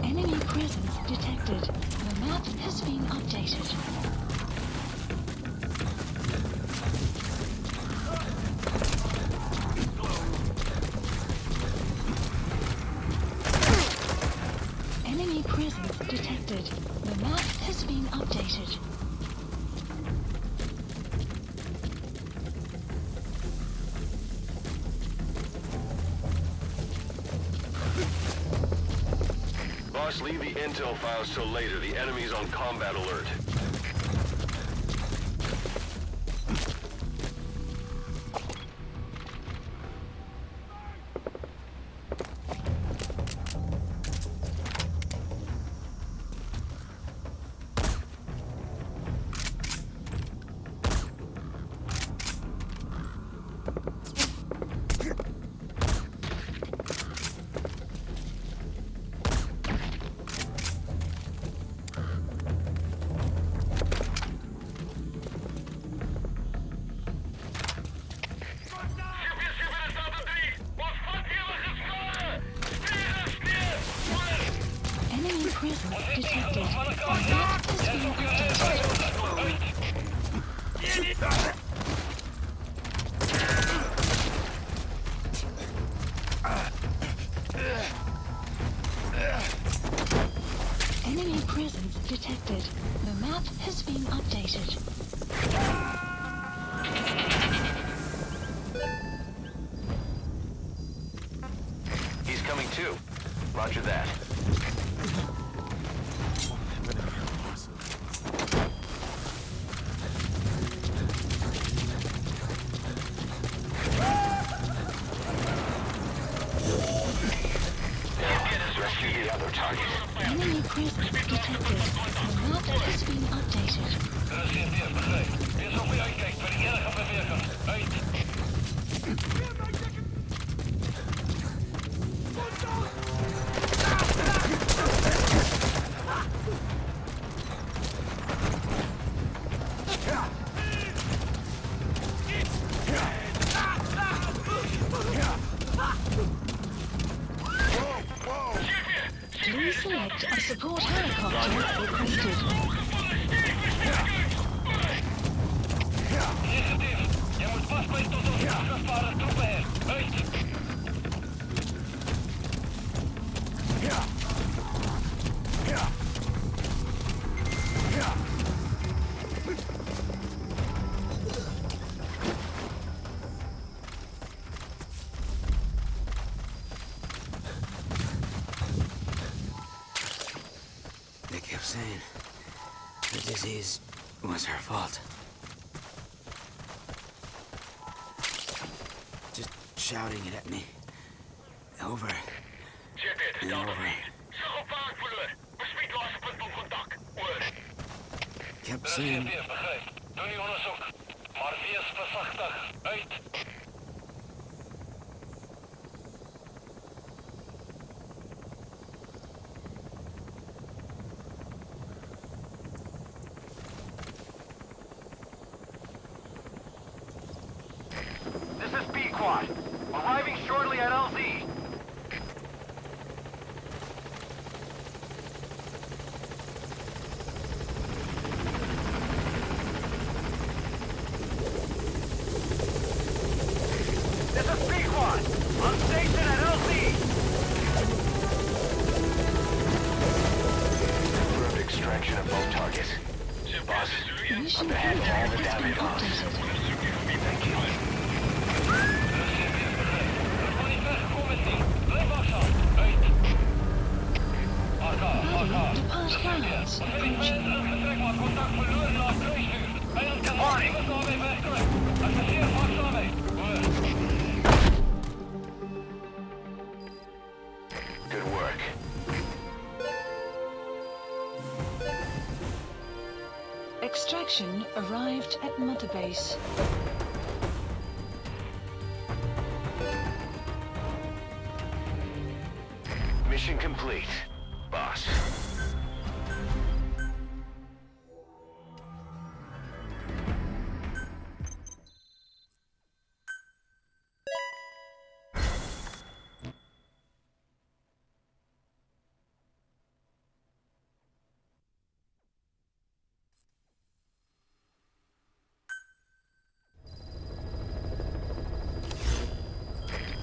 Enemy presence detected. The map has been updated. Enemy presence detected. The map has been updated. Enemy presence detected. The map has been updated. Enemy presence detected. The map has been updated. Boss, leave the intel files till later. The enemy's on combat alert. presence detected. The map has been updated. Enemy presence detected. The map has been updated. He's coming too. Roger that. Rescue the other target. Enemy presence detected. The map has been updated. Please select a support helicopter requested. They kept saying the disease was her fault. Just shouting it at me. Over and over. Kept saying... This is B-Quad. Arriving shortly at LZ. This is B-Quad. On station at LZ. Confirmed extraction of both targets. Boss, Mission up ahead, all the has been damage lost. updated. Thank you. Ready, depart grounds. Approaching. Good work. Extraction arrived at Mother Base. Mission complete, boss.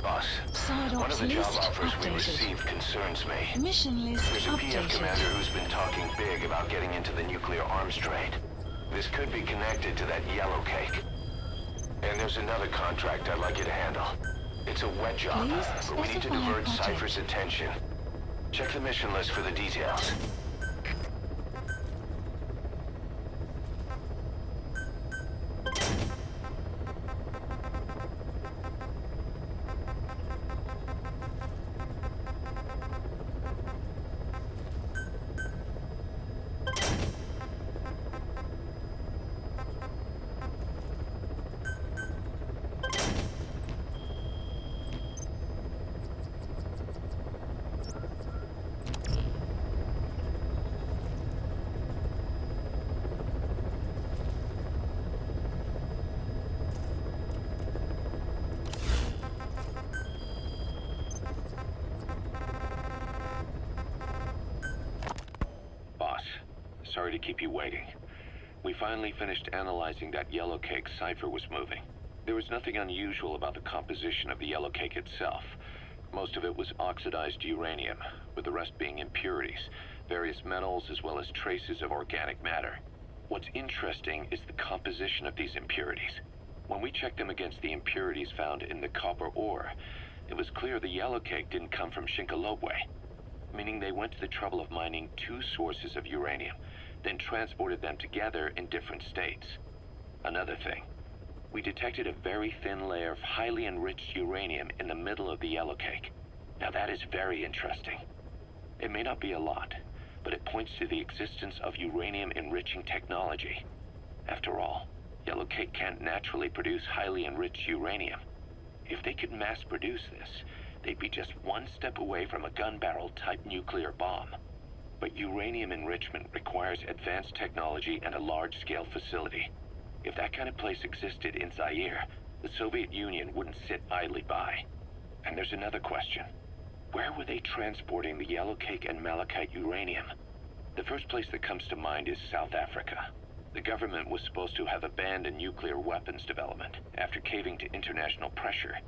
Boss, Side one of ops the job list offers we updated. received concerns me. Mission list There's a PF commander updated. who's been talking big about getting into the nuclear arms trade. This could be connected to that yellow cake. And there's another contract I'd like you to handle. It's a wet job, Please but we need to specify divert project. Cypher's attention. Check the mission list for the details. Sorry to keep you waiting. We finally finished analyzing that yellow cake Cypher was moving. There was nothing unusual about the composition of the yellow cake itself. Most of it was oxidized uranium, with the rest being impurities, various metals as well as traces of organic matter. What's interesting is the composition of these impurities. When we checked them against the impurities found in the copper ore, it was clear the yellow cake didn't come from Shinkolobwe, meaning they went to the trouble of mining two sources of uranium, then transported them together in different states. Another thing, we detected a very thin layer of highly enriched uranium in the middle of the yellow cake. Now that is very interesting. It may not be a lot, but it points to the existence of uranium-enriching technology. After all, yellow cake can't naturally produce highly enriched uranium. If they could mass-produce this, they'd be just one step away from a gun barrel-type nuclear bomb. But uranium enrichment requires advanced technology and a large-scale facility. If that kind of place existed in Zaire, the Soviet Union wouldn't sit idly by. And there's another question. Where were they transporting the yellow cake and malachite uranium? The first place that comes to mind is South Africa. The government was supposed to have abandoned nuclear weapons development after caving to international pressure.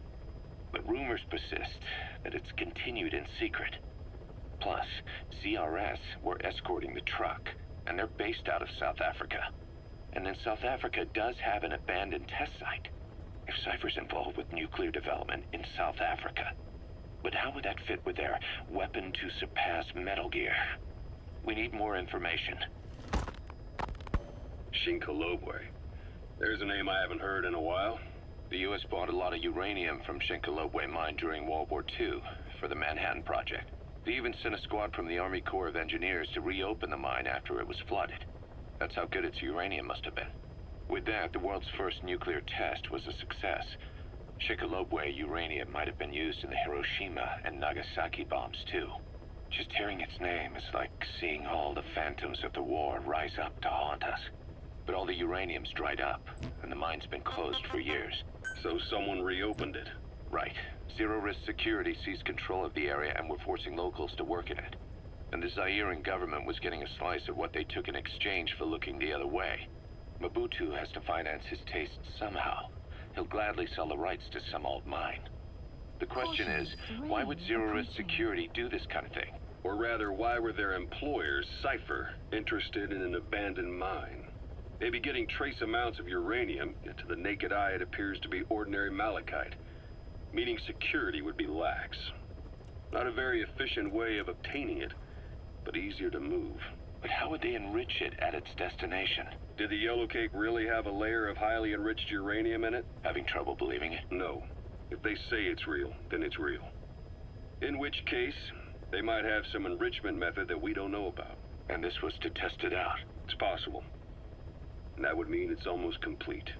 But rumors persist that it's continued in secret. Plus, CRS were escorting the truck, and they're based out of South Africa. And then South Africa does have an abandoned test site. If Cypher's involved with nuclear development in South Africa. But how would that fit with their weapon to surpass Metal Gear? We need more information. Shinkolobwe. There's a name I haven't heard in a while. The U.S. bought a lot of uranium from Shinkolobwe mine during World War II for the Manhattan Project. They even sent a squad from the Army Corps of Engineers to reopen the mine after it was flooded. That's how good its uranium must have been. With that, the world's first nuclear test was a success. Shinkolobwe uranium might have been used in the Hiroshima and Nagasaki bombs too. Just hearing its name is like seeing all the phantoms of the war rise up to haunt us. But all the uranium's dried up, and the mine's been closed for years. So someone reopened it. Right. Zero-risk security seized control of the area and were forcing locals to work in it. And the Zairean government was getting a slice of what they took in exchange for looking the other way. Mobutu has to finance his tastes somehow. He'll gladly sell the rights to some old mine. The question is, why would zero-risk security do this kind of thing? Or rather, why were their employers, Cypher, interested in an abandoned mine? They'd be getting trace amounts of uranium, yet to the naked eye it appears to be ordinary malachite, meaning security would be lax. Not a very efficient way of obtaining it, but easier to move. But how would they enrich it at its destination? Did the yellow cake really have a layer of highly enriched uranium in it? Having trouble believing it? No. If they say it's real, then it's real. In which case, they might have some enrichment method that we don't know about. And this was to test it out? It's possible. And that would mean it's almost complete.